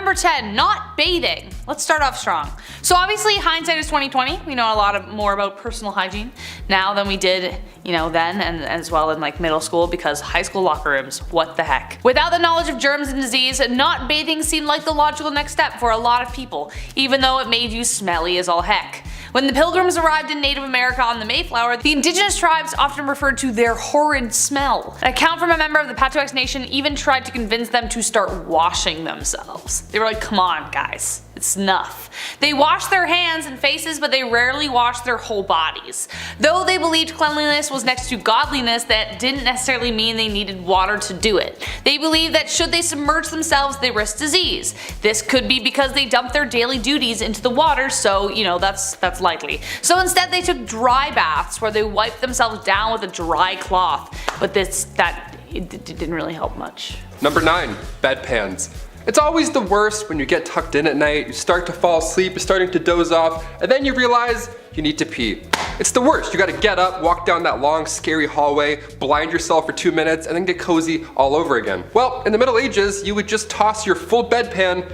Number 10, not bathing. Let's start off strong. So obviously hindsight is 2020. We know a lot more about personal hygiene now than we did, then and as well in like middle school, because high school locker rooms, what the heck. Without the knowledge of germs and disease, not bathing seemed like the logical next step for a lot of people, even though it made you smelly as all heck. When the Pilgrims arrived in Native America on the Mayflower, the indigenous tribes often referred to their horrid smell. An account from a member of the Patuxet Nation even tried to convince them to start washing themselves. They were like, come on guys, it's enough. They washed their hands and faces, but they rarely washed their whole bodies. Though they believed cleanliness was next to godliness, that didn't necessarily mean they needed water to do it. They believed that should they submerge themselves, they risked disease. This could be because they dumped their daily duties into the water, so that's likely. So instead they took dry baths where they wiped themselves down with a dry cloth, but it didn't really help much. Number 9, bedpans. It's always the worst when you get tucked in at night, you start to fall asleep, you're starting to doze off, and then you realize you need to pee. It's the worst. You gotta get up, walk down that long scary hallway, blind yourself for 2 minutes, and then get cozy all over again. Well, in the Middle Ages, you would just toss your full bedpan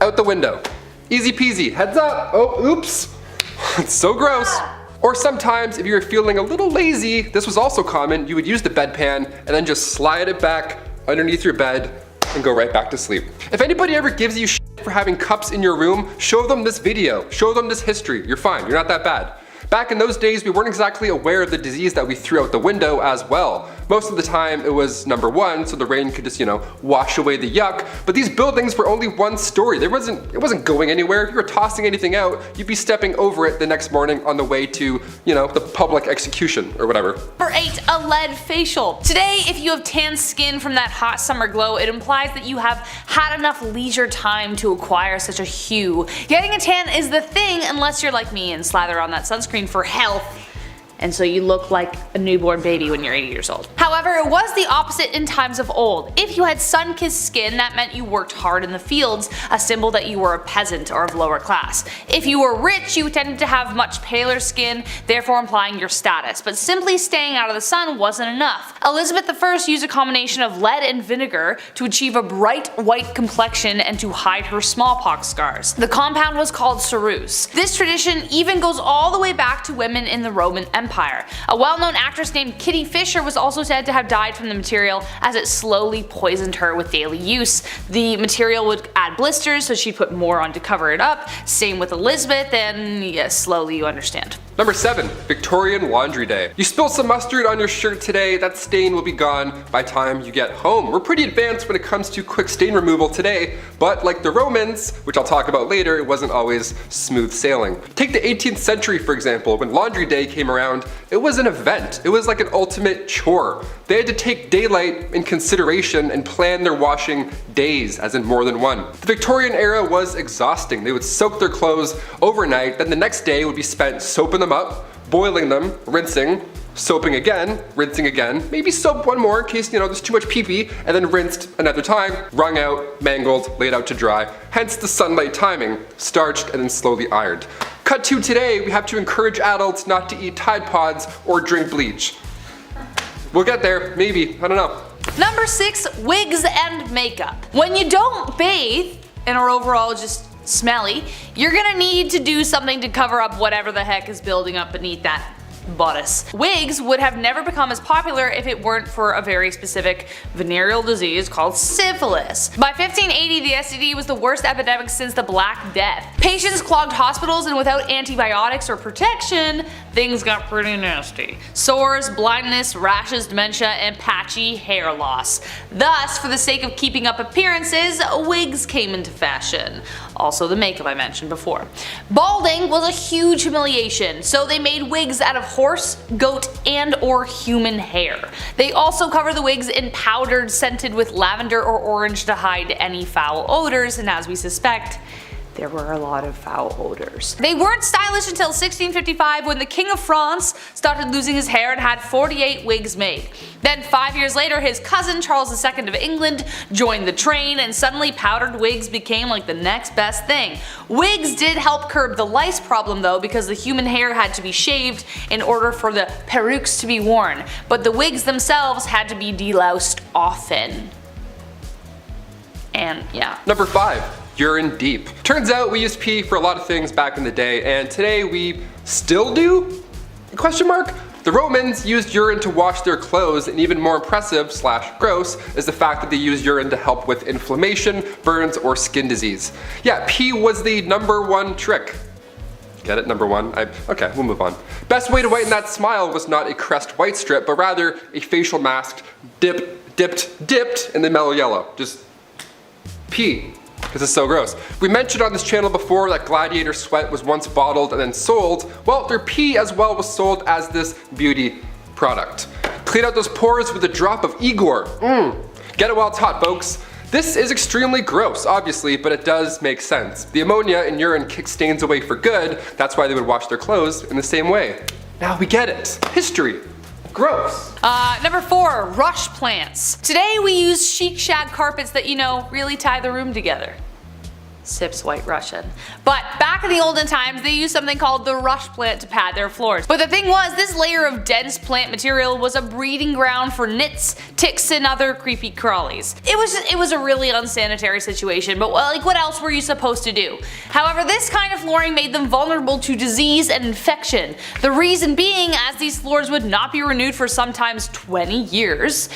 out the window. Easy peasy. Heads up. Oh, oops. It's so gross. Or sometimes, if you were feeling a little lazy, this was also common, you would use the bedpan and then just slide it back underneath your bed and go right back to sleep. If anybody ever gives you shit for having cups in your room, show them this video, show them this history. You're fine, you're not that bad. Back in those days, we weren't exactly aware of the disease that we threw out the window as well. Most of the time it was number 1, so the rain could just, wash away the yuck, but these buildings were only one story. It wasn't going anywhere. If you were tossing anything out, you'd be stepping over it the next morning on the way to, the public execution or whatever. Number 8, a lead facial. Today, if you have tan skin from that hot summer glow, it implies that you have had enough leisure time to acquire such a hue. Getting a tan is the thing unless you're like me and slather on that sunscreen for health, and so you look like a newborn baby when you're 80 years old. However, it was the opposite in times of old. If you had sun-kissed skin, that meant you worked hard in the fields, a symbol that you were a peasant or of lower class. If you were rich, you tended to have much paler skin, therefore implying your status, but simply staying out of the sun wasn't enough. Elizabeth I used a combination of lead and vinegar to achieve a bright white complexion and to hide her smallpox scars. The compound was called ceruse. This tradition even goes all the way back to women in the Roman Empire. A well-known actress named Kitty Fisher was also said to have died from the material as it slowly poisoned her with daily use. The material would add blisters, so she'd put more on to cover it up. Same with Elizabeth, and yes, slowly you understand. Number 7, Victorian Laundry Day. You spill some mustard on your shirt today, that stain will be gone by the time you get home. We're pretty advanced when it comes to quick stain removal today, but like the Romans, which I'll talk about later, it wasn't always smooth sailing. Take the 18th century for example. When Laundry Day came around, it was an event. It was like an ultimate chore. They had to take daylight in consideration and plan their washing days, as in more than one. The Victorian era was exhausting. They would soak their clothes overnight, then the next day would be spent soaping them up, boiling them, rinsing, soaping again, rinsing again, maybe soap one more in case there's too much pee-pee, and then rinsed another time, wrung out, mangled, laid out to dry. Hence the sunlight timing, starched and then slowly ironed. Cut to today, we have to encourage adults not to eat Tide Pods or drink bleach. We'll get there, maybe, I don't know. Number 6, wigs and makeup. When you don't bathe and are overall just smelly, you're gonna need to do something to cover up whatever the heck is building up beneath that bodice. Wigs would have never become as popular if it weren't for a very specific venereal disease called syphilis. By 1580, the STD was the worst epidemic since the Black Death. Patients clogged hospitals, and without antibiotics or protection, things got pretty nasty. Sores, blindness, rashes, dementia, and patchy hair loss. Thus, for the sake of keeping up appearances, wigs came into fashion. Also the makeup I mentioned before. Balding was a huge humiliation, so they made wigs out of horse, goat, and or human hair. They also cover the wigs in powdered, scented with lavender or orange to hide any foul odors, and as we suspect, there were a lot of foul odors. They weren't stylish until 1655 when the King of France started losing his hair and had 48 wigs made. Then 5 years later, his cousin Charles II of England joined the train, and suddenly powdered wigs became like the next best thing. Wigs did help curb the lice problem though, because the human hair had to be shaved in order for the perukes to be worn, but the wigs themselves had to be deloused often. And yeah. Number 5, urine deep. Turns out we used pee for a lot of things back in the day, and today we still do? Question mark? The Romans used urine to wash their clothes, and even more impressive / gross is the fact that they used urine to help with inflammation, burns, or skin disease. Yeah, pee was the #1 trick. Get it? Number 1? Okay, we'll move on. Best way to whiten that smile was not a Crest white strip, but rather a facial mask dipped in the mellow yellow. Just pee. Because it's so gross. We mentioned on this channel before that Gladiator sweat was once bottled and then sold. Well, their pee as well was sold as this beauty product. Clean out those pores with a drop of Igor. Get it while it's hot, folks. This is extremely gross, obviously, but it does make sense. The ammonia in urine kicks stains away for good. That's why they would wash their clothes in the same way. Now we get it. History. Gross. Number 4, rush plants. Today we use chic shag carpets that, really tie the room together. Sips White Russian. But back in the olden times, they used something called the rush plant to pad their floors. But the thing was, this layer of dense plant material was a breeding ground for nits, ticks, and other creepy crawlies. It was a really unsanitary situation, but what else were you supposed to do? However, this kind of flooring made them vulnerable to disease and infection. The reason being, as these floors would not be renewed for sometimes 20 years,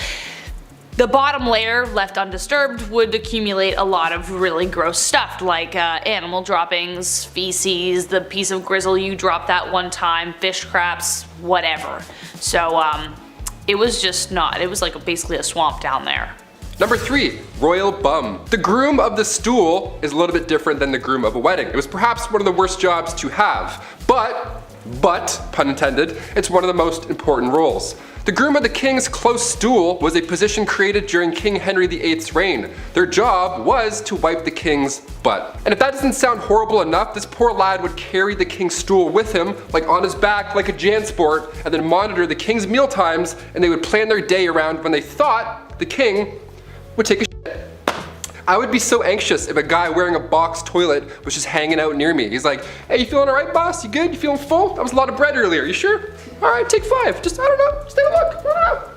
the bottom layer, left undisturbed, would accumulate a lot of really gross stuff like animal droppings, feces, the piece of grizzle you dropped that one time, fish scraps, whatever. So it was just not, it was like basically a swamp down there. Number 3, royal bum. The groom of the stool is a little bit different than the groom of a wedding. It was perhaps one of the worst jobs to have, but, pun intended, it's one of the most important roles. The groom of the king's close stool was a position created during King Henry VIII's reign. Their job was to wipe the king's butt. And if that doesn't sound horrible enough, this poor lad would carry the king's stool with him, like on his back like a JanSport, and then monitor the king's meal times, and they would plan their day around when they thought the king would take a shit. I would be so anxious if a guy wearing a box toilet was just hanging out near me. He's like, hey, you feeling alright, boss? You good? You feeling full? That was a lot of bread earlier. You sure? Alright, take 5. Just, I don't know. Just take a look. I don't know.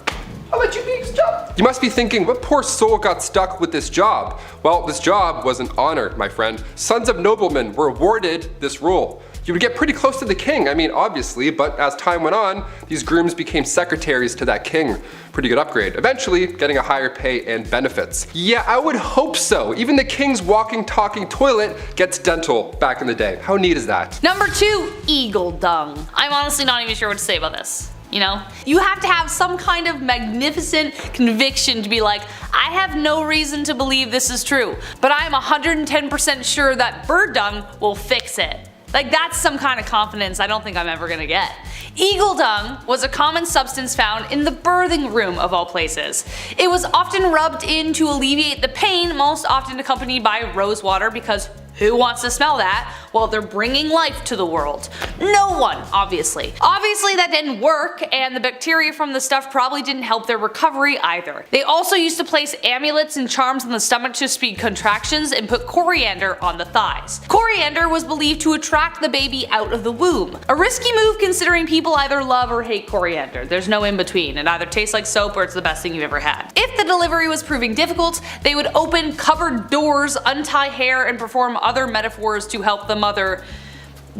I'll let you be. Just jump. You must be thinking, what poor soul got stuck with this job? Well, this job was an honor, my friend. Sons of noblemen were awarded this role. You would get pretty close to the king, I mean obviously, but as time went on, these grooms became secretaries to that king. Pretty good upgrade. Eventually, getting a higher pay and benefits. Yeah, I would hope so. Even the king's walking, talking toilet gets dental back in the day. How neat is that? Number 2, eagle dung. I'm honestly not even sure what to say about this. You have to have some kind of magnificent conviction to be like, I have no reason to believe this is true, but I am 110% sure that bird dung will fix it. That's some kind of confidence I don't think I'm ever gonna get. Eagle dung was a common substance found in the birthing room of all places. It was often rubbed in to alleviate the pain, most often accompanied by rose water, because who wants to smell that while they're bringing life to the world? No one, obviously. Obviously that didn't work, and the bacteria from the stuff probably didn't help their recovery either. They also used to place amulets and charms on the stomach to speed contractions and put coriander on the thighs. Coriander was believed to attract the baby out of the womb. A risky move considering people either love or hate coriander. There's no in between. It either tastes like soap or it's the best thing you've ever had. If the delivery was proving difficult, they would open cupboard doors, untie hair, and perform other metaphors to help the mother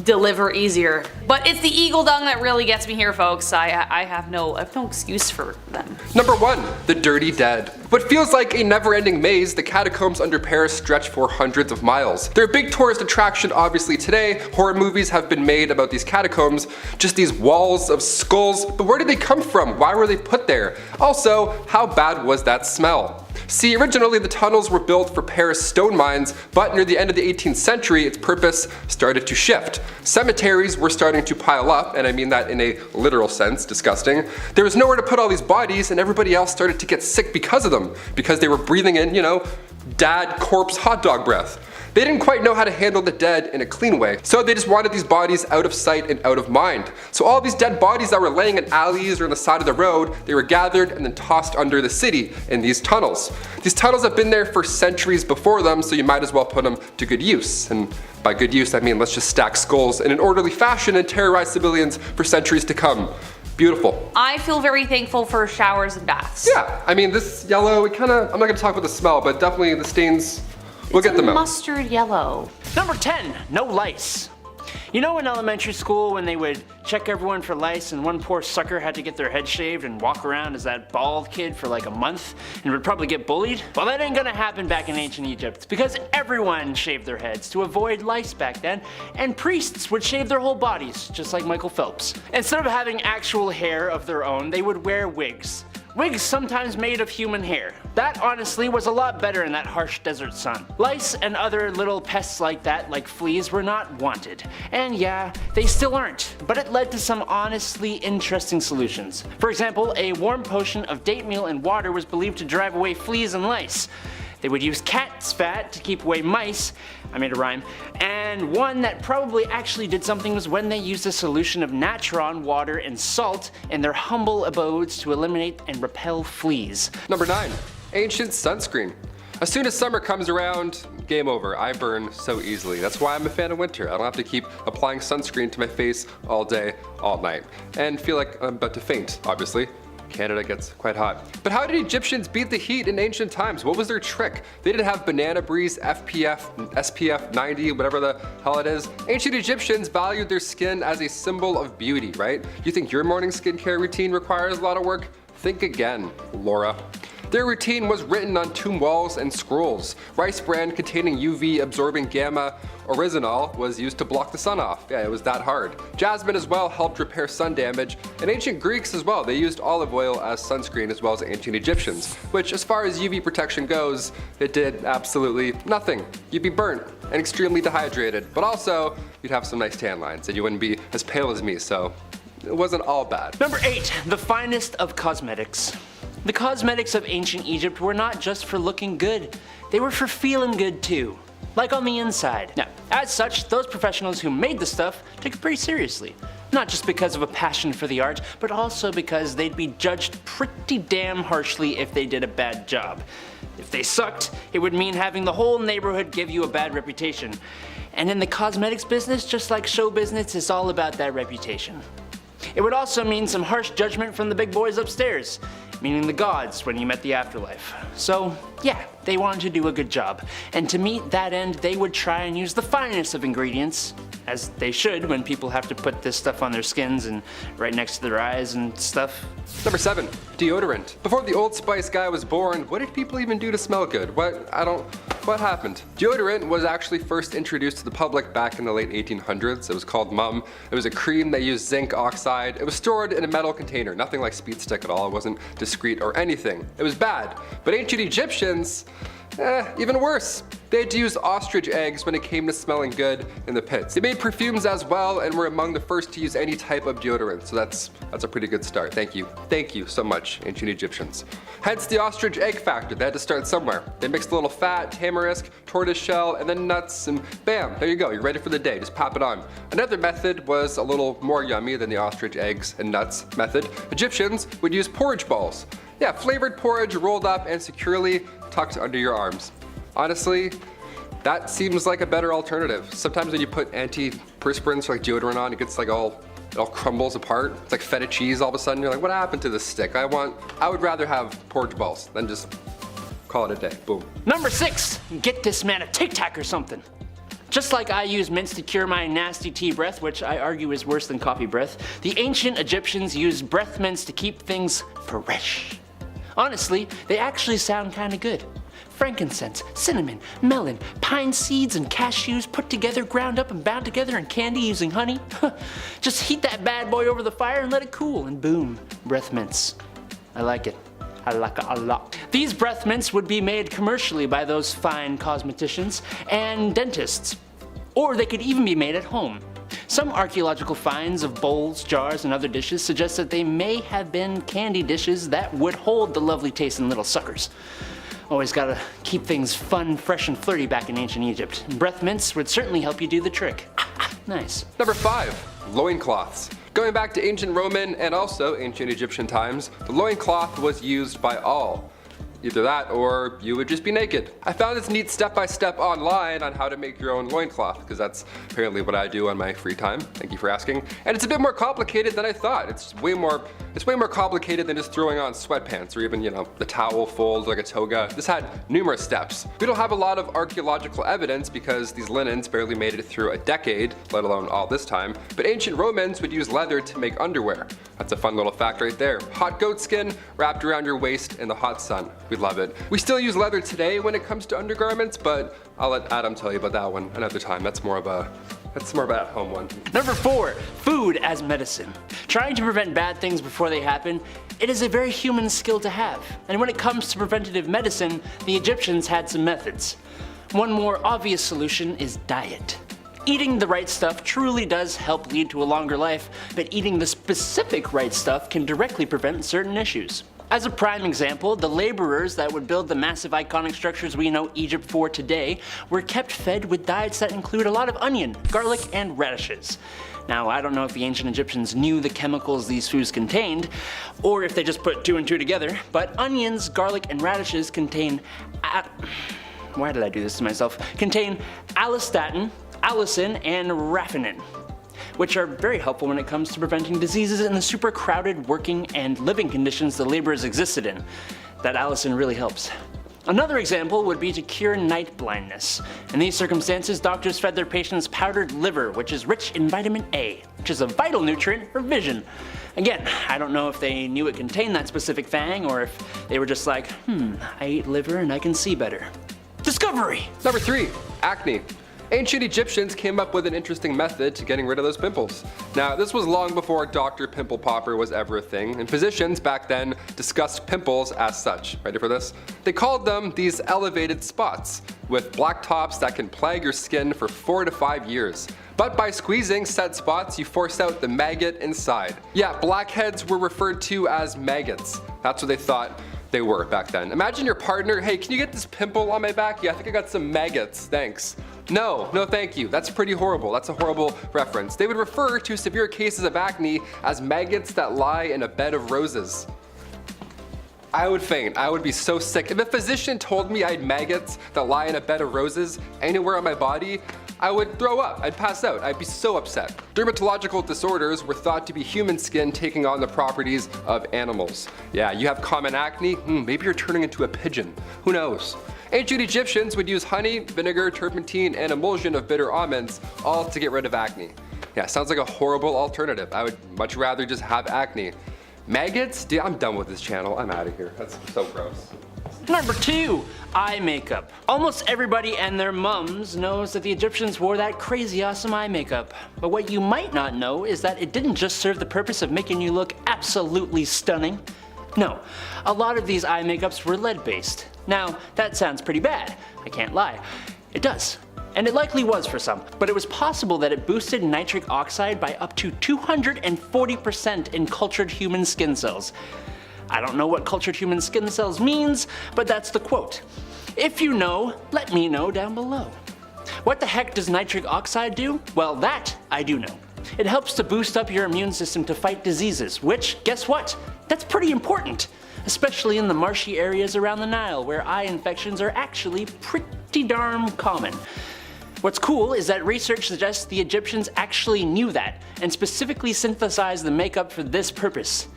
deliver easier. But it's the eagle dung that really gets me here, folks. I have no excuse for them. Number 1, the dirty dead. What feels like a never-ending maze, the catacombs under Paris stretch for hundreds of miles. They're a big tourist attraction obviously today. Horror movies have been made about these catacombs, just these walls of skulls, but where did they come from? Why were they put there? Also, how bad was that smell? See, originally the tunnels were built for Paris stone mines, but near the end of the 18th century its purpose started to shift. Cemeteries were starting to pile up, and I mean that in a literal sense, disgusting. There was nowhere to put all these bodies, and everybody else started to get sick because of them, because they were breathing in, dad corpse hot dog breath. They didn't quite know how to handle the dead in a clean way, so they just wanted these bodies out of sight and out of mind. So all these dead bodies that were laying in alleys or on the side of the road, they were gathered and then tossed under the city in these tunnels. These tunnels have been there for centuries before them, so you might as well put them to good use. And by good use I mean let's just stack skulls in an orderly fashion and terrorize civilians for centuries to come. Beautiful. I feel very thankful for showers and baths. Yeah, I mean this yellow, I'm not gonna talk about the smell, but definitely the stains, we'll get them out. Mustard yellow. Number 10, no lice. You know in elementary school when they would check everyone for lice and one poor sucker had to get their head shaved and walk around as that bald kid for like a month and would probably get bullied? Well, that ain't gonna happen back in ancient Egypt because everyone shaved their heads to avoid lice back then, and priests would shave their whole bodies just like Michael Phelps. Instead of having actual hair of their own, they would wear wigs. Wigs sometimes made of human hair. That honestly was a lot better in that harsh desert sun. Lice and other little pests like that, like fleas, were not wanted. And yeah, they still aren't, but it led to some honestly interesting solutions. For example, a warm potion of date meal and water was believed to drive away fleas and lice. They would use cat's fat to keep away mice, I made a rhyme, and one that probably actually did something was when they used a solution of natron, water, and salt in their humble abodes to eliminate and repel fleas. Number 9, ancient sunscreen. As soon as summer comes around, game over. I burn so easily. That's why I'm a fan of winter. I don't have to keep applying sunscreen to my face all day, all night, and feel like I'm about to faint, obviously. Canada gets quite hot. But how did Egyptians beat the heat in ancient times? What was their trick? They didn't have banana breeze, SPF 90, whatever the hell it is. Ancient Egyptians valued their skin as a symbol of beauty, right? You think your morning skincare routine requires a lot of work? Think again, Laura. Their routine was written on tomb walls and scrolls. Rice bran containing UV absorbing gamma oryzanol was used to block the sun off. Yeah, it was that hard. Jasmine as well helped repair sun damage, and ancient Greeks as well. They used olive oil as sunscreen as well as ancient Egyptians, which as far as UV protection goes, it did absolutely nothing. You'd be burnt and extremely dehydrated, but also you'd have some nice tan lines and you wouldn't be as pale as me, so it wasn't all bad. Number 8, the finest of cosmetics. The cosmetics of ancient Egypt were not just for looking good, they were for feeling good too. Like on the inside. Now, as such, those professionals who made the stuff took it pretty seriously. Not just because of a passion for the art, but also because they'd be judged pretty damn harshly if they did a bad job. If they sucked, it would mean having the whole neighborhood give you a bad reputation. And in the cosmetics business, just like show business, it's all about that reputation. It would also mean some harsh judgment from the big boys upstairs, meaning the gods when you met the afterlife. So yeah, they wanted to do a good job, and to meet that end they would try and use the finest of ingredients, as they should when people have to put this stuff on their skins and right next to their eyes and stuff. Number 7, deodorant. Before the Old Spice guy was born, what did people even do to smell good? What happened? Deodorant was actually first introduced to the public back in the late 1800s. It was called Mum. It was a cream that used zinc oxide. It was stored in a metal container, nothing like Speed Stick at all. It wasn't discreet or anything. It was bad. But ancient Egyptians, even worse. They had to use ostrich eggs when it came to smelling good in the pits. They made perfumes as well and were among the first to use any type of deodorant, so that's a pretty good start. Thank you. Thank you so much, ancient Egyptians. Hence the ostrich egg factor. They had to start somewhere. They mixed a little fat, tamarisk, tortoise shell, and then nuts, and bam, there you go. You're ready for the day. Just pop it on. Another method was a little more yummy than the ostrich eggs and nuts method. Egyptians would use porridge balls. Yeah, flavored porridge rolled up and securely tucked under your arms. Honestly, that seems like a better alternative. Sometimes when you put antiperspirants like deodorant on, it gets like it all crumbles apart. It's like feta cheese all of a sudden. You're like, what happened to this stick? I would rather have porridge balls than just call it a day. Boom. Number 6, get this man a Tic Tac or something. Just like I use mints to cure my nasty tea breath, which I argue is worse than coffee breath, the ancient Egyptians used breath mints to keep things fresh. Honestly, they actually sound kinda good. Frankincense, cinnamon, melon, pine seeds, and cashews put together, ground up, and bound together in candy using honey. Just heat that bad boy over the fire and let it cool, and boom, breath mints. I like it. I like it a lot. These breath mints would be made commercially by those fine cosmeticians and dentists. Or they could even be made at home. Some archaeological finds of bowls, jars, and other dishes suggest that they may have been candy dishes that would hold the lovely tasting little suckers. Always gotta keep things fun, fresh, and flirty back in ancient Egypt. Breath mints would certainly help you do the trick. Nice. Number 5, loincloths. Going back to ancient Roman and also ancient Egyptian times, the loincloth was used by all. Either that or you would just be naked. I found this neat step-by-step online on how to make your own loincloth, because that's apparently what I do on my free time. Thank you for asking. And it's a bit more complicated than I thought. It's way more complicated than just throwing on sweatpants or even, you know, the towel folds like a toga. This had numerous steps. We don't have a lot of archaeological evidence because these linens barely made it through a decade, let alone all this time, but ancient Romans would use leather to make underwear. That's a fun little fact right there. Hot goat skin wrapped around your waist in the hot sun. We love it. We still use leather today when it comes to undergarments, but I'll let Adam tell you about that one another time. That's more of an at-home one. Number 4, food as medicine. Trying to prevent bad things before they happen, it is a very human skill to have. And when it comes to preventative medicine, the Egyptians had some methods. One more obvious solution is diet. Eating the right stuff truly does help lead to a longer life, but eating the specific right stuff can directly prevent certain issues. As a prime example, the laborers that would build the massive iconic structures we know Egypt for today were kept fed with diets that include a lot of onion, garlic, and radishes. Now, I don't know if the ancient Egyptians knew the chemicals these foods contained, or if they just put 2 and 2 together, but onions, garlic, and radishes contain why did I do this to myself? Contain allistatin, allicin, and raffinate, which are very helpful when it comes to preventing diseases in the super crowded working and living conditions the laborers existed in. That allicin really helps. Another example would be to cure night blindness. In these circumstances, doctors fed their patients powdered liver, which is rich in vitamin A, which is a vital nutrient for vision. Again, I don't know if they knew it contained that specific thing, or if they were just like, I eat liver and I can see better. Discovery! Number 3, acne. Ancient Egyptians came up with an interesting method to getting rid of those pimples. Now, this was long before Dr. Pimple Popper was ever a thing, and physicians back then discussed pimples as such. Ready for this? They called them these elevated spots, with black tops that can plague your skin for 4 to 5 years. But by squeezing said spots, you force out the maggot inside. Yeah, blackheads were referred to as maggots. That's what they thought they were back then. Imagine your partner, hey, can you get this pimple on my back? Yeah, I think I got some maggots, thanks. No thank you. That's pretty horrible. That's a horrible reference. They would refer to severe cases of acne as maggots that lie in a bed of roses. I would faint. I would be so sick. If a physician told me I had maggots that lie in a bed of roses anywhere on my body, I would throw up. I'd pass out. I'd be so upset. Dermatological disorders were thought to be human skin taking on the properties of animals. Yeah, you have common acne? Maybe you're turning into a pigeon. Who knows? Ancient Egyptians would use honey, vinegar, turpentine, and emulsion of bitter almonds, all to get rid of acne. Yeah, sounds like a horrible alternative. I would much rather just have acne. Maggots? Dude, I'm done with this channel. I'm out of here. That's so gross. Number 2, eye makeup. Almost everybody and their mums knows that the Egyptians wore that crazy awesome eye makeup. But what you might not know is that it didn't just serve the purpose of making you look absolutely stunning. No, a lot of these eye makeups were lead-based. Now, that sounds pretty bad, I can't lie. It does. And it likely was for some, but it was possible that it boosted nitric oxide by up to 240% in cultured human skin cells. I don't know what cultured human skin cells means, but that's the quote. If you know, let me know down below. What the heck does nitric oxide do? Well, that I do know. It helps to boost up your immune system to fight diseases, which, guess what? That's pretty important, especially in the marshy areas around the Nile where eye infections are actually pretty darn common. What's cool is that research suggests the Egyptians actually knew that and specifically synthesized the makeup for this purpose.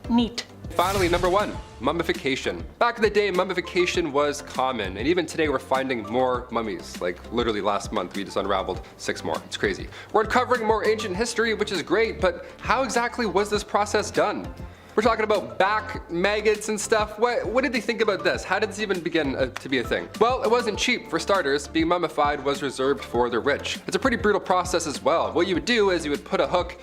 Neat. Finally, number 1, mummification. Back in the day, mummification was common, and even today we're finding more mummies. Like literally last month we just unraveled 6 more. It's crazy. We're uncovering more ancient history, which is great, but how exactly was this process done? We're talking about back maggots and stuff. What did they think about this? How did this even begin to be a thing? Well, it wasn't cheap for starters. Being mummified was reserved for the rich. It's a pretty brutal process as well. What you would do is you would put a hook,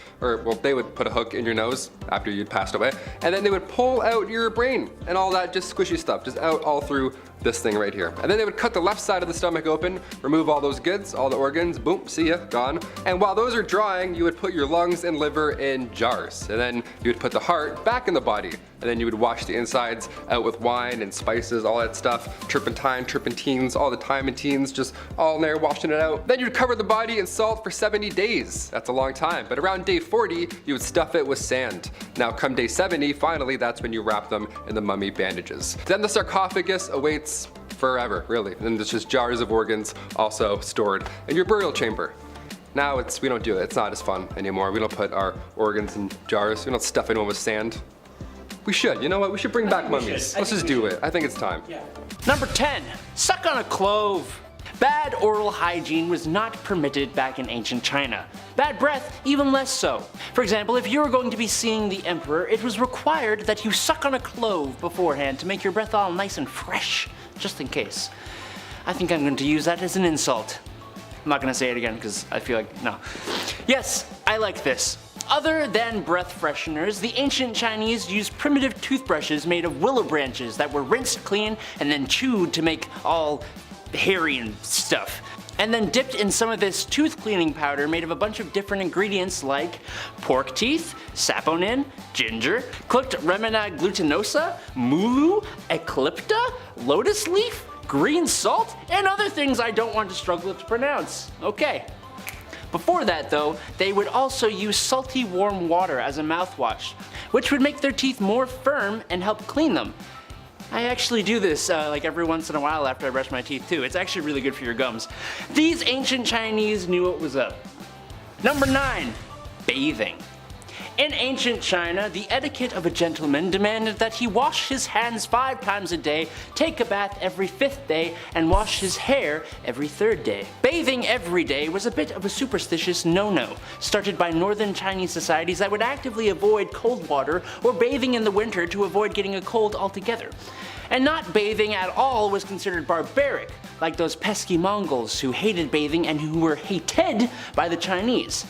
they would put a hook in your nose after you'd passed away, and then they would pull out your brain and all that just squishy stuff, just out all through this thing right here. And then they would cut the left side of the stomach open, remove all those goods, all the organs, boom, see ya, gone. And while those are drying, you would put your lungs and liver in jars. And then you would put the heart back in the body. And then you would wash the insides out with wine and spices, all that stuff. Turpentine, turpentines, all the timantines, just all in there, washing it out. Then you'd cover the body in salt for 70 days. That's a long time. But around day 40, you would stuff it with sand. Now come day 70, finally, that's when you wrap them in the mummy bandages. Then the sarcophagus awaits forever, really. And it's just jars of organs also stored in your burial chamber. Now we don't do it. It's not as fun anymore. We don't put our organs in jars. We don't stuff anyone with sand. We should. You know what? We should bring back mummies. Let's just do it. I think it's time. Yeah. Number 10, suck on a clove. Bad oral hygiene was not permitted back in ancient China. Bad breath, even less so. For example, if you were going to be seeing the emperor, it was required that you suck on a clove beforehand to make your breath all nice and fresh, just in case. I think I'm going to use that as an insult. I'm not going to say it again because I feel like, no. Yes, I like this. Other than breath fresheners, the ancient Chinese used primitive toothbrushes made of willow branches that were rinsed clean and then chewed to make all hairy and stuff. And then dipped in some of this tooth cleaning powder made of a bunch of different ingredients like pork teeth, saponin, ginger, cooked Remina glutinosa, mulu, eclipta, lotus leaf, green salt, and other things I don't want to struggle to pronounce. Okay. Before that though, they would also use salty warm water as a mouthwash, which would make their teeth more firm and help clean them. I actually do this like every once in a while after I brush my teeth too. It's actually really good for your gums. These ancient Chinese knew what was up. Number 9, bathing. In ancient China, the etiquette of a gentleman demanded that he wash his hands 5 times a day, take a bath every 5th day, and wash his hair every 3rd day. Bathing every day was a bit of a superstitious no-no, started by northern Chinese societies that would actively avoid cold water or bathing in the winter to avoid getting a cold altogether. And not bathing at all was considered barbaric, like those pesky Mongols who hated bathing and who were hated by the Chinese.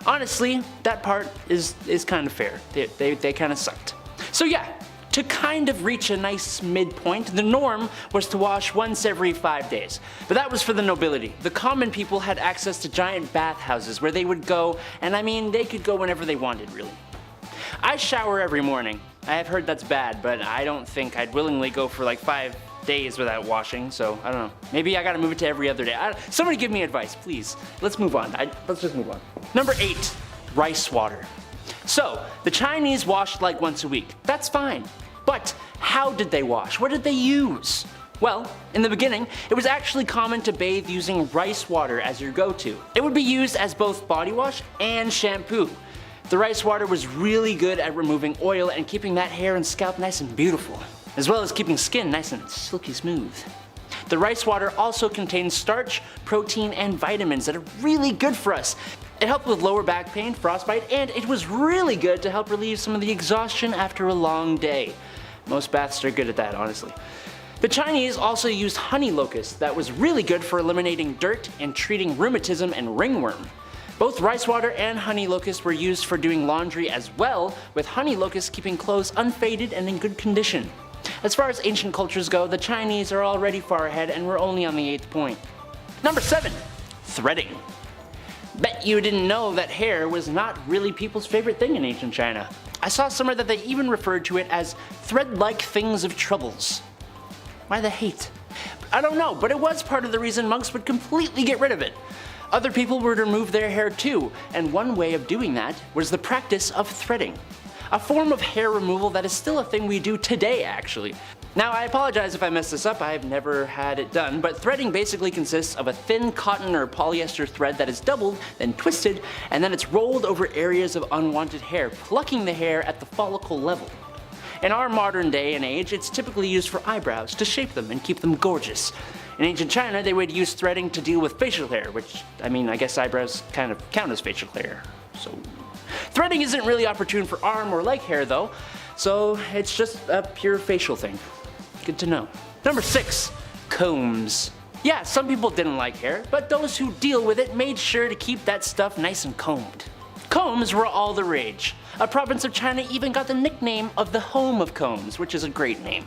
Honestly, that part is kind of fair. They kind of sucked. So yeah, to kind of reach a nice midpoint, the norm was to wash once every 5 days. But that was for the nobility. The common people had access to giant bathhouses where they would go, and I mean, they could go whenever they wanted, really. I shower every morning. I have heard that's bad, but I don't think I'd willingly go for like 5 days without washing, so I don't know. Maybe I gotta move it to every other day. Somebody give me advice, please. Let's move on. Let's just move on. Number 8, rice water. So, the Chinese washed like once a week. That's fine. But how did they wash? What did they use? Well, in the beginning, it was actually common to bathe using rice water as your go-to. It would be used as both body wash and shampoo. The rice water was really good at removing oil and keeping that hair and scalp nice and beautiful, as well as keeping skin nice and silky smooth. The rice water also contains starch, protein, and vitamins that are really good for us. It helped with lower back pain, frostbite, and it was really good to help relieve some of the exhaustion after a long day. Most baths are good at that, honestly. The Chinese also used honey locust that was really good for eliminating dirt and treating rheumatism and ringworm. Both rice water and honey locust were used for doing laundry as well, with honey locust keeping clothes unfaded and in good condition. As far as ancient cultures go, the Chinese are already far ahead and we're only on the 8th point. Number 7, threading. Bet you didn't know that hair was not really people's favorite thing in ancient China. I saw somewhere that they even referred to it as thread-like things of troubles. Why the hate? I don't know, but it was part of the reason monks would completely get rid of it. Other people would remove their hair too, and one way of doing that was the practice of threading. A form of hair removal that is still a thing we do today, actually. Now, I apologize if I mess this up, I've never had it done, but threading basically consists of a thin cotton or polyester thread that is doubled, then twisted, and then it's rolled over areas of unwanted hair, plucking the hair at the follicle level. In our modern day and age, it's typically used for eyebrows, to shape them and keep them gorgeous. In ancient China, they would use threading to deal with facial hair, which, I mean, I guess eyebrows kind of count as facial hair, so. Threading isn't really opportune for arm or leg hair though, so it's just a pure facial thing. Good to know. Number 6, combs. Yeah, some people didn't like hair, but those who deal with it made sure to keep that stuff nice and combed. Combs were all the rage. A province of China even got the nickname of the home of combs, which is a great name.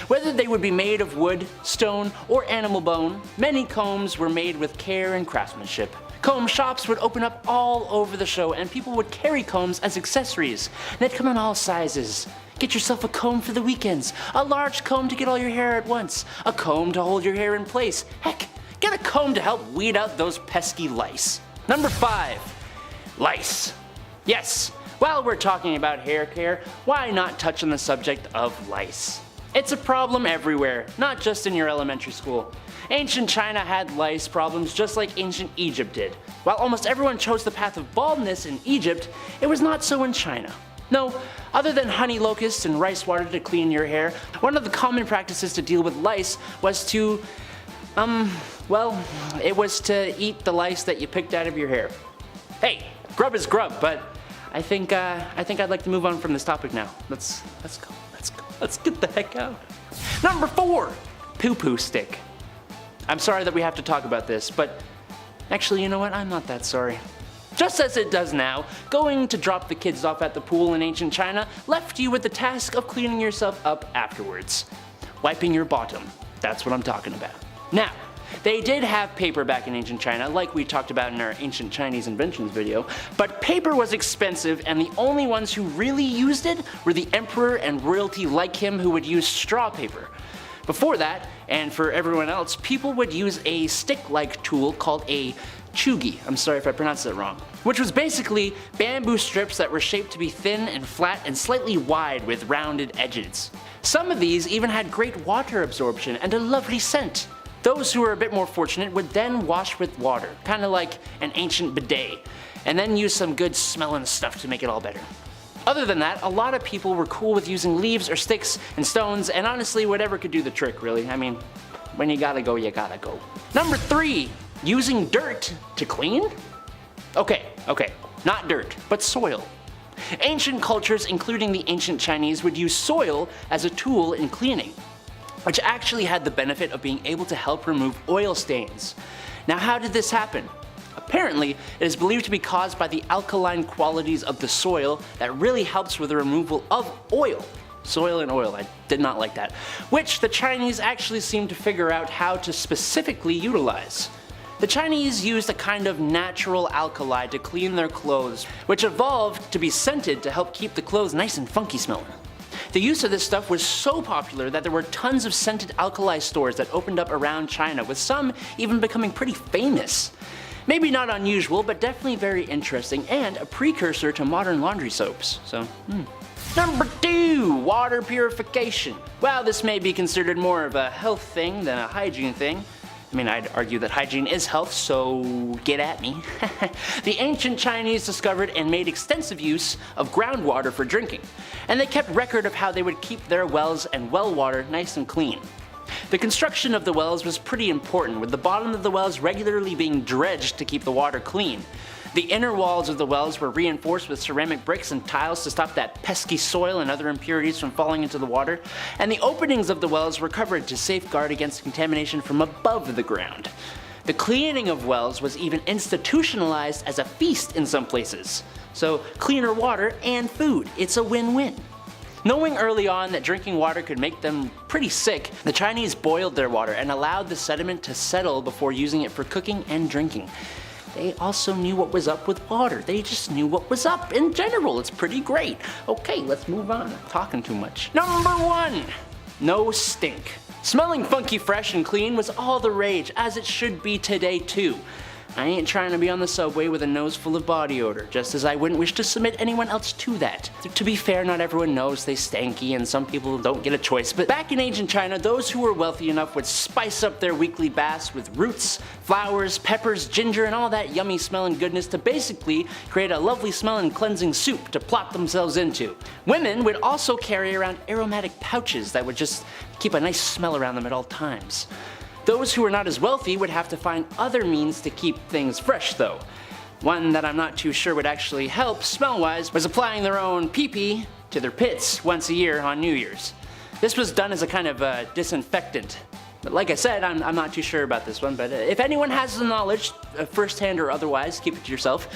Whether they would be made of wood, stone, or animal bone, many combs were made with care and craftsmanship. Comb shops would open up all over the show, and people would carry combs as accessories. They'd come in all sizes. Get yourself a comb for the weekends, a large comb to get all your hair at once, a comb to hold your hair in place. Heck, get a comb to help weed out those pesky lice. Number 5. Lice. Yes, while we're talking about hair care, why not touch on the subject of lice? It's a problem everywhere, not just in your elementary school. Ancient China had lice problems just like ancient Egypt did. While almost everyone chose the path of baldness in Egypt, it was not so in China. No, other than honey locusts and rice water to clean your hair, one of the common practices to deal with lice was to, it was to eat the lice that you picked out of your hair. Hey, grub is grub, but I think I'd like to move on from this topic now. Let's go. Let's get the heck out. Number 4, poo-poo stick. I'm sorry that we have to talk about this, but actually, you know what? I'm not that sorry. Just as it does now, going to drop the kids off at the pool in ancient China left you with the task of cleaning yourself up afterwards. Wiping your bottom. That's what I'm talking about. Now, they did have paper back in ancient China, like we talked about in our ancient Chinese inventions video, but paper was expensive, and the only ones who really used it were the emperor and royalty like him who would use straw paper. Before that, and for everyone else, people would use a stick-like tool called a chugi, I'm sorry if I pronounced that wrong, which was basically bamboo strips that were shaped to be thin and flat and slightly wide with rounded edges. Some of these even had great water absorption and a lovely scent. Those who were a bit more fortunate would then wash with water, kind of like an ancient bidet, and then use some good smelling stuff to make it all better. Other than that, a lot of people were cool with using leaves or sticks and stones, and honestly, whatever could do the trick, really. I mean, when you gotta go, you gotta go. Number 3, using dirt to clean? Okay, not dirt, but soil. Ancient cultures, including the ancient Chinese, would use soil as a tool in cleaning, which actually had the benefit of being able to help remove oil stains. Now, how did this happen? Apparently, it is believed to be caused by the alkaline qualities of the soil that really helps with the removal of oil. Soil and oil, I did not like that. Which the Chinese actually seemed to figure out how to specifically utilize. The Chinese used a kind of natural alkali to clean their clothes, which evolved to be scented to help keep the clothes nice and funky smelling. The use of this stuff was so popular that there were tons of scented alkali stores that opened up around China, with some even becoming pretty famous. Maybe not unusual, but definitely very interesting, and a precursor to modern laundry soaps, so Number 2, water purification. While this may be considered more of a health thing than a hygiene thing, I mean, I'd argue that hygiene is health, so get at me. The ancient Chinese discovered and made extensive use of groundwater for drinking, and they kept record of how they would keep their wells and well water nice and clean. The construction of the wells was pretty important, with the bottom of the wells regularly being dredged to keep the water clean. The inner walls of the wells were reinforced with ceramic bricks and tiles to stop that pesky soil and other impurities from falling into the water, and the openings of the wells were covered to safeguard against contamination from above the ground. The cleaning of wells was even institutionalized as a feast in some places. So cleaner water and food, it's a win-win. Knowing early on that drinking water could make them pretty sick, the Chinese boiled their water and allowed the sediment to settle before using it for cooking and drinking. They also knew what was up with water. They just knew what was up in general. It's pretty great. Okay, let's move on. I'm talking too much. Number 1, no stink. Smelling funky, fresh, and clean was all the rage, as it should be today too. I ain't trying to be on the subway with a nose full of body odor, just as I wouldn't wish to submit anyone else to that. To be fair, not everyone knows they stanky and some people don't get a choice, but back in ancient China, those who were wealthy enough would spice up their weekly baths with roots, flowers, peppers, ginger, and all that yummy smelling goodness to basically create a lovely smelling cleansing soup to plop themselves into. Women would also carry around aromatic pouches that would just keep a nice smell around them at all times. Those who were not as wealthy would have to find other means to keep things fresh though. One that I'm not too sure would actually help smell-wise was applying their own pee-pee to their pits once a year on New Year's. This was done as a kind of disinfectant. But like I said, I'm not too sure about this one, but if anyone has the knowledge, firsthand or otherwise, keep it to yourself,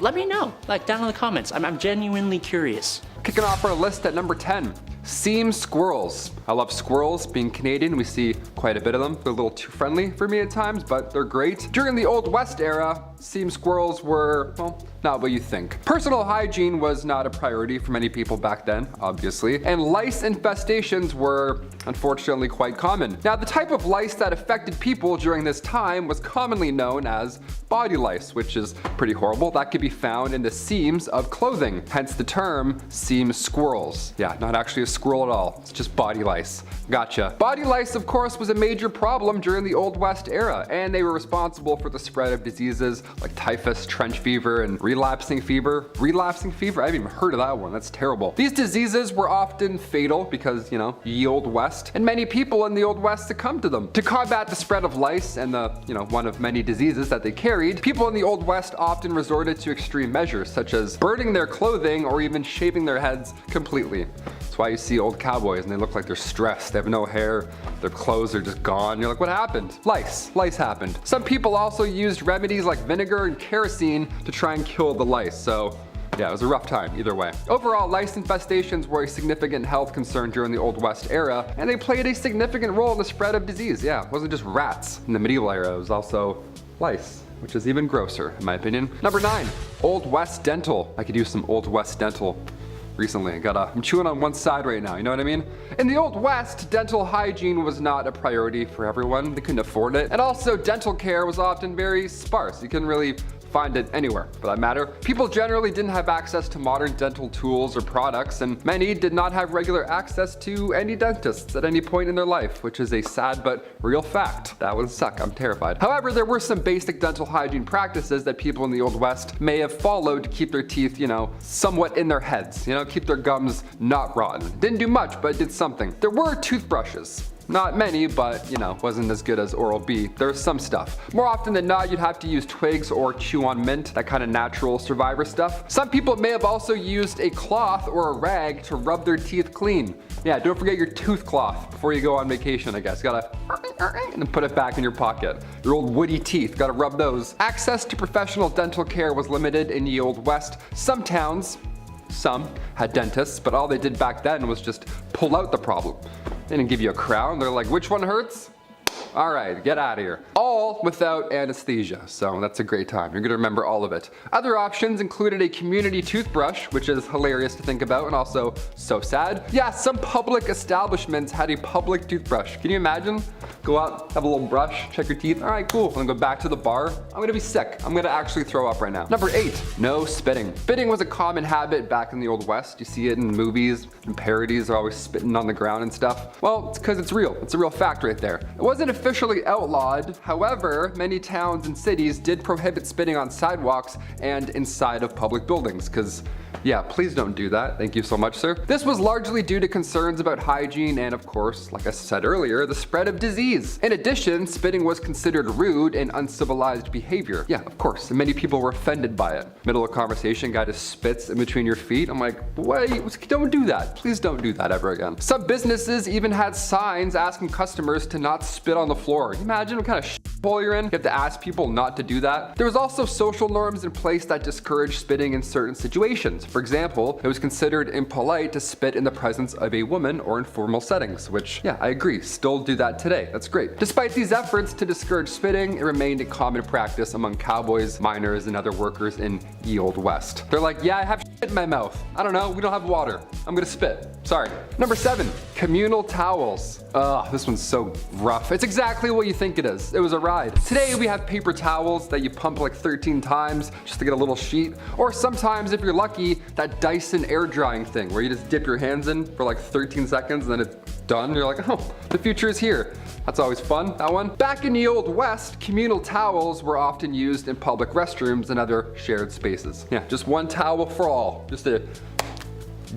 let me know, like down in the comments. I'm genuinely curious. Kicking off our list at number 10, seam squirrels. I love squirrels. Being Canadian, we see quite a bit of them. They're a little too friendly for me at times, but they're great. During the Old West era, seam squirrels were, well, not what you think. Personal hygiene was not a priority for many people back then, obviously, and lice infestations were unfortunately quite common. Now, the type of lice that affected people during this time was commonly known as body lice, which is pretty horrible. That could be found in the seams of clothing, hence the term seam squirrels. Yeah, not actually a squirrel at all. It's just body lice. Gotcha. Body lice, of course, was a major problem during the Old West era, and they were responsible for the spread of diseases like typhus, trench fever, and relapsing fever. Relapsing fever? I haven't even heard of that one. That's terrible. These diseases were often fatal because, you know, ye Old West, and many people in the Old West succumbed to them. To combat the spread of lice and the, one of many diseases that they carried, people in the Old West often resorted to extreme measures, such as burning their clothing or even shaving their heads completely. That's why you see old cowboys and they look like they're stressed. They have no hair, their clothes are just gone. You're like, what happened? Lice. Lice happened. Some people also used remedies like vinegar and kerosene to try and kill the lice. So yeah, it was a rough time either way. Overall, lice infestations were a significant health concern during the Old West era, and they played a significant role in the spread of disease. Yeah, it wasn't just rats in the medieval era, it was also lice, which is even grosser in my opinion. Number 9, Old West dental. I could use some Old West dental recently. I'm chewing on one side right now, you know what I mean? In the Old West, dental hygiene was not a priority for everyone. They couldn't afford it. And also, dental care was often very sparse. You couldn't really find it anywhere for that matter. People generally didn't have access to modern dental tools or products, and many did not have regular access to any dentists at any point in their life, which is a sad but real fact. That would suck. I'm terrified. However, there were some basic dental hygiene practices that people in the Old West may have followed to keep their teeth, somewhat in their heads, keep their gums not rotten. Didn't do much, but it did something. There were toothbrushes. Not many, but wasn't as good as Oral-B. There was some stuff. More often than not, you'd have to use twigs or chew on mint, that kind of natural survivor stuff. Some people may have also used a cloth or a rag to rub their teeth clean. Yeah, don't forget your tooth cloth before you go on vacation, I guess. Gotta and then put it back in your pocket. Your old woody teeth, gotta rub those. Access to professional dental care was limited in the Old West. Some towns, some had dentists, but all they did back then was just pull out the problem. They didn't give you a crown. They're like, which one hurts? All right, get out of here. All without anesthesia, so that's a great time. You're gonna remember all of it. Other options included a community toothbrush, which is hilarious to think about and also so sad. Yeah, some public establishments had a public toothbrush. Can you imagine? Go out, have a little brush, check your teeth. All right, cool. I'm gonna go back to the bar. I'm gonna be sick. I'm gonna actually throw up right now. Number 8, no spitting. Spitting was a common habit back in the Old West. You see it in movies and parodies. They're always spitting on the ground and stuff. Well, it's because it's real. It's a real fact right there. It wasn't officially outlawed. However, many towns and cities did prohibit spitting on sidewalks and inside of public buildings because, yeah, please don't do that. Thank you so much, sir. This was largely due to concerns about hygiene and, of course, like I said earlier, the spread of disease. In addition, spitting was considered rude and uncivilized behavior. Yeah, of course, and many people were offended by it. Middle of conversation, guy just spits in between your feet. I'm like, wait, don't do that. Please don't do that ever again. Some businesses even had signs asking customers to not spit on the floor. Can you imagine what kind of shithole you're in? You have to ask people not to do that. There was also social norms in place that discouraged spitting in certain situations. For example, it was considered impolite to spit in the presence of a woman or in formal settings, which, yeah, I agree, still do that today. That's great. Despite these efforts to discourage spitting, it remained a common practice among cowboys, miners, and other workers in ye Old West. They're like, yeah, I have shit in my mouth. I don't know, we don't have water. I'm gonna spit. Sorry. Number 7, communal towels. Ugh, this one's so rough. It's exactly what you think it is. It was a ride. Today we have paper towels that you pump like 13 times just to get a little sheet. Or sometimes, if you're lucky, that Dyson air drying thing where you just dip your hands in for like 13 seconds and then it's done. You're like, oh, the future is here. That's always fun, that one. Back in the Old West, communal towels were often used in public restrooms and other shared spaces. Yeah, just one towel for all. Just a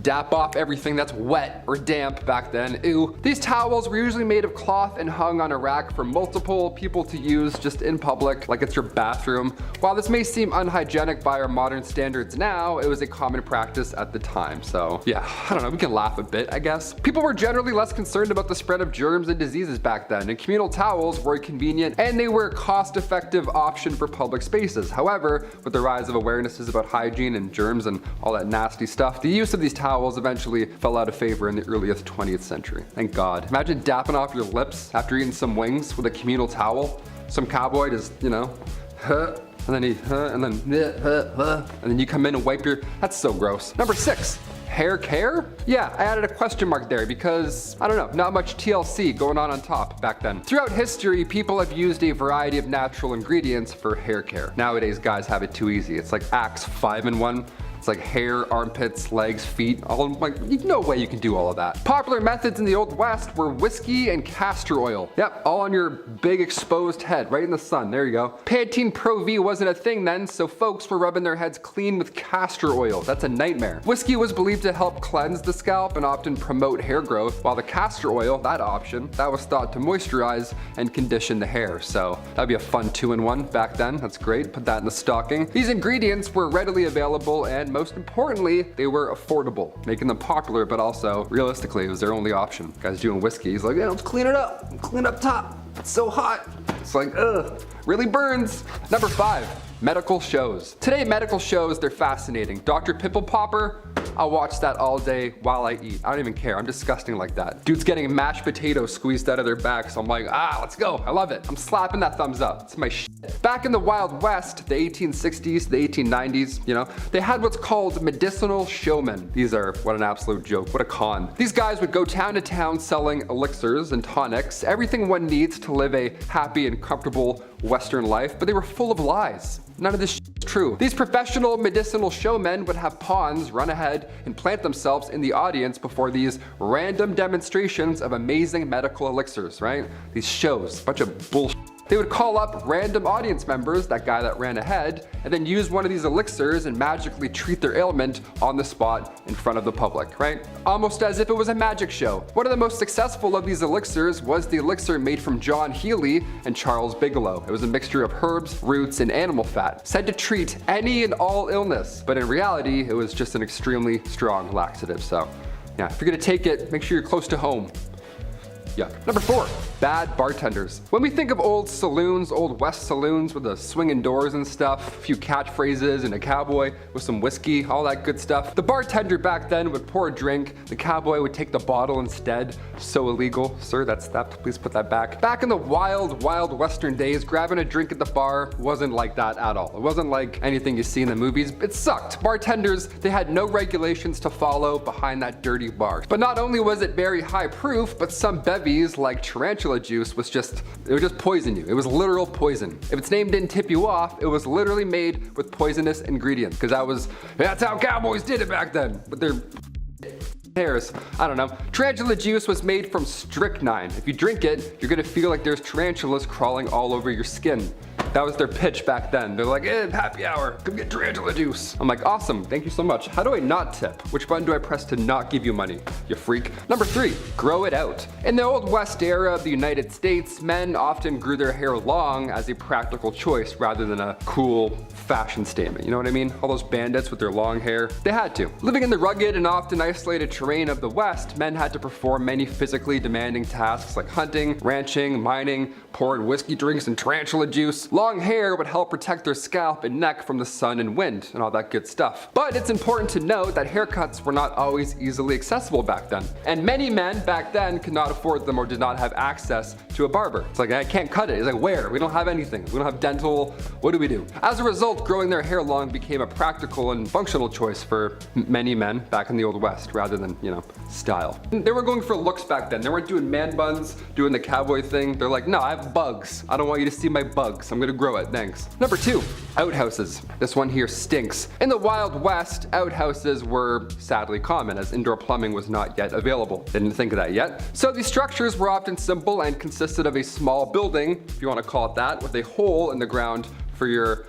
dap off everything that's wet or damp back then. Ew. These towels were usually made of cloth and hung on a rack for multiple people to use just in public, like it's your bathroom. While this may seem unhygienic by our modern standards now, it was a common practice at the time. So yeah, I don't know, we can laugh a bit, I guess. People were generally less concerned about the spread of germs and diseases back then, and communal towels were convenient and they were a cost-effective option for public spaces. However, with the rise of awarenesses about hygiene and germs and all that nasty stuff, the use of these towels eventually fell out of favor in the earliest 20th century. Thank God. Imagine dapping off your lips after eating some wings with a communal towel. Some cowboy just, you know, and then and then you come in and wipe your, that's so gross. Number 6. Hair care? Yeah, I added a question mark there because, I don't know, not much TLC going on top back then. Throughout history, people have used a variety of natural ingredients for hair care. Nowadays, guys have it too easy. It's like Axe 5-in-1. It's like hair, armpits, legs, feet, all like, no way you can do all of that. Popular methods in the Old West were whiskey and castor oil. Yep, all on your big exposed head, right in the sun, there you go. Pantene Pro V wasn't a thing then, so folks were rubbing their heads clean with castor oil. That's a nightmare. Whiskey was believed to help cleanse the scalp and often promote hair growth, while the castor oil, that option, that was thought to moisturize and condition the hair. So that'd be a fun 2-in-1 back then, that's great, put that in the stocking. These ingredients were readily available and most importantly, they were affordable, making them popular, but also, realistically, it was their only option. Guys doing whiskey, he's like, yeah, let's clean it up, clean up top. It's so hot. It's like, ugh, really burns. Number 5, medical shows. Today, medical shows, they're fascinating. Dr. Pimple Popper, I'll watch that all day while I eat. I don't even care, I'm disgusting like that. Dude's getting mashed potatoes squeezed out of their back, so I'm like, let's go, I love it. I'm slapping that thumbs up, it's my shit. Back in the Wild West, the 1860s, the 1890s, you know, they had what's called medicinal showmen. These are, what an absolute joke, what a con. These guys would go town to town selling elixirs and tonics, everything one needs to live a happy and comfortable Western life, but they were full of lies. None of this is true. These professional medicinal showmen would have pawns run ahead and plant themselves in the audience before these random demonstrations of amazing medical elixirs, right? These shows, bunch of bullshit. They would call up random audience members, that guy that ran ahead, and then use one of these elixirs and magically treat their ailment on the spot in front of the public, right? Almost as if it was a magic show. One of the most successful of these elixirs was the elixir made from John Healy and Charles Bigelow. It was a mixture of herbs, roots, and animal fat, said to treat any and all illness, but in reality, it was just an extremely strong laxative. So yeah, if you're gonna take it, make sure you're close to home. Yeah. Number 4, bad bartenders. When we think of old saloons, old West saloons with the swinging doors and stuff, a few catchphrases and a cowboy with some whiskey, all that good stuff, the bartender back then would pour a drink, the cowboy would take the bottle instead. So illegal. Sir, that's theft, please put that back. Back in the wild, wild Western days, grabbing a drink at the bar wasn't like that at all. It wasn't like anything you see in the movies. It sucked. Bartenders, they had no regulations to follow behind that dirty bar. But not only was it very high proof, but some bevies like tarantula juice it would just poison you. It was literal poison. If its name didn't tip you off, it was literally made with poisonous ingredients, because that's how cowboys did it back then. But they're hairs. I don't know. Tarantula juice was made from strychnine. If you drink it, you're gonna feel like there's tarantulas crawling all over your skin. That was their pitch back then. They're like, happy hour, come get tarantula juice. I'm like, awesome, thank you so much. How do I not tip? Which button do I press to not give you money, you freak? Number 3, grow it out. In the Old West era of the United States, men often grew their hair long as a practical choice rather than a cool fashion statement. You know what I mean? All those bandits with their long hair, they had to. Living in the rugged and often isolated terrain of the West, men had to perform many physically demanding tasks like hunting, ranching, mining, pouring whiskey drinks and tarantula juice. Long hair would help protect their scalp and neck from the sun and wind and all that good stuff. But it's important to note that haircuts were not always easily accessible back then. And many men back then could not afford them or did not have access to a barber. It's like, I can't cut it. It's like, where? We don't have anything. We don't have dental. What do we do? As a result, growing their hair long became a practical and functional choice for many men back in the Old West rather than, you know, style. They were going for looks back then. They weren't doing man buns, doing the cowboy thing. They're like, no, I have bugs. I don't want you to see my bugs. I'm gonna grow it, thanks. Number 2, outhouses. This one here stinks. In the Wild West, outhouses were sadly common as indoor plumbing was not yet available. Didn't think of that yet. So these structures were often simple and consisted of a small building, if you want to call it that, with a hole in the ground for your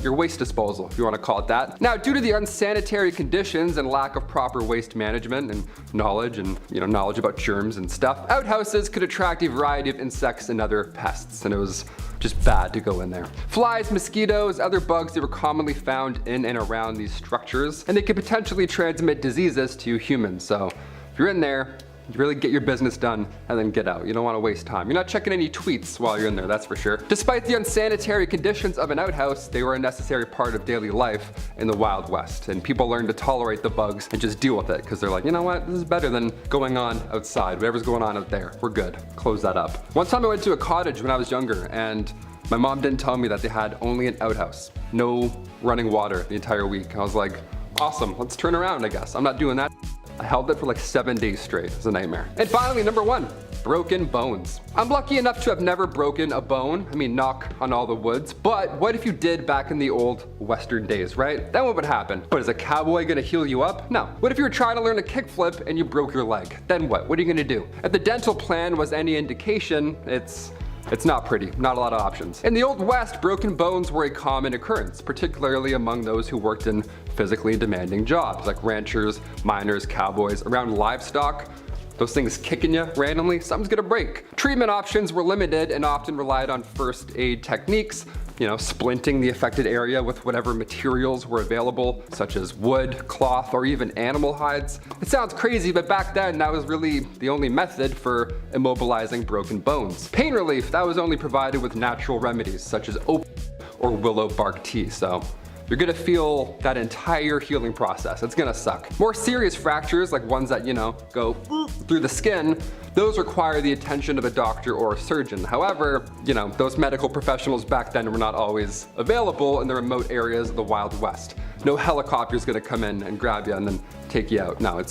your waste disposal, if you want to call it that. Now, due to the unsanitary conditions and lack of proper waste management and knowledge knowledge about germs and stuff, outhouses could attract a variety of insects and other pests, and it was just bad to go in there. Flies, mosquitoes, other bugs that were commonly found in and around these structures, and they could potentially transmit diseases to humans. So if you're in there, you really get your business done and then get out. You don't want to waste time. You're not checking any tweets while you're in there, that's for sure. Despite the unsanitary conditions of an outhouse, they were a necessary part of daily life in the Wild West. And people learned to tolerate the bugs and just deal with it because they're like, you know what, this is better than going on outside. Whatever's going on out there, we're good. Close that up. One time I went to a cottage when I was younger and my mom didn't tell me that they had only an outhouse. No running water the entire week. I was like, awesome, let's turn around, I guess. I'm not doing that. I held it for like 7 days straight. It was a nightmare. And finally, number 1, broken bones. I'm lucky enough to have never broken a bone. I mean, knock on all the woods. But what if you did back in the old Western days, right? Then what would happen? But is a cowboy gonna heal you up? No. What if you were trying to learn a kickflip and you broke your leg? Then what? What are you gonna do? If the dental plan was any indication, it's not pretty, not a lot of options. In the Old West, broken bones were a common occurrence, particularly among those who worked in physically demanding jobs, like ranchers, miners, cowboys, around livestock. Those things kicking you randomly, something's gonna break. Treatment options were limited and often relied on first aid techniques, splinting the affected area with whatever materials were available, such as wood, cloth, or even animal hides. It sounds crazy, but back then that was really the only method for immobilizing broken bones. Pain relief, that was only provided with natural remedies, such as opium or willow bark tea, so you're gonna feel that entire healing process. It's gonna suck. More serious fractures, like ones that, go through the skin, those require the attention of a doctor or a surgeon. However, those medical professionals back then were not always available in the remote areas of the Wild West. No helicopter's gonna come in and grab you and then take you out. No,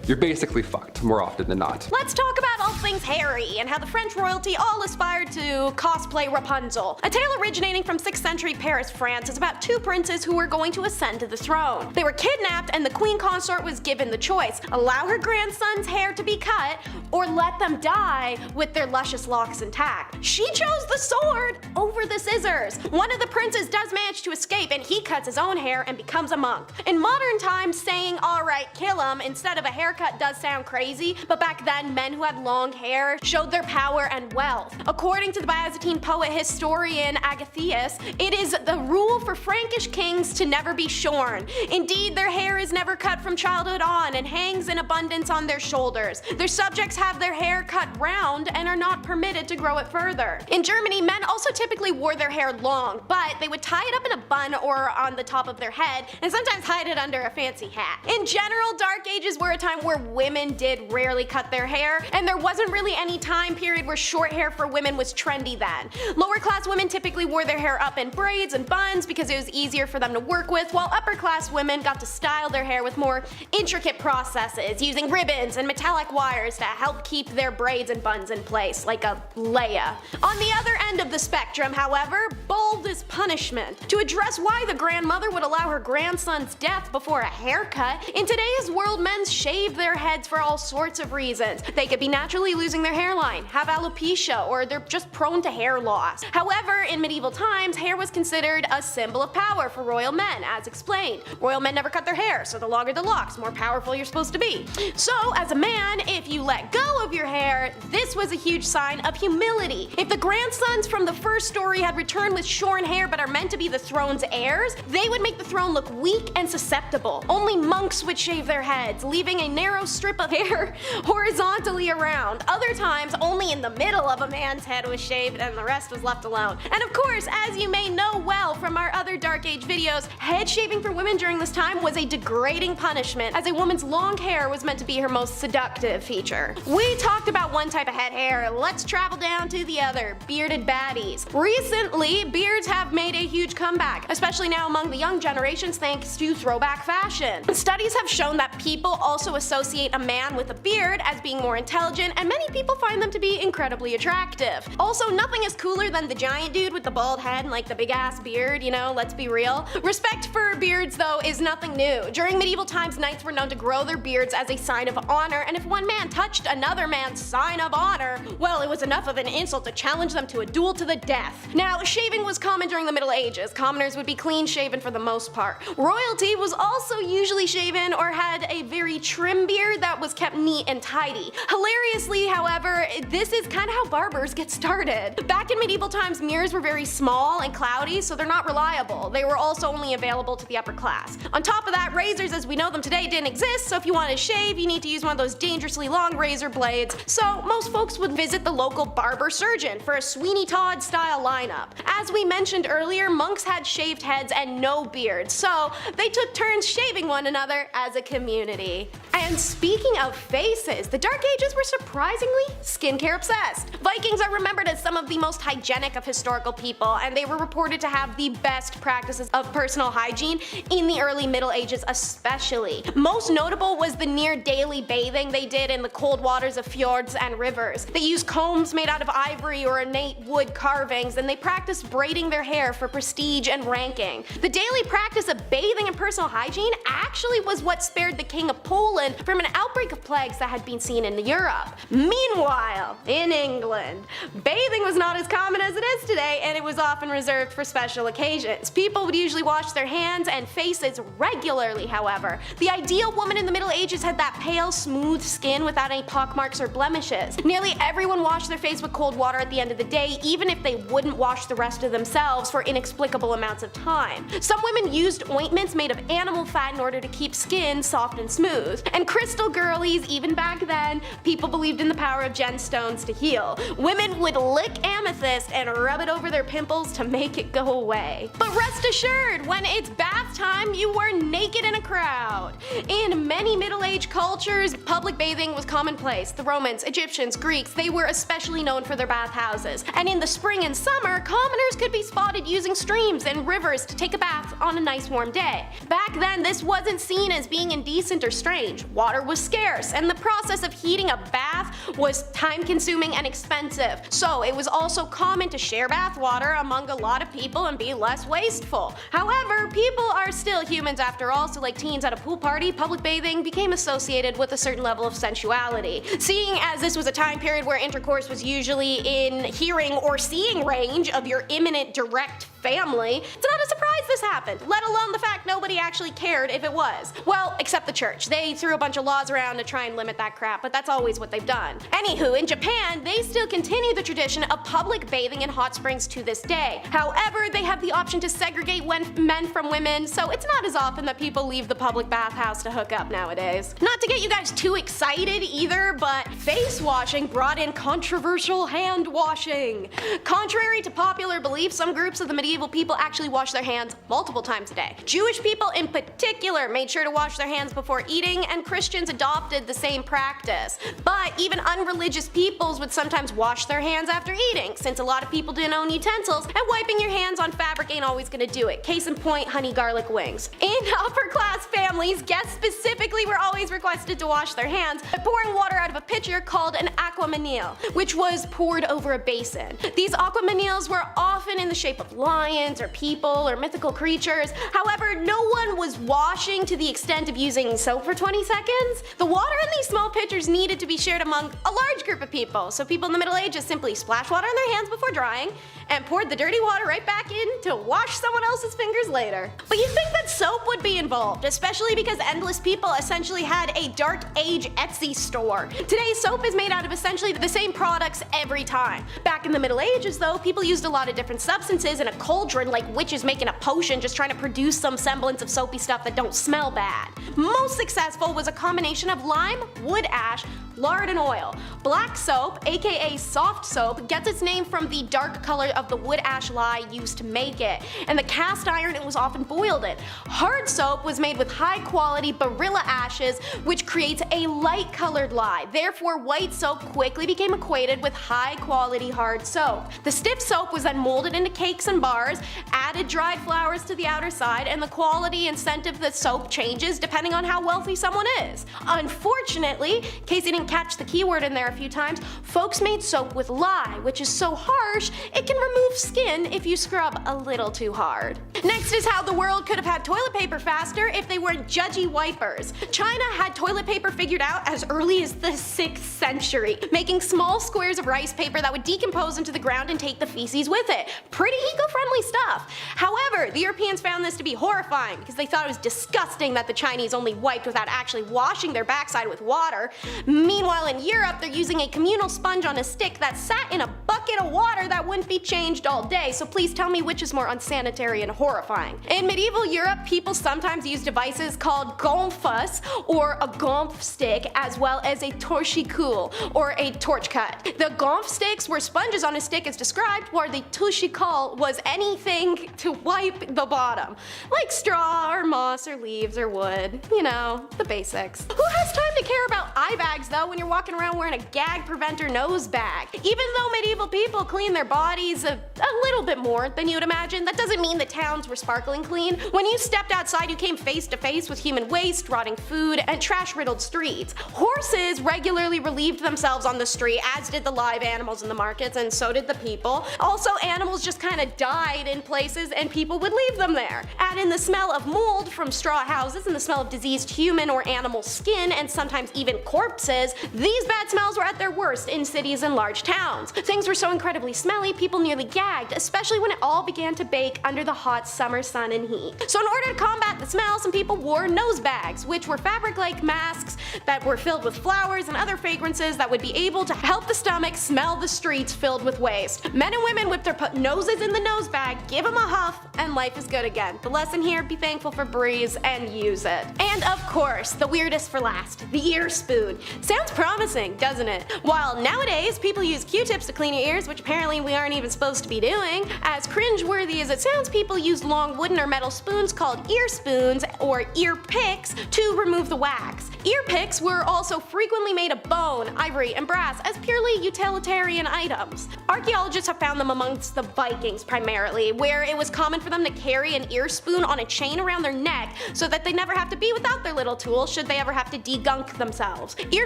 you're basically fucked more often than not. Let's talk about all things hairy and how the French royalty all aspired to cosplay Rapunzel. A tale originating from 6th century Paris, France is about 2 princes who were going to ascend to the throne. They were kidnapped and the queen consort was given the choice: allow her grandson's hair to be cut or let them die with their luscious locks intact. She chose the sword over the scissors. One of the princes does manage to escape and he cuts his own hair and becomes a monk. In modern times, saying alright, kill him instead of a haircut does sound crazy, but back then men who had long hair showed their power and wealth. According to the Byzantine poet historian Agathias, it is the rule for Frankish kings to never be shorn. Indeed, their hair is never cut from childhood on and hangs in abundance on their shoulders. Their subjects have their hair cut round and are not permitted to grow it further. In Germany, men also typically wore their hair long, but they would tie it up in a bun or on the top of their head and sometimes hide it under a fancy hat. In general, Dark Ages were a time where women did rarely cut their hair, and there wasn't really any time period where short hair for women was trendy then. Lower class women typically wore their hair up in braids and buns because it was easier for them to work with, while upper class women got to style their hair with more intricate processes, using ribbons and metallic wires to help keep their braids and buns in place, like a Leia. On the other end of the spectrum, however, bold is punishment. To address why the grandmother would allow her grandson's death before a haircut, in today's world men shave their heads for all sorts of reasons. They could be naturally losing their hairline, have alopecia, or they're just prone to hair loss. However, in medieval times, hair was considered a symbol of power for royal men, as explained. Royal men never cut their hair, so the longer the locks, more powerful you're supposed to be. So, as a man, if you let go of your hair, this was a huge sign of humility. If the grandsons from the first story had returned with shorn hair but are meant to be the throne's heirs, they would make the throne look weak and susceptible. Only monks would shave their heads, leaving a narrow strip of hair horizontally around. Other times, only in the middle of a man's head was shaved and the rest was left alone. And of course, as you may know well from our other Dark Age videos, head shaving for women during this time was a degrading punishment, as a woman's long hair was meant to be her most seductive feature. We talked about one type of head hair, let's travel down to the other, bearded baddies. Recently, beards have made a huge comeback, especially now among the young generations thanks to throwback fashion. Studies have shown that people also associate a man with a beard as being more intelligent, and many people find them to be incredibly attractive. Also, nothing is cooler than the giant dude with the bald head and like the big ass beard, let's be real. Respect for beards though is nothing new. During medieval times, knights were known to grow their beards as a sign of honor, and if one man touched another man's sign of honor, well, it was enough of an insult to challenge them to a duel to the death. Now, shaving was common during the Middle Ages, ages, commoners would be clean shaven for the most part. Royalty was also usually shaven or had a very trim beard that was kept neat and tidy. Hilariously, however, this is kind of how barbers get started. Back in medieval times, mirrors were very small and cloudy, so they're not reliable. They were also only available to the upper class. On top of that, razors as we know them today didn't exist, so if you wanted to shave, you need to use one of those dangerously long razor blades. So most folks would visit the local barber surgeon for a Sweeney Todd style lineup. As we mentioned earlier, monks had shaved heads and no beards, so they took turns shaving one another as a community. And speaking of faces, the Dark Ages were surprisingly skincare obsessed. Vikings are remembered as some of the most hygienic of historical people, and they were reported to have the best practices of personal hygiene in the early Middle Ages especially. Most notable was the near daily bathing they did in the cold waters of fjords and rivers. They used combs made out of ivory or ornate wood carvings, and they practiced braiding their hair for prestige and ranking. The daily practice of bathing and personal hygiene actually was what spared the King of Poland from an outbreak of plagues that had been seen in Europe. Meanwhile, in England, bathing was not as common as it is today, and it was often reserved for special occasions. People would usually wash their hands and faces regularly, however. The ideal woman in the Middle Ages had that pale, smooth skin without any pockmarks or blemishes. Nearly everyone washed their face with cold water at the end of the day, even if they wouldn't wash the rest of themselves for inexplicable amounts of time. Some women used ointments made of animal fat in order to keep skin soft and smooth. And crystal girlies, even back then, people believed in the power of gemstones to heal. Women would lick amethyst and rub it over their pimples to make it go away. But rest assured, when it's bath time, you were naked in a crowd. In many Middle Age cultures, public bathing was commonplace. The Romans, Egyptians, Greeks, they were especially known for their bathhouses. And in the spring and summer, commoners could be spotted using streams and rivers to take a bath on a nice warm day. Back then, this wasn't seen as being indecent or strange. Water was scarce, and the process of heating a bath was time-consuming and expensive. So it was also common to share bath water among a lot of people and be less wasteful. However, people are still humans after all, so like teens at a pool party, public bathing became associated with a certain level of sensuality. Seeing as this was a time period where intercourse was usually in hearing or seeing range of your imminent direct family, it's not a surprise this happened, let alone the fact nobody actually cared if it was. Well, except the church. They threw a bunch of laws around to try and limit that crap, but that's always what they've done. Anywho, in Japan, they still continue the tradition of public bathing in hot springs to this day. However, they have the option to segregate men from women, so it's not as often that people leave the public bathhouse to hook up nowadays. Not to get you guys too excited either, but face washing brought in controversial hand washing. Contrary to popular belief, some groups of the medieval people actually washed their hands multiple times a day. Jewish people in particular made sure to wash their hands before eating, and Christians adopted the same practice. But even unreligious peoples would sometimes wash their hands after eating, since a lot of people didn't own utensils, and wiping your hands on fabric ain't always gonna do it. Case in point, honey garlic wings. In upper class families, guests specifically were always requested to wash their hands by pouring water out of a pitcher called an aquamanile, which was poured over a basin. These aquamaniles were often in the shape of lions or people or mythical creatures. However, no one was washing to the extent of using soap for 20 seconds. The water in these small pitchers needed to be shared among a large group of people, so people in the Middle Ages simply splashed water on their hands before drying and poured the dirty water right back in to wash someone else's fingers later. But you'd think that soap would be involved, especially because endless people essentially had a Dark Age Etsy store. Today, soap is made out of essentially the same products every time. Back in the Middle Ages though, people used a lot of different substances in a cauldron like witches making a potion just trying to produce some semblance of soapy stuff that don't smell bad. Most successful was a combination of lime, wood ash, lard and oil. Black soap, aka soft soap, gets its name from the dark color of the wood ash lye used to make it, and the cast iron it was often boiled in. Hard soap was made with high quality barilla ashes, which creates a light colored lye. Therefore, white soap quickly became equated with high quality hard soap. The stiff soap was then molded into cakes and bars, added dried flowers to the outer side, and the quality and scent of the soap changes depending on how wealthy someone is. Unfortunately, in case you didn't catch the keyword in there a few times, folks made soap with lye, which is so harsh it can remove skin if you scrub a little too hard. Next is how the world could have had toilet paper faster if they weren't judgy wipers. China had toilet paper figured out as early as the 6th century, making small squares of rice paper that would decompose into the ground and take the feces with it. Pretty eco-friendly stuff. However, the Europeans found this to be horrifying because they thought it was disgusting that the Chinese only wiped without actually washing their backside with water. Meanwhile, in Europe, they're using a communal sponge on a stick that sat in a bucket of water that wouldn't be changed all day, so please tell me which is more unsanitary and horrifying. In medieval Europe, people sometimes used devices called gonfas, or a gonf stick, as well as a torchicule, or a torch cut. The gonf sticks were sponges on a stick as described, while the torchicule was anything to wipe the bottom, like straw or moss or leaves or wood. You know, the basics. Who has time to care about eye bags though when you're walking around wearing a gag preventer nose bag? Even though medieval people clean their bodies a little bit more than you'd imagine, that doesn't mean the towns were sparkling clean. When you stepped outside, you came face to face with human waste, rotting food, and trash-riddled streets. Horses regularly relieved themselves on the street, as did the live animals in the markets, and so did the people. Also, animals just kind of died in places and people would leave them there. Add in the smell of mold from straw houses and the smell of diseased human or animal skin, and sometimes even corpses. These bad smells were at their worst in cities and large towns. Things were so incredibly smelly, people nearly gagged, especially when it all began to bake under the hot summer sun and heat. So in order to combat the smell, some people wore nose bags, which were fabric-like masks that were filled with flowers and other fragrances that would be able to help the stomach smell the streets filled with waste. Men and women would put noses in the nose bag, give them a huff, and life is good again. The lesson here, be thankful for breeze and use it. And of course, the weirdest for last, the ear spoon. Sounds promising, doesn't it? While nowadays people use Q-tips to clean your ears, which apparently we aren't even supposed to be doing, as cringeworthy as it sounds, people used long wooden or metal spoons called ear spoons or ear picks to remove the wax. Ear picks were also frequently made of bone, ivory, and brass as purely utilitarian items. Archaeologists have found them amongst the Vikings primarily, where it was common for them to carry an ear spoon on a chain around their neck so that they never have to be without their little tool should they ever have to degunk themselves. Ear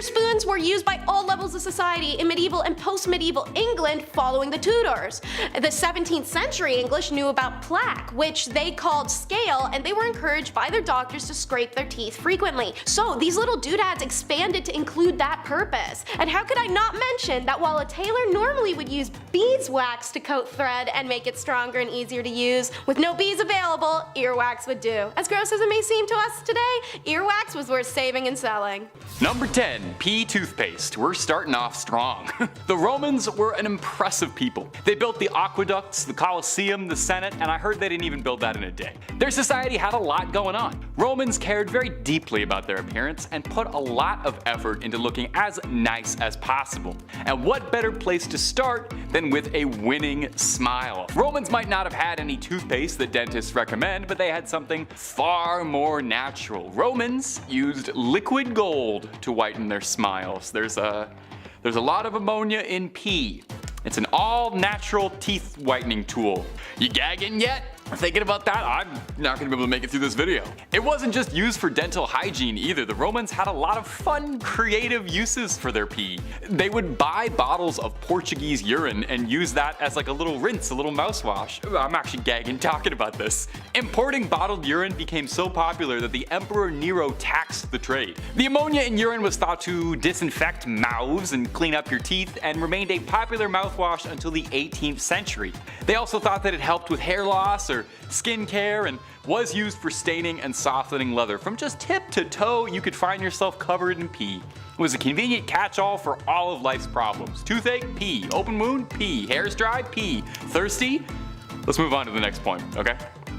spoons were used by all levels of society in medieval and post-medieval England following the Tudors. The 17th century English knew about plaque, which they called scale, and they were encouraged by their doctors to scrape their teeth frequently. So these little doodads expanded to include that purpose. And how could I not mention that while a tailor normally would use beeswax to coat thread and make it stronger and easier to use, with no bees available, earwax would do. As gross as it may seem to us today, earwax was worth saving and selling. Number 10. Pea toothpaste. We're starting off strong. The Romans were an impressive people. They built the aqueducts, the Colosseum, the Senate, and I heard they didn't even build that in a day. Their society had a lot going on. Romans cared very deeply about their appearance and put a lot of effort into looking as nice as possible. And what better place to start than with a winning smile? Romans might not have had any toothpaste that dentists recommend, but they had something far more natural. Romans used liquid gold to whiten their smiles. There's a lot of ammonia in pea. It's an all-natural teeth whitening tool. You gagging yet? Thinking about that? I'm not gonna be able to make it through this video. It wasn't just used for dental hygiene either. The Romans had a lot of fun, creative uses for their pee. They would buy bottles of Portuguese urine and use that as like a little rinse, a little mouthwash. I'm actually gagging talking about this. Importing bottled urine became so popular that the Emperor Nero taxed the trade. The ammonia in urine was thought to disinfect mouths and clean up your teeth, and remained a popular mouthwash until the 18th century. They also thought that it helped with hair loss or skin care, and was used for staining and softening leather. From just tip to toe, you could find yourself covered in pee. It was a convenient catch-all for all of life's problems. Toothache? Pee. Open wound? Pee. Hair's dry? Pee. Thirsty? Let's move on to the next point, okay?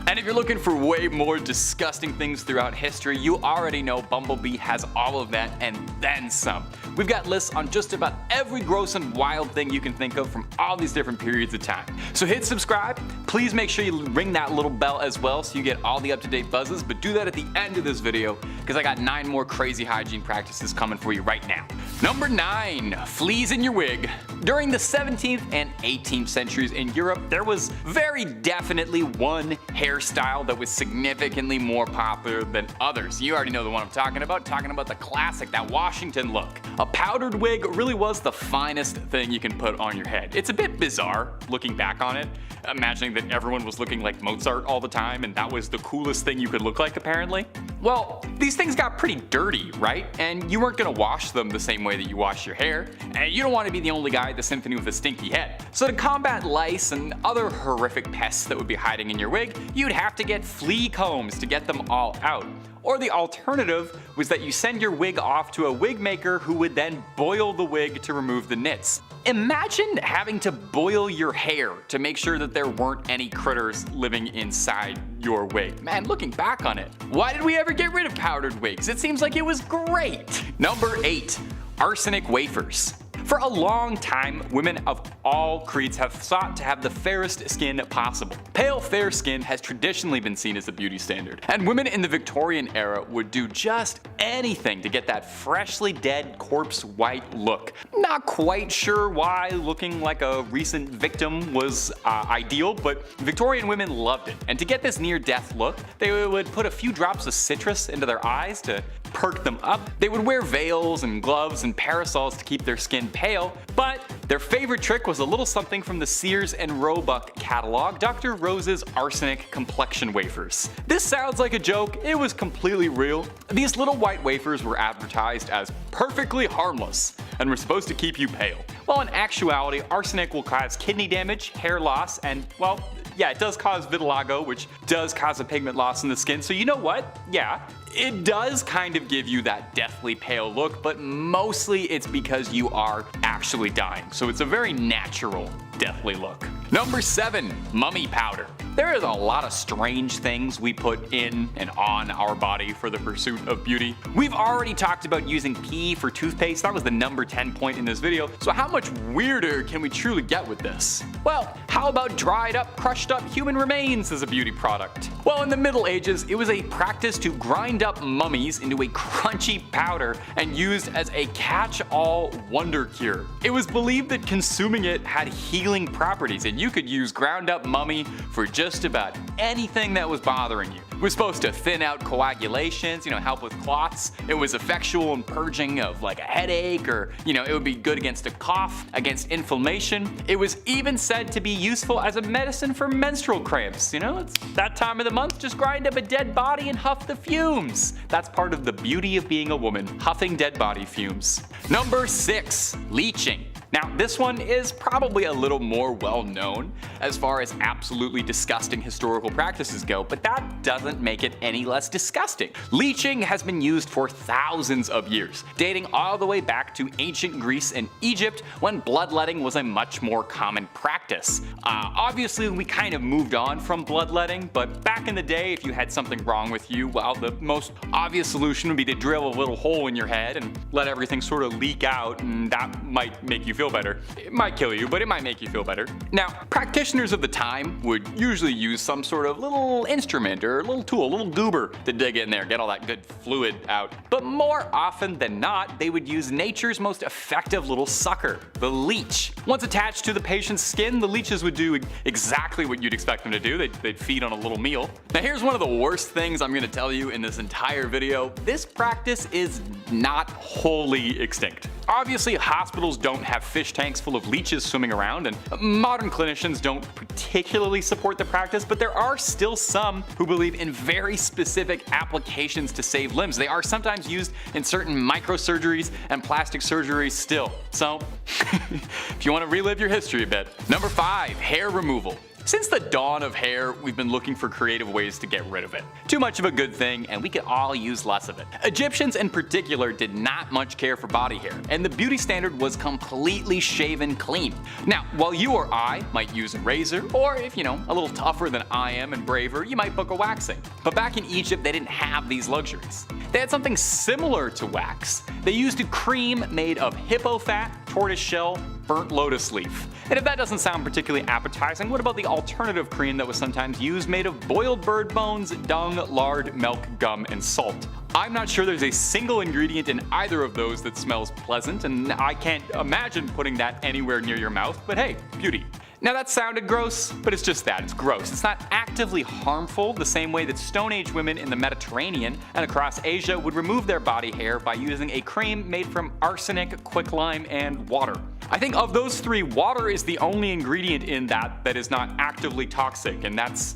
And if you're looking for way more disgusting things throughout history, you already know BumbleBee has all of that and then some. We've got lists on just about every gross and wild thing you can think of from all these different periods of time. So hit subscribe. Please make sure you ring that little bell as well so you get all the up-to-date buzzes, but do that at the end of this video because I got 9 more crazy hygiene practices coming for you right now. Number 9. Fleas in your wig. During the 17th and 18th centuries in Europe, there was very definitely one hair hairstyle that was significantly more popular than others. You already know the one I'm talking about the classic, that Washington look. A powdered wig really was the finest thing you can put on your head. It's a bit bizarre looking back on it, imagining that everyone was looking like Mozart all the time and that was the coolest thing you could look like apparently. Well, these things got pretty dirty, right? And you weren't gonna wash them the same way that you wash your hair, and you don't want to be the only guy at the symphony with a stinky head. So to combat lice and other horrific pests that would be hiding in your wig, you'd have to get flea combs to get them all out. Or the alternative was that you send your wig off to a wig maker who would then boil the wig to remove the nits. Imagine having to boil your hair to make sure that there weren't any critters living inside your wig. Man, looking back on it, why did we ever get rid of powdered wigs? It seems like it was great. Number 8, arsenic wafers. For a long time, women of all creeds have sought to have the fairest skin possible. Pale, fair skin has traditionally been seen as a beauty standard, and women in the Victorian era would do just anything to get that freshly dead corpse white look. Not quite sure why looking like a recent victim was ideal, but Victorian women loved it. And to get this near-death look, they would put a few drops of citrus into their eyes to perk them up. They would wear veils and gloves and parasols to keep their skin pale, but their favorite trick was a little something from the Sears and Roebuck catalog, Dr. Rose's arsenic complexion wafers. This sounds like a joke, it was completely real. These little white wafers were advertised as perfectly harmless and were supposed to keep you pale. Well, in actuality, arsenic will cause kidney damage, hair loss, and, well, yeah, it does cause vitiligo, which does cause a pigment loss in the skin, so you know what? Yeah, it does kind of give you that deathly pale look, but mostly it's because you are actually dying, so it's a very natural deathly look. Number 7, mummy powder. There is a lot of strange things we put in and on our body for the pursuit of beauty. We've already talked about using pee for toothpaste, that was the number 10 point in this video, so how much weirder can we truly get with this? Well, how about dried up, crushed up human remains as a beauty product? Well, in the Middle Ages, it was a practice to grind up mummies into a crunchy powder and used as a catch-all wonder cure. It was believed that consuming it had healing properties, and you could use ground up mummy for just about anything that was bothering you. It was supposed to thin out coagulations, help with clots. It was effectual in purging of like a headache, or it would be good against a cough, against inflammation. It was even said to be useful as a medicine for menstrual cramps. It's that time of the month, just grind up a dead body and huff the fumes. That's part of the beauty of being a woman, huffing dead body fumes. Number 6, leeching. Now, this one is probably a little more well known as far as absolutely disgusting historical practices go, but that doesn't make it any less disgusting. Leeching has been used for thousands of years, dating all the way back to ancient Greece and Egypt when bloodletting was a much more common practice. Obviously, we kind of moved on from bloodletting, but back in the day, if you had something wrong with you, well, the most obvious solution would be to drill a little hole in your head and let everything sort of leak out, and that might make you feel better. It might kill you, but it might make you feel better. Now, practitioners of the time would usually use some sort of little instrument or little tool, little goober to dig in there, get all that good fluid out. But more often than not, they would use nature's most effective little sucker, the leech. Once attached to the patient's skin, the leeches would do exactly what you'd expect them to do. They'd feed on a little meal. Now here's one of the worst things I'm gonna tell you in this entire video. This practice is not wholly extinct. Obviously, hospitals don't have fish tanks full of leeches swimming around, and modern clinicians don't particularly support the practice, but there are still some who believe in very specific applications to save limbs. They are sometimes used in certain microsurgeries and plastic surgeries still. So, if you want to relive your history a bit. Number 5, hair removal. Since the dawn of hair, we've been looking for creative ways to get rid of it. Too much of a good thing, and we could all use less of it. Egyptians in particular did not much care for body hair, and the beauty standard was completely shaven clean. Now, while you or I might use a razor, or if a little tougher than I am and braver, you might book a waxing. But back in Egypt, they didn't have these luxuries. They had something similar to wax. They used a cream made of hippo fat, tortoise shell, burnt lotus leaf. And if that doesn't sound particularly appetizing, what about the alternative cream that was sometimes used made of boiled bird bones, dung, lard, milk, gum, and salt? I'm not sure there's a single ingredient in either of those that smells pleasant, and I can't imagine putting that anywhere near your mouth, but hey, beauty. Now that sounded gross, but it's just that, it's gross. It's not actively harmful the same way that Stone Age women in the Mediterranean and across Asia would remove their body hair by using a cream made from arsenic, quicklime, and water. I think of those three, water is the only ingredient in that is not actively toxic, and that's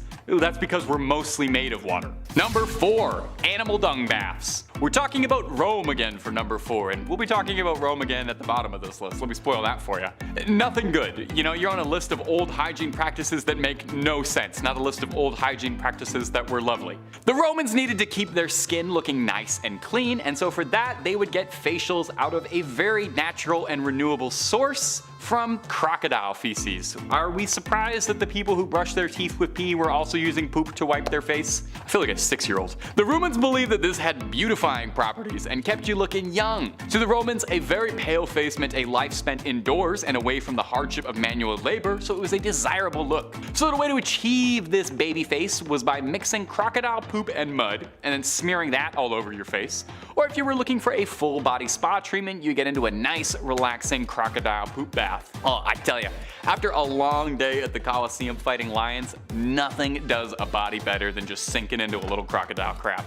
because we're mostly made of water. Number 4, animal dung baths. We're talking about Rome again for number 4, and we'll be talking about Rome again at the bottom of this list. Let me spoil that for you. Nothing good. You know, you're on a list of old hygiene practices that make no sense, not a list of old hygiene practices that were lovely. The Romans needed to keep their skin looking nice and clean, and so for that, they would get facials out of a very natural and renewable source from crocodile feces. Are we surprised that the people who brushed their teeth with pee were also using poop to wipe their face? I feel like a 6-year-old. The Romans believed that this had beautifying properties and kept you looking young. To the Romans, a very pale face meant a life spent indoors and away from the hardship of manual labor, so it was a desirable look. So the way to achieve this baby face was by mixing crocodile poop and mud and then smearing that all over your face. Or if you were looking for a full body spa treatment, you get into a nice, relaxing crocodile poop bath. Oh, I tell you, after a long day at the Coliseum fighting lions, nothing does a body better than just sinking into a little crocodile crap.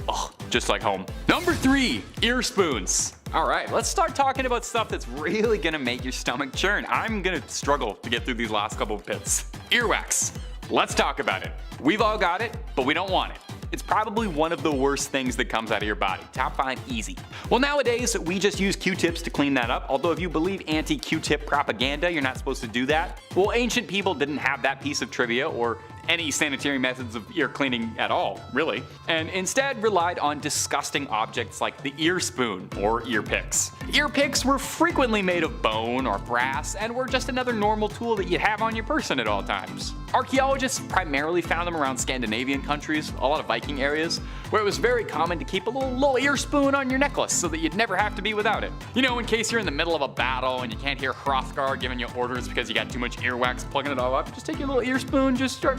Oh, just like home. Number 3, ear spoons. Alright, let's start talking about stuff that's really gonna make your stomach churn. I'm gonna struggle to get through these last couple of bits. Earwax. Let's talk about it. We've all got it, but we don't want it. It's probably one of the worst things that comes out of your body. Top 5 easy. Well, nowadays, we just use Q-tips to clean that up, although if you believe anti-Q-tip propaganda, you're not supposed to do that. Well, ancient people didn't have that piece of trivia or any sanitary methods of ear cleaning at all, really, and instead relied on disgusting objects like the ear spoon or ear picks. Ear picks were frequently made of bone or brass and were just another normal tool that you'd have on your person at all times. Archaeologists primarily found them around Scandinavian countries, a lot of Viking areas, where it was very common to keep a little ear spoon on your necklace so that you'd never have to be without it. You know, in case you're in the middle of a battle and you can't hear Hrothgar giving you orders because you got too much earwax plugging it all up, just take your little ear spoon, just start,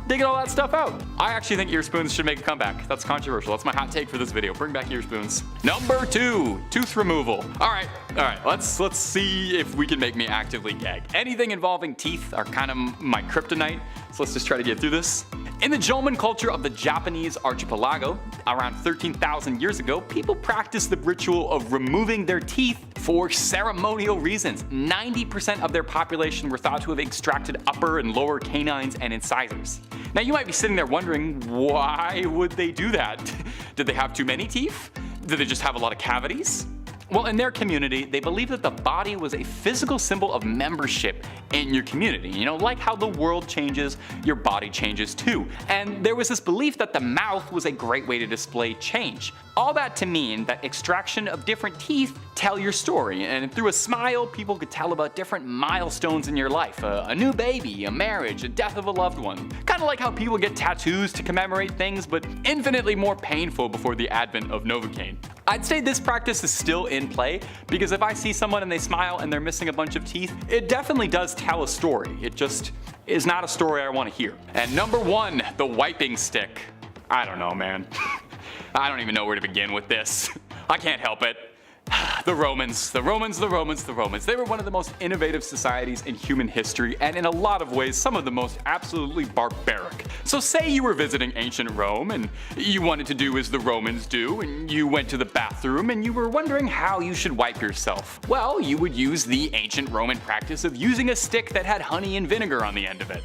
digging all that stuff out. I actually think ear spoons should make a comeback. That's controversial. That's my hot take for this video. Bring back ear spoons. Number 2, tooth removal. Alright, let's see if we can make me actively gag. Anything involving teeth are kind of my kryptonite, so let's just try to get through this. In the Jomon culture of the Japanese archipelago, around 13,000 years ago, people practiced the ritual of removing their teeth for ceremonial reasons. 90% of their population were thought to have extracted upper and lower canines and incisors. Now you might be sitting there wondering, why would they do that? Did they have too many teeth? Did they just have a lot of cavities? Well, in their community, they believed that the body was a physical symbol of membership in your community. You know, like how the world changes, your body changes too. And there was this belief that the mouth was a great way to display change. All that to mean that extraction of different teeth tell your story, and through a smile, people could tell about different milestones in your life. A new baby, a marriage, a death of a loved one. Kind of like how people get tattoos to commemorate things, but infinitely more painful before the advent of Novocaine. I'd say this practice is still in play, because if I see someone and they smile and they're missing a bunch of teeth, it definitely does tell a story. It just is not a story I want to hear. And number 1, the wiping stick. I don't know, man. I don't even know where to begin with this. I can't help it. The Romans. They were one of the most innovative societies in human history, and in a lot of ways, some of the most absolutely barbaric. So say you were visiting ancient Rome, and you wanted to do as the Romans do, and you went to the bathroom, and you were wondering how you should wipe yourself. Well, you would use the ancient Roman practice of using a stick that had honey and vinegar on the end of it.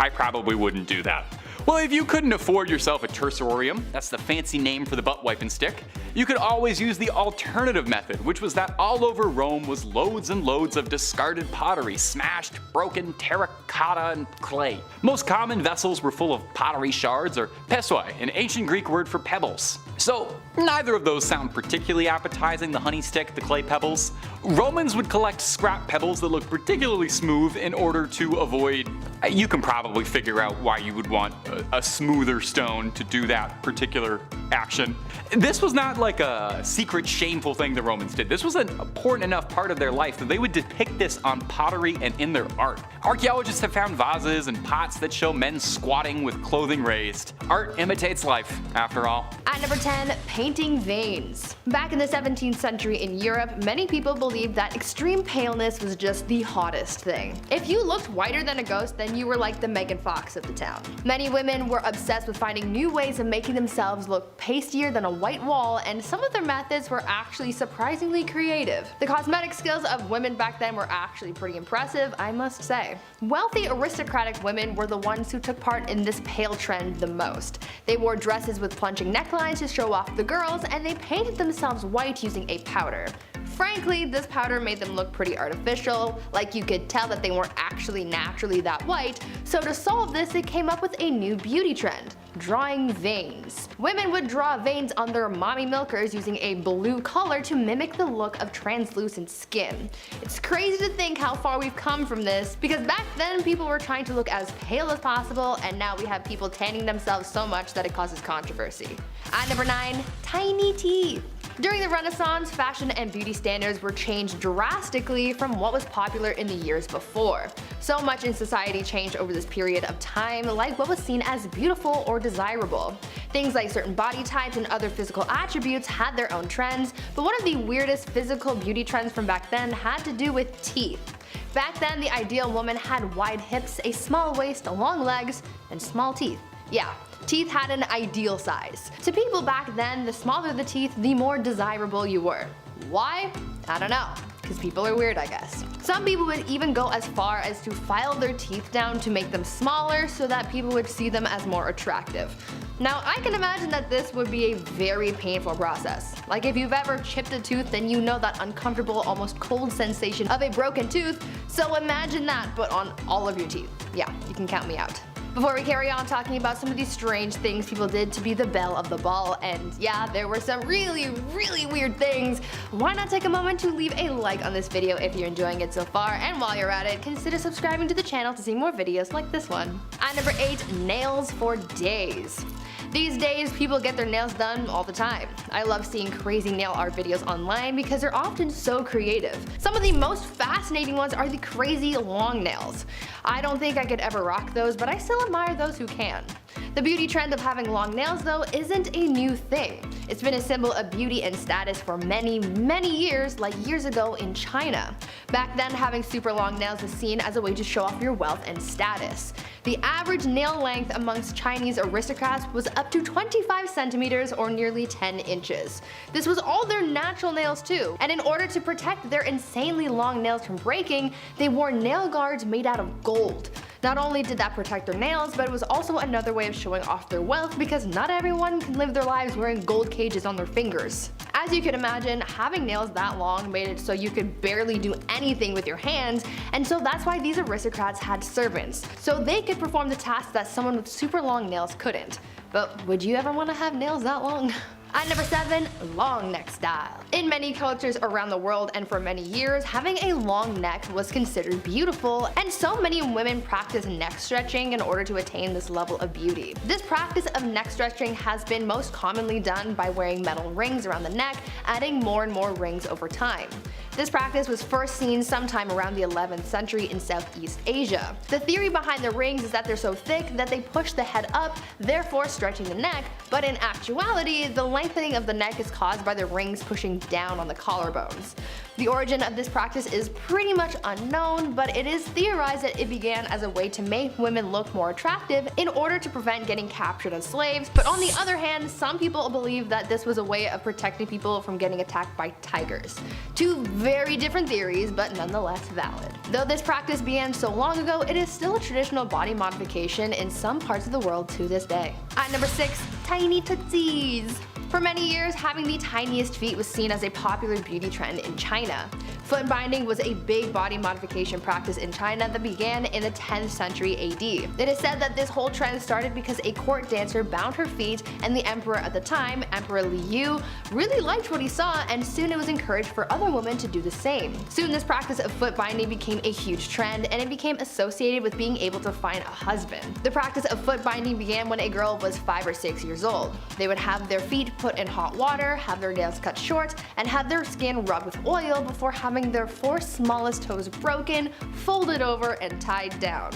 I probably wouldn't do that. Well, if you couldn't afford yourself a tersorium, that's the fancy name for the butt wiping stick, you could always use the alternative method, which was that all over Rome was loads and loads of discarded pottery, smashed, broken terracotta, and clay. Most common vessels were full of pottery shards, or pessoi, an ancient Greek word for pebbles. So neither of those sound particularly appetizing, the honey stick, the clay pebbles. Romans would collect scrap pebbles that looked particularly smooth in order to avoid, you can probably figure out why you would want a smoother stone to do that particular action. This was not like a secret shameful thing the Romans did. This was an important enough part of their life that they would depict this on pottery and in their art. Archaeologists have found vases and pots that show men squatting with clothing raised. Art imitates life, after all. At number 10, painting veins. Back in the 17th century in Europe, many people believed that extreme paleness was just the hottest thing. If you looked whiter than a ghost, then you were like the Megan Fox of the town. Many women were obsessed with finding new ways of making themselves look pastier than a white wall, and some of their methods were actually surprisingly creative. The cosmetic skills of women back then were actually pretty impressive, I must say. Wealthy aristocratic women were the ones who took part in this pale trend the most. They wore dresses with plunging necklines to show off the girls, and they painted themselves white using a powder. Frankly, this powder made them look pretty artificial, like you could tell that they weren't actually naturally that white, so to solve this they came up with a new beauty trend: drawing veins. Women would draw veins on their mommy milkers using a blue color to mimic the look of translucent skin. It's crazy to think how far we've come from this, because back then people were trying to look as pale as possible, and now we have people tanning themselves so much that it causes controversy. At number 9, tiny teeth. During the Renaissance, fashion and beauty standards were changed drastically from what was popular in the years before. So much in society changed over this period of time, like what was seen as beautiful or desirable. Things like certain body types and other physical attributes had their own trends, but one of the weirdest physical beauty trends from back then had to do with teeth. Back then, the ideal woman had wide hips, a small waist, long legs, and small teeth. Yeah, teeth had an ideal size. To people back then, the smaller the teeth, the more desirable you were. Why? I don't know. Because people are weird, I guess. Some people would even go as far as to file their teeth down to make them smaller so that people would see them as more attractive. Now, I can imagine that this would be a very painful process. Like if you've ever chipped a tooth, then you know that uncomfortable, almost cold sensation of a broken tooth, so imagine that, but on all of your teeth. Yeah, you can count me out. Before we carry on talking about some of these strange things people did to be the belle of the ball, and yeah, there were some really weird things, why not take a moment to leave a like on this video if you're enjoying it so far, and while you're at it, consider subscribing to the channel to see more videos like this one. At number 8, nails for days. These days, people get their nails done all the time. I love seeing crazy nail art videos online because they're often so creative. Some of the most fascinating ones are the crazy long nails. I don't think I could ever rock those, but I still admire those who can. The beauty trend of having long nails, though, isn't a new thing. It's been a symbol of beauty and status for many years, like years ago in China. Back then, having super long nails was seen as a way to show off your wealth and status. The average nail length amongst Chinese aristocrats was up to 25 centimeters or nearly 10 inches. This was all their natural nails too, and in order to protect their insanely long nails from breaking, they wore nail guards made out of gold. Not only did that protect their nails, but it was also another way of showing off their wealth because not everyone can live their lives wearing gold cages on their fingers. As you can imagine, having nails that long made it so you could barely do anything with your hands, and so that's why these aristocrats had servants, so they could perform the tasks that someone with super long nails couldn't. But would you ever want to have nails that long? At number 7, long neck style. In many cultures around the world and for many years, having a long neck was considered beautiful, and so many women practice neck stretching in order to attain this level of beauty. This practice of neck stretching has been most commonly done by wearing metal rings around the neck, adding more and more rings over time. This practice was first seen sometime around the 11th century in Southeast Asia. The theory behind the rings is that they're so thick that they push the head up, therefore stretching the neck, but in actuality, the lengthening of the neck is caused by the rings pushing down on the collarbones. The origin of this practice is pretty much unknown, but it is theorized that it began as a way to make women look more attractive in order to prevent getting captured as slaves, but on the other hand, some people believe that this was a way of protecting people from getting attacked by tigers. Two very different theories, but nonetheless valid. Though this practice began so long ago, it is still a traditional body modification in some parts of the world to this day. At number 6, tiny tootsies. For many years, having the tiniest feet was seen as a popular beauty trend in China. Foot binding was a big body modification practice in China that began in the 10th century AD. It is said that this whole trend started because a court dancer bound her feet, and the emperor at the time, Emperor Liu, really liked what he saw, and soon it was encouraged for other women to do the same. Soon this practice of foot binding became a huge trend, and it became associated with being able to find a husband. The practice of foot binding began when a girl was 5 or 6 years old. They would have their feet put in hot water, have their nails cut short, and have their skin rubbed with oil before having their 4 smallest toes broken, folded over, and tied down.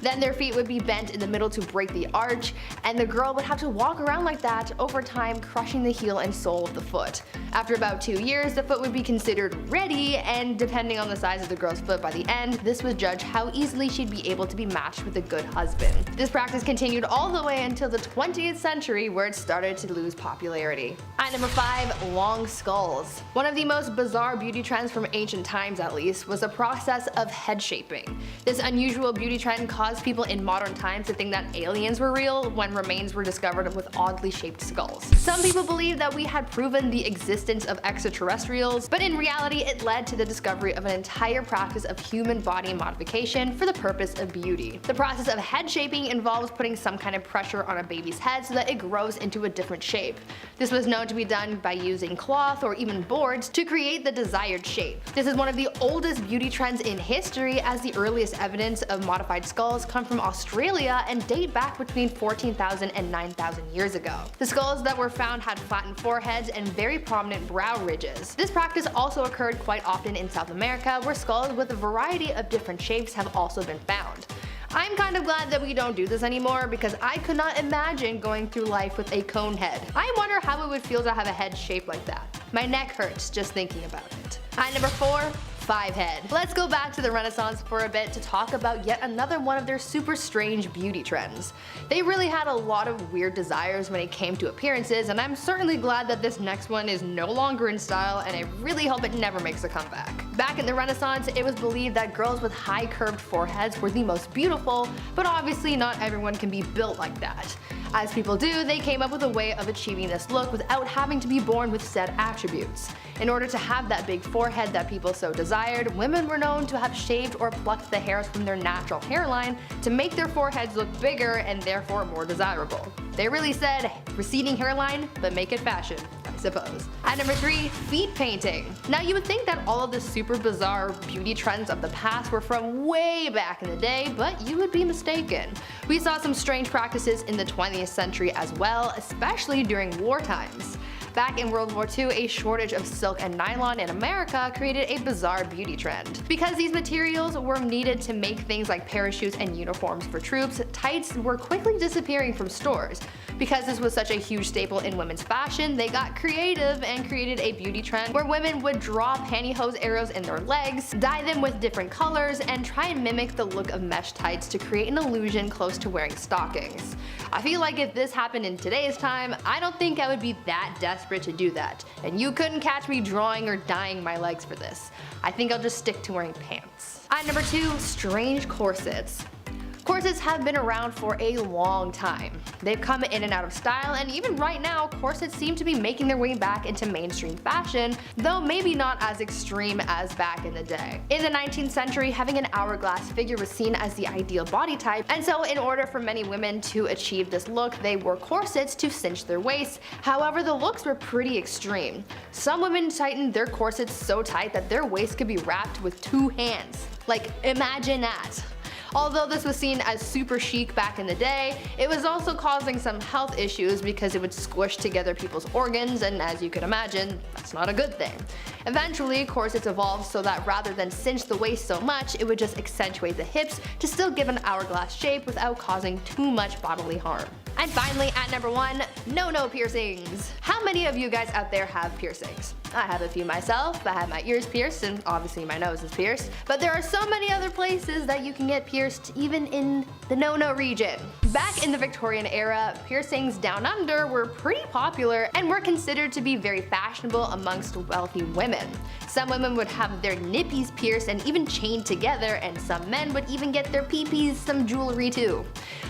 Then their feet would be bent in the middle to break the arch, and the girl would have to walk around like that over time, crushing the heel and sole of the foot. After about 2 years, the foot would be considered ready, and depending on the size of the girl's foot by the end, this would judge how easily she'd be able to be matched with a good husband. This practice continued all the way until the 20th century, where it started to lose popularity. At number 5, long skulls. One of the most bizarre beauty trends from ancient times, at least, was the process of head shaping. This unusual beauty trend caused people in modern times to think that aliens were real when remains were discovered with oddly shaped skulls. Some people believe that we had proven the existence of extraterrestrials, but in reality it led to the discovery of an entire practice of human body modification for the purpose of beauty. The process of head shaping involves putting some kind of pressure on a baby's head so that it grows into a different shape. This was known to be done by using cloth or even boards to create the desired shape. This is one of the oldest beauty trends in history, as the earliest evidence of modified skulls come from Australia and date back between 14,000 and 9,000 years ago. The skulls that were found had flattened foreheads and very prominent brow ridges. This practice also occurred quite often in South America, where skulls with a variety of different shapes have also been found. I'm kind of glad that we don't do this anymore, because I could not imagine going through life with a cone head. I wonder how it would feel to have a head shaped like that. My neck hurts just thinking about it. At number 4, 5 head. Let's go back to the Renaissance for a bit to talk about yet another one of their super strange beauty trends. They really had a lot of weird desires when it came to appearances, and I'm certainly glad that this next one is no longer in style, and I really hope it never makes a comeback. Back in the Renaissance, it was believed that girls with high curved foreheads were the most beautiful, but obviously not everyone can be built like that. As people do, they came up with a way of achieving this look without having to be born with said attributes. In order to have that big forehead that people so desired, women were known to have shaved or plucked the hairs from their natural hairline to make their foreheads look bigger and therefore more desirable. They really said, receding hairline, but make it fashion, I suppose. At number 3, feet painting. Now you would think that all of the super bizarre beauty trends of the past were from way back in the day, but you would be mistaken. We saw some strange practices in the 20th century as well, especially during war times. Back in World War II, a shortage of silk and nylon in America created a bizarre beauty trend. Because these materials were needed to make things like parachutes and uniforms for troops, tights were quickly disappearing from stores. Because this was such a huge staple in women's fashion, they got creative and created a beauty trend where women would draw pantyhose arrows in their legs, dye them with different colors, and try and mimic the look of mesh tights to create an illusion close to wearing stockings. I feel like if this happened in today's time, I don't think I would be that desperate to do that, and you couldn't catch me drawing or dyeing my legs for this. I think I'll just stick to wearing pants. At number 2, strange corsets. Corsets have been around for a long time. They've come in and out of style, and even right now, corsets seem to be making their way back into mainstream fashion, though maybe not as extreme as back in the day. In the 19th century, having an hourglass figure was seen as the ideal body type, and so in order for many women to achieve this look, they wore corsets to cinch their waists. However, the looks were pretty extreme. Some women tightened their corsets so tight that their waist could be wrapped with 2 hands. Like, imagine that. Although this was seen as super chic back in the day, it was also causing some health issues because it would squish together people's organs, and as you can imagine, that's not a good thing. Eventually, corsets evolved so that rather than cinch the waist so much, it would just accentuate the hips to still give an hourglass shape without causing too much bodily harm. And finally, at number 1, no piercings. How many of you guys out there have piercings? I have a few myself. I have my ears pierced, and obviously my nose is pierced. But there are so many other places that you can get pierced, even in the no-no region. Back in the Victorian era, piercings down under were pretty popular and were considered to be very fashionable amongst wealthy women. Some women would have their nippies pierced and even chained together, and some men would even get their peepees some jewelry too.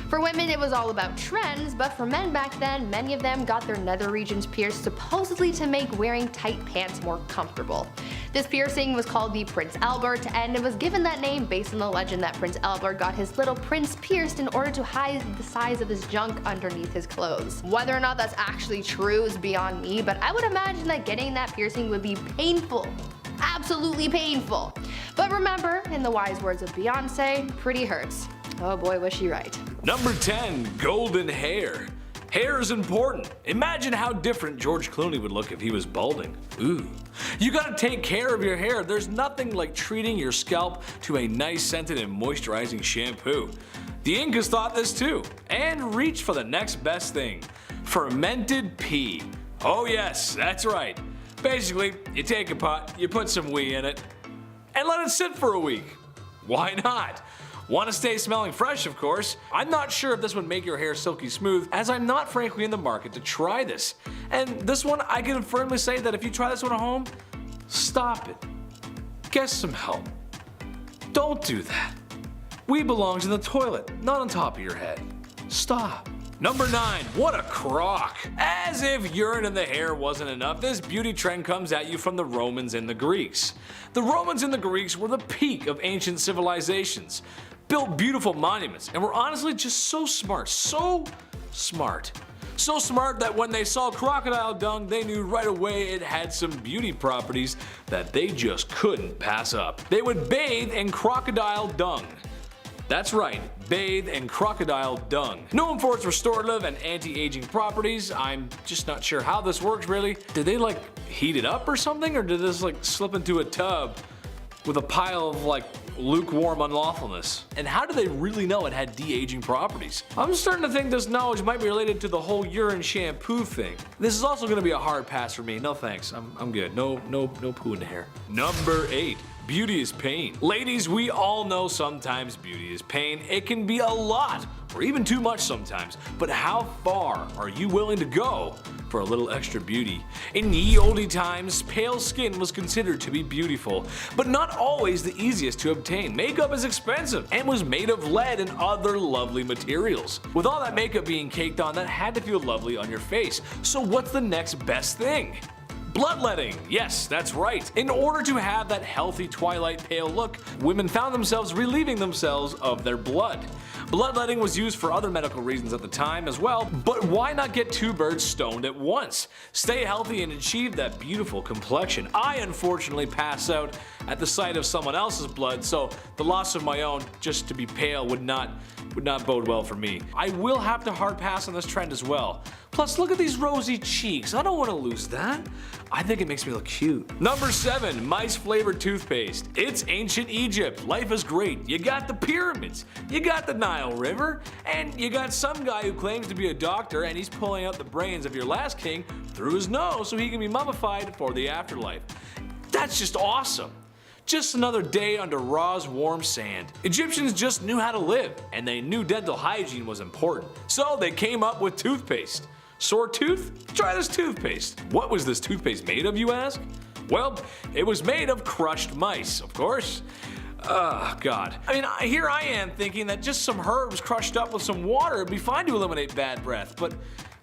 For women, it was all about trend, trends, but for men back then, many of them got their nether regions pierced supposedly to make wearing tight pants more comfortable. This piercing was called the Prince Albert, and it was given that name based on the legend that Prince Albert got his little prince pierced in order to hide the size of his junk underneath his clothes. Whether or not that's actually true is beyond me, but I would imagine that getting that piercing would be painful. Absolutely painful. But remember, in the wise words of Beyonce, pretty hurts. Oh boy, was she right. Number 10, golden hair. Hair is important. Imagine how different George Clooney would look if he was balding. Ooh. You gotta take care of your hair. There's nothing like treating your scalp to a nice scented and moisturizing shampoo. The Incas thought this too, and reached for the next best thing. Fermented pee. Oh yes, that's right. Basically, you take a pot, you put some wee in it, and let it sit for a week. Why not? Want to stay smelling fresh, of course. I'm not sure if this would make your hair silky smooth, as I'm not frankly in the market to try this. And this one, I can firmly say that if you try this one at home, stop it. Get some help. Don't do that. Wee belongs in the toilet, not on top of your head. Stop. Number 9, what a crock. As if urine in the hair wasn't enough, this beauty trend comes at you from the Romans and the Greeks. The Romans and the Greeks were the peak of ancient civilizations, built beautiful monuments, and were honestly just so smart, so smart. So smart that when they saw crocodile dung, they knew right away it had some beauty properties that they just couldn't pass up. They would bathe in crocodile dung. That's right, bathe in crocodile dung. Known for its restorative and anti-aging properties, I'm just not sure how this works really. Did they like heat it up or something, or did this like slip into a tub with a pile of like lukewarm unlawfulness? And how do they really know it had de-aging properties? I'm starting to think this knowledge might be related to the whole urine shampoo thing. This is also gonna be a hard pass for me. No thanks, I'm good. No poo in the hair. Number 8. Beauty is pain. Ladies, we all know sometimes beauty is pain. It can be a lot, or even too much sometimes. But how far are you willing to go for a little extra beauty? In ye olde times, pale skin was considered to be beautiful, but not always the easiest to obtain. Makeup is expensive and was made of lead and other lovely materials. With all that makeup being caked on, that had to feel lovely on your face. So what's the next best thing? Bloodletting, yes, that's right. In order to have that healthy twilight pale look, women found themselves relieving themselves of their blood. Bloodletting was used for other medical reasons at the time as well, but why not get 2 birds stoned at once? Stay healthy and achieve that beautiful complexion. I unfortunately pass out at the sight of someone else's blood, so the loss of my own just to be pale would not bode well for me. I will have to hard pass on this trend as well. Plus, look at these rosy cheeks. I don't want to lose that. I think it makes me look cute. Number 7, mice flavored toothpaste. It's ancient Egypt. Life is great. You got the pyramids, you got the Nile River, and you got some guy who claims to be a doctor and he's pulling out the brains of your last king through his nose so he can be mummified for the afterlife. That's just awesome. Just another day under Ra's warm sand. Egyptians just knew how to live, and they knew dental hygiene was important. So they came up with toothpaste. Sore tooth? Try this toothpaste. What was this toothpaste made of, you ask? Well, it was made of crushed mice, of course. Oh, God. I mean, here I am thinking that just some herbs crushed up with some water would be fine to eliminate bad breath, but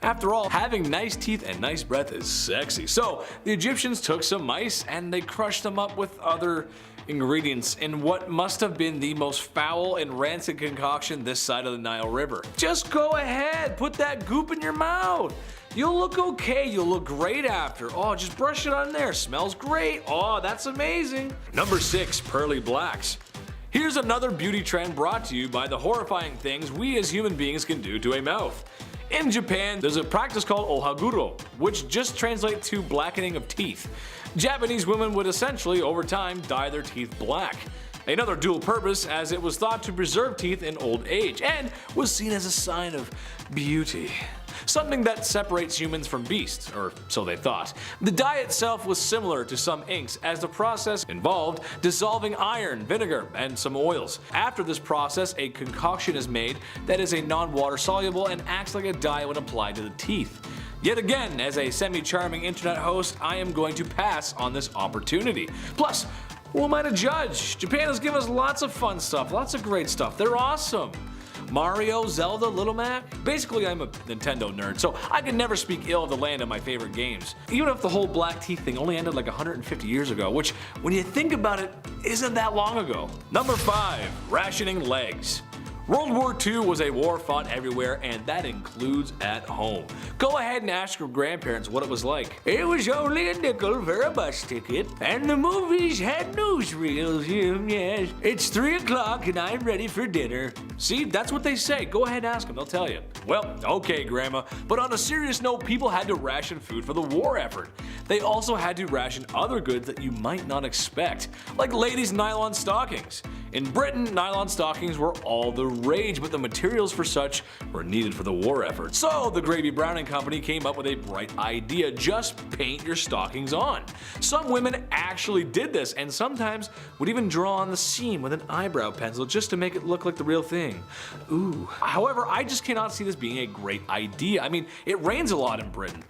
after all, having nice teeth and nice breath is sexy. So the Egyptians took some mice and they crushed them up with other ingredients in what must have been the most foul and rancid concoction this side of the Nile River. Just go ahead, put that goop in your mouth. You'll look okay, you'll look great after. Oh, just brush it on there, smells great. Oh, that's amazing. Number 6, pearly blacks. Here's another beauty trend brought to you by the horrifying things we as human beings can do to a mouth. In Japan, there's a practice called ohaguro, which just translates to blackening of teeth. Japanese women would essentially, over time, dye their teeth black. Another dual purpose, as it was thought to preserve teeth in old age, and was seen as a sign of beauty. Something that separates humans from beasts, or so they thought. The dye itself was similar to some inks, as the process involved dissolving iron, vinegar, and some oils. After this process, a concoction is made that is a non-water soluble and acts like a dye when applied to the teeth. Yet again, as a semi-charming internet host, I am going to pass on this opportunity. Plus, who am I to judge? Japan has given us lots of fun stuff, lots of great stuff. They're awesome. Mario, Zelda, Little Mac? Basically, I'm a Nintendo nerd, so I can never speak ill of the land of my favorite games. Even if the whole black teeth thing only ended like 150 years ago, which, when you think about it, isn't that long ago. Number 5. Rationing legs. World War II was a war fought everywhere, and that includes at home. Go ahead and ask your grandparents what it was like. It was only a nickel for a bus ticket, and the movies had newsreels. Yes, it's 3 o'clock and I'm ready for dinner. See, that's what they say. Go ahead and ask them, they'll tell you. Well, okay, Grandma, but on a serious note, people had to ration food for the war effort. They also had to ration other goods that you might not expect, like ladies' nylon stockings. In Britain, nylon stockings were all the rage, but the materials for such were needed for the war effort. So the Gravy Browning Company came up with a bright idea: just paint your stockings on. Some women actually did this, and sometimes would even draw on the seam with an eyebrow pencil just to make it look like the real thing. Ooh. However, I just cannot see this being a great idea. I mean, it rains a lot in Britain.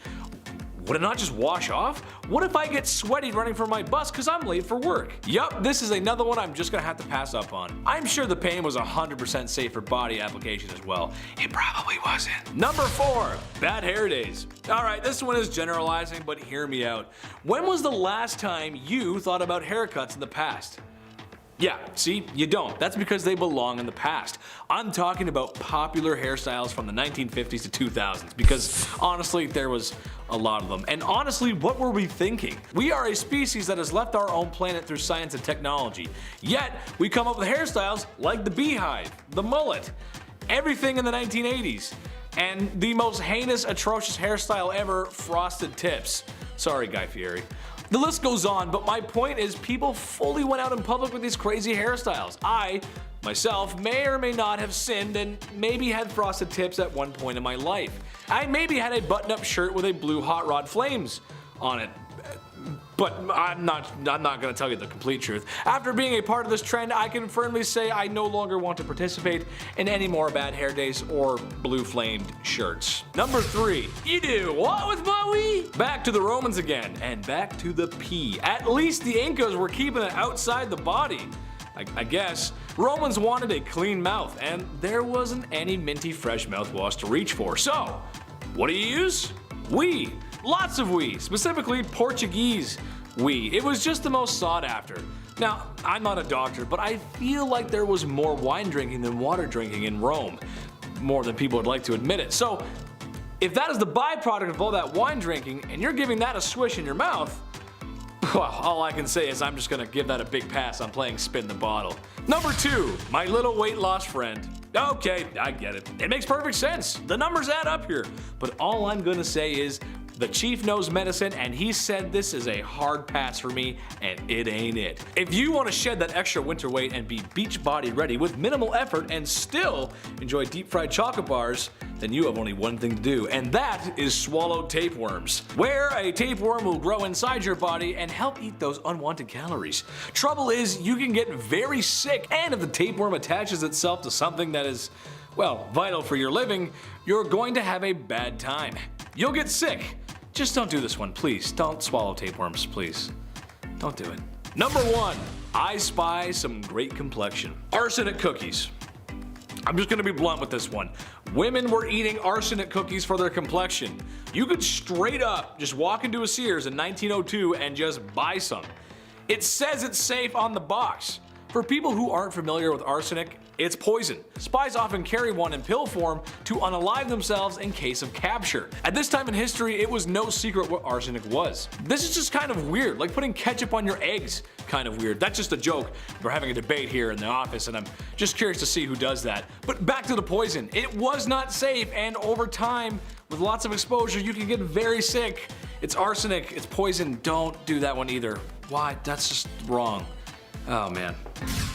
Would it not just wash off? What if I get sweaty running for my bus because I'm late for work? Yup, this is another one I'm just gonna have to pass up on. I'm sure the pain was 100% safe for body application as well. It probably wasn't. Number 4, bad hair days. Alright, this one is generalizing, but hear me out. When was the last time you thought about haircuts in the past? Yeah, see, you don't. That's because they belong in the past. I'm talking about popular hairstyles from the 1950s to 2000s, because honestly, there was a lot of them. And honestly, what were we thinking? We are a species that has left our own planet through science and technology. Yet, we come up with hairstyles like the beehive, the mullet, everything in the 1980s, and the most heinous, atrocious hairstyle ever, frosted tips. Sorry, Guy Fieri. The list goes on, but my point is people fully went out in public with these crazy hairstyles. I, myself, may or may not have sinned and maybe had frosted tips at one point in my life. I maybe had a button-up shirt with a blue hot rod flames on it. But I'm not gonna tell you the complete truth. After being a part of this trend, I can firmly say I no longer want to participate in any more bad hair days or blue flamed shirts. Number 3, you do what with Maui? Back to the Romans again, and back to the pee. At least the Incas were keeping it outside the body. I guess. Romans wanted a clean mouth, and there wasn't any minty fresh mouthwash to reach for. So, what do you use? We. Lots of we, specifically Portuguese we. It was just the most sought after. Now, I'm not a doctor, but I feel like there was more wine drinking than water drinking in Rome. More than people would like to admit it. So, if that is the byproduct of all that wine drinking, and you're giving that a swish in your mouth, well, all I can say is I'm just gonna give that a big pass on playing spin the bottle. Number 2, my little weight loss friend. Okay, I get it. It makes perfect sense. The numbers add up here. But all I'm gonna say is, the chief knows medicine, and he said this is a hard pass for me, and it ain't it. If you want to shed that extra winter weight and be beach body ready with minimal effort and still enjoy deep fried chocolate bars, then you have only one thing to do, and that is swallow tapeworms, where a tapeworm will grow inside your body and help eat those unwanted calories. Trouble is, you can get very sick, and if the tapeworm attaches itself to something that is, well, vital for your living, you're going to have a bad time. You'll get sick. Just don't do this one, please. Don't swallow tapeworms, please. Don't do it. Number 1, I spy some great complexion. Arsenic cookies. I'm just gonna be blunt with this one. Women were eating arsenic cookies for their complexion. You could straight up just walk into a Sears in 1902 and just buy some. It says it's safe on the box. For people who aren't familiar with arsenic, it's poison. Spies often carry one in pill form to unalive themselves in case of capture. At this time in history, it was no secret what arsenic was. This is just kind of weird, like putting ketchup on your eggs. Kind of weird. That's just a joke. We're having a debate here in the office, and I'm just curious to see who does that. But back to the poison. It was not safe, and over time, with lots of exposure, you can get very sick. It's arsenic, it's poison. Don't do that one either. Why? That's just wrong. Oh man.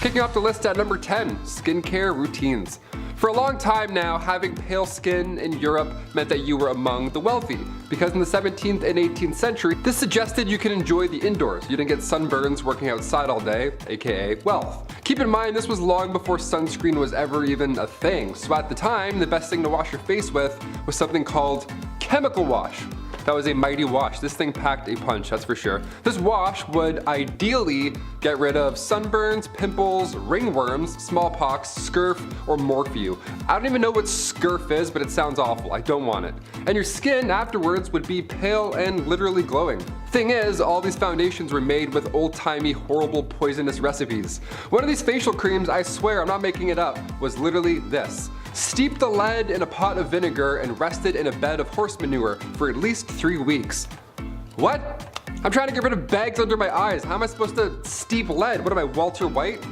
Kicking off the list at number 10, skincare routines. For a long time now, having pale skin in Europe meant that you were among the wealthy, because in the 17th and 18th century, this suggested you can enjoy the indoors. You didn't get sunburns working outside all day, aka wealth. Keep in mind, this was long before sunscreen was ever even a thing, so at the time, the best thing to wash your face with was something called chemical wash. That was a mighty wash. This thing packed a punch, that's for sure. This wash would ideally get rid of sunburns, pimples, ringworms, smallpox, scurf, or morphew. I don't even know what scurf is, but it sounds awful. I don't want it. And your skin afterwards would be pale and literally glowing. Thing is, all these foundations were made with old-timey, horrible, poisonous recipes. One of these facial creams, I swear, I'm not making it up, was literally this. Steep the lead in a pot of vinegar and rest it in a bed of horse manure for at least 3 weeks. What? I'm trying to get rid of bags under my eyes. How am I supposed to steep lead? What am I, Walter White?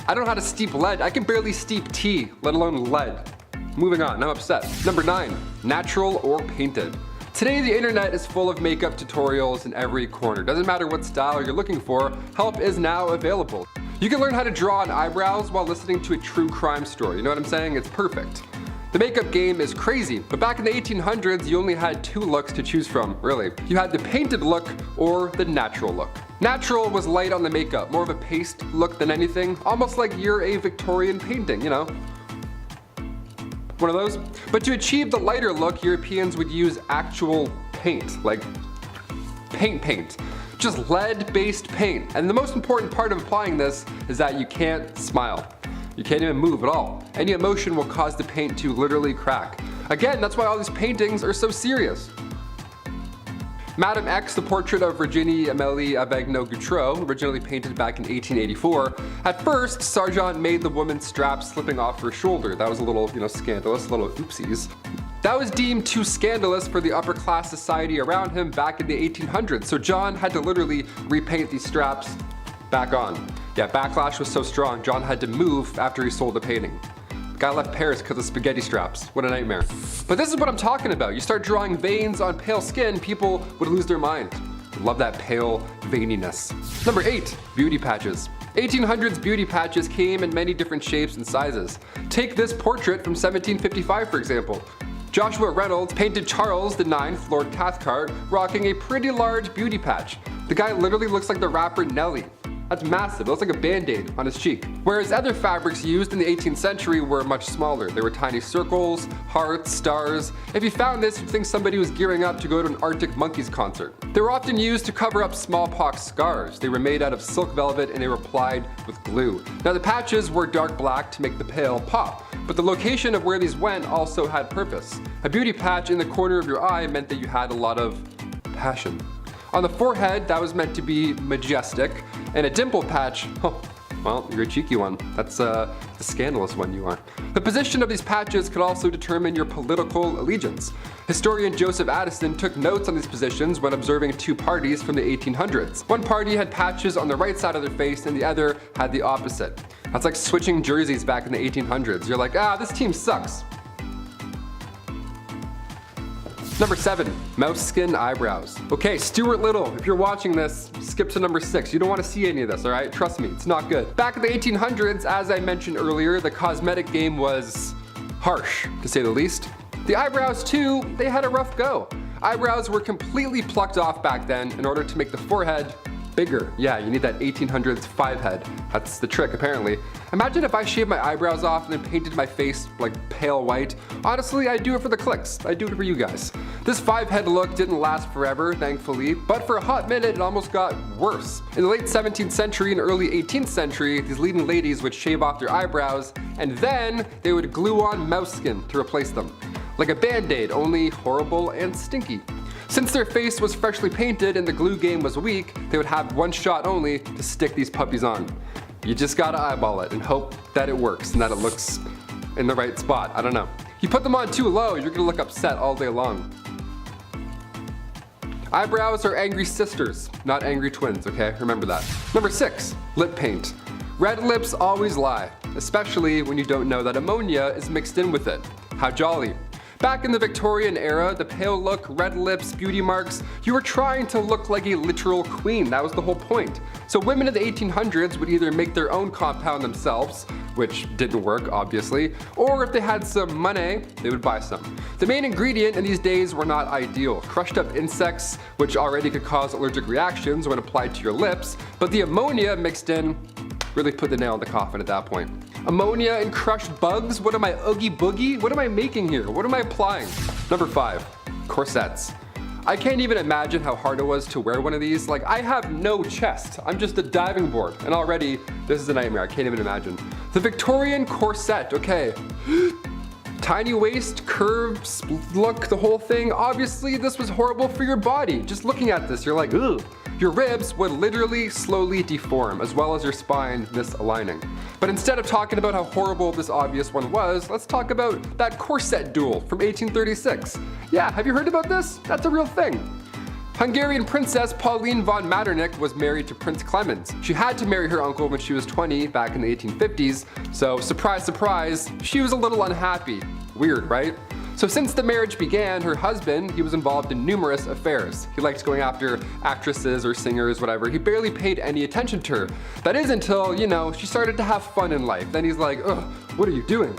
I don't know how to steep lead. I can barely steep tea, let alone lead. Moving on, I'm upset. Number 9, natural or painted. Today the internet is full of makeup tutorials in every corner. Doesn't matter what style you're looking for, help is now available. You can learn how to draw on eyebrows while listening to a true crime story. You know what I'm saying? It's perfect. The makeup game is crazy, but back in the 1800s, you only had 2 looks to choose from, really. You had the painted look or the natural look. Natural was light on the makeup, more of a paste look than anything, almost like you're a Victorian painting, you know? One of those. But to achieve the lighter look, Europeans would use actual paint, like paint. Just lead-based paint. And the most important part of applying this is that you can't smile. You can't even move at all. Any emotion will cause the paint to literally crack. Again, that's why all these paintings are so serious. Madame X, the portrait of Virginie Amélie Avegno-Gautreau, originally painted back in 1884. At first, Sargent made the woman's strap slipping off her shoulder. That was a little, scandalous, little oopsies. That was deemed too scandalous for the upper class society around him back in the 1800s, so John had to literally repaint these straps back on. Yeah, backlash was so strong, John had to move after he sold the painting. Guy left Paris because of spaghetti straps. What a nightmare. But this is what I'm talking about. You start drawing veins on pale skin, people would lose their mind. Love that pale veininess. Number 8, beauty patches. 1800s beauty patches came in many different shapes and sizes. Take this portrait from 1755, for example. Joshua Reynolds painted Charles IX, Lord Cathcart, rocking a pretty large beauty patch. The guy literally looks like the rapper Nelly. That's massive, it looks like a band-aid on his cheek. Whereas other fabrics used in the 18th century were much smaller. They were tiny circles, hearts, stars. If you found this, you'd think somebody was gearing up to go to an Arctic Monkeys concert. They were often used to cover up smallpox scars. They were made out of silk velvet and they were applied with glue. Now the patches were dark black to make the pale pop, but the location of where these went also had purpose. A beauty patch in the corner of your eye meant that you had a lot of passion. On the forehead, that was meant to be majestic, and a dimple patch, oh, well, you're a cheeky one. That's the scandalous one you are. The position of these patches could also determine your political allegiance. Historian Joseph Addison took notes on these positions when observing 2 parties from the 1800s. One party had patches on the right side of their face and the other had the opposite. That's like switching jerseys back in the 1800s. You're like, this team sucks. Number 7, mouse skin eyebrows. Okay, Stuart Little, if you're watching this, skip to number 6. You don't want to see any of this, alright? Trust me, it's not good. Back in the 1800s, as I mentioned earlier, the cosmetic game was harsh, to say the least. The eyebrows too, they had a rough go. Eyebrows were completely plucked off back then in order to make the forehead bigger. Yeah, you need that 1800s 5 head. That's the trick, apparently. Imagine if I shaved my eyebrows off and then painted my face like pale white. Honestly, I'd do it for the clicks. I'd do it for you guys. This 5 head look didn't last forever, thankfully, but for a hot minute it almost got worse. In the late 17th century and early 18th century, these leading ladies would shave off their eyebrows and then they would glue on mouse skin to replace them. Like a band-aid, only horrible and stinky. Since their face was freshly painted and the glue game was weak, they would have one shot only to stick these puppies on. You just gotta eyeball it and hope that it works and that it looks in the right spot. I don't know. You put them on too low, you're gonna look upset all day long. Eyebrows are angry sisters, not angry twins, okay? Remember that. Number 6, lip paint. Red lips always lie, especially when you don't know that ammonia is mixed in with it. How jolly. Back in the Victorian era, the pale look, red lips, beauty marks, you were trying to look like a literal queen. That was the whole point. So women in the 1800s would either make their own compound themselves, which didn't work, obviously, or if they had some money, they would buy some. The main ingredient in these days were not ideal. Crushed up insects, which already could cause allergic reactions when applied to your lips, but the ammonia mixed in really put the nail in the coffin at that point. Ammonia and crushed bugs? What am I, Oogie Boogie? What am I making here? What am I applying? Number 5, corsets. I can't even imagine how hard it was to wear one of these. Like, I have no chest. I'm just a diving board, and already this is a nightmare. I can't even imagine. The Victorian corset, okay. Tiny waist, curves, look, the whole thing. Obviously, this was horrible for your body. Just looking at this, you're like, ugh. Your ribs would literally slowly deform, as well as your spine misaligning. But instead of talking about how horrible this obvious one was, let's talk about that corset duel from 1836. Yeah, have you heard about this? That's a real thing. Hungarian Princess Pauline von Metternich was married to Prince Clemens. She had to marry her uncle when she was 20 back in the 1850s, so surprise, surprise, she was a little unhappy. Weird, right? So since the marriage began, her husband, he was involved in numerous affairs. He liked going after actresses or singers, whatever. He barely paid any attention to her. That is until, you know, she started to have fun in life. Then he's like, ugh, what are you doing?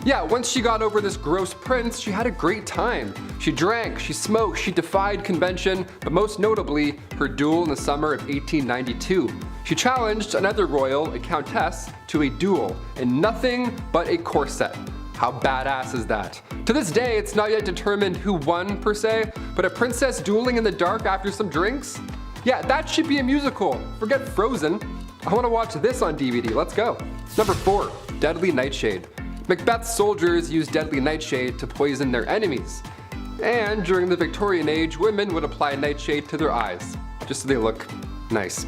Yeah, once she got over this gross prince, she had a great time. She drank, she smoked, she defied convention, but most notably, her duel in the summer of 1892. She challenged another royal, a countess, to a duel in nothing but a corset. How badass is that? To this day, it's not yet determined who won per se, but a princess dueling in the dark after some drinks? Yeah, that should be a musical. Forget Frozen. I want to watch this on DVD. Let's go. Number 4, deadly nightshade. Macbeth's soldiers used deadly nightshade to poison their enemies. And during the Victorian age, women would apply nightshade to their eyes, just so they look nice.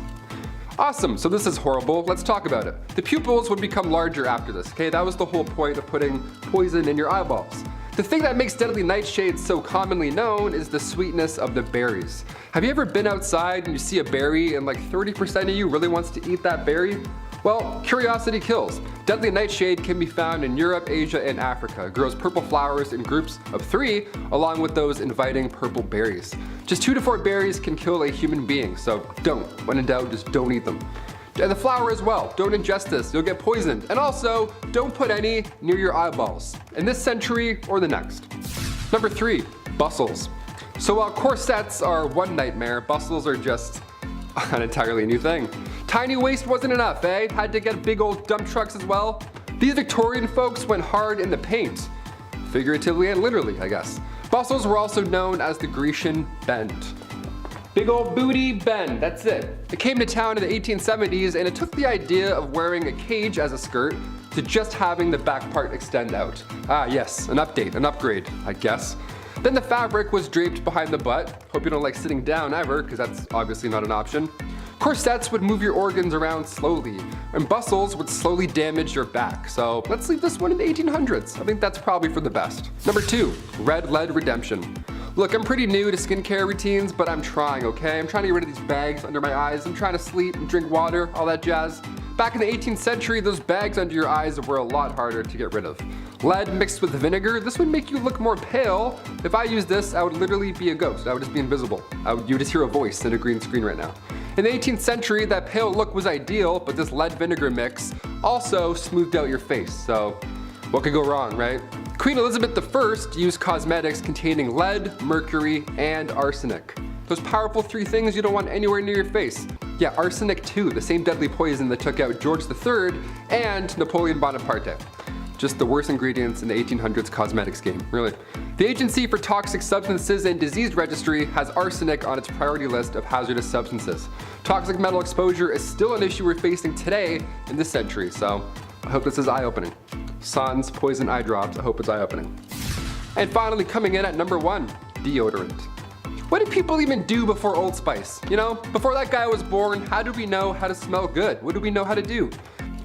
Awesome, so this is horrible. Let's talk about it. The pupils would become larger after this, okay? That was the whole point of putting poison in your eyeballs. The thing that makes deadly nightshade so commonly known is the sweetness of the berries. Have you ever been outside and you see a berry and like 30% of you really wants to eat that berry? Well, curiosity kills. Deadly nightshade can be found in Europe, Asia, and Africa. It grows purple flowers in groups of 3, along with those inviting purple berries. Just 2 to 4 berries can kill a human being, so don't. When in doubt, just don't eat them. And the flower as well. Don't ingest this, you'll get poisoned. And also, don't put any near your eyeballs, in this century or the next. Number 3, bustles. So while corsets are one nightmare, bustles are just an entirely new thing. Tiny waist wasn't enough, eh? Had to get big old dump trucks as well? These Victorian folks went hard in the paint. Figuratively and literally, I guess. Bustles were also known as the Grecian bend. Big old booty bend, that's it. It came to town in the 1870s and it took the idea of wearing a cage as a skirt to just having the back part extend out. Ah yes, an update, an upgrade, I guess. Then the fabric was draped behind the butt. Hope you don't like sitting down ever, because that's obviously not an option. Corsets would move your organs around slowly, and bustles would slowly damage your back. So let's leave this one in the 1800s. I think that's probably for the best. Number 2, red lead redemption. Look, I'm pretty new to skincare routines, but I'm trying, okay? I'm trying to get rid of these bags under my eyes. I'm trying to sleep and drink water, all that jazz. Back in the 18th century, those bags under your eyes were a lot harder to get rid of. Lead mixed with vinegar, this would make you look more pale. If I used this, I would literally be a ghost. I would just be invisible. You would just hear a voice in a green screen right now. In the 18th century, that pale look was ideal, but this lead vinegar mix also smoothed out your face. So what could go wrong, right? Queen Elizabeth I used cosmetics containing lead, mercury, and arsenic. Those powerful 3 things you don't want anywhere near your face. Yeah, arsenic too, the same deadly poison that took out George III and Napoleon Bonaparte. Just the worst ingredients in the 1800s cosmetics game, really. The Agency for Toxic Substances and Disease Registry has arsenic on its priority list of hazardous substances. Toxic metal exposure is still an issue we're facing today in this century, so I hope this is eye-opening. Sans poison eye drops, I hope it's eye-opening. And finally, coming in at number 1, deodorant. What did people even do before Old Spice? You know, before that guy was born, how did we know how to smell good? What did we know how to do?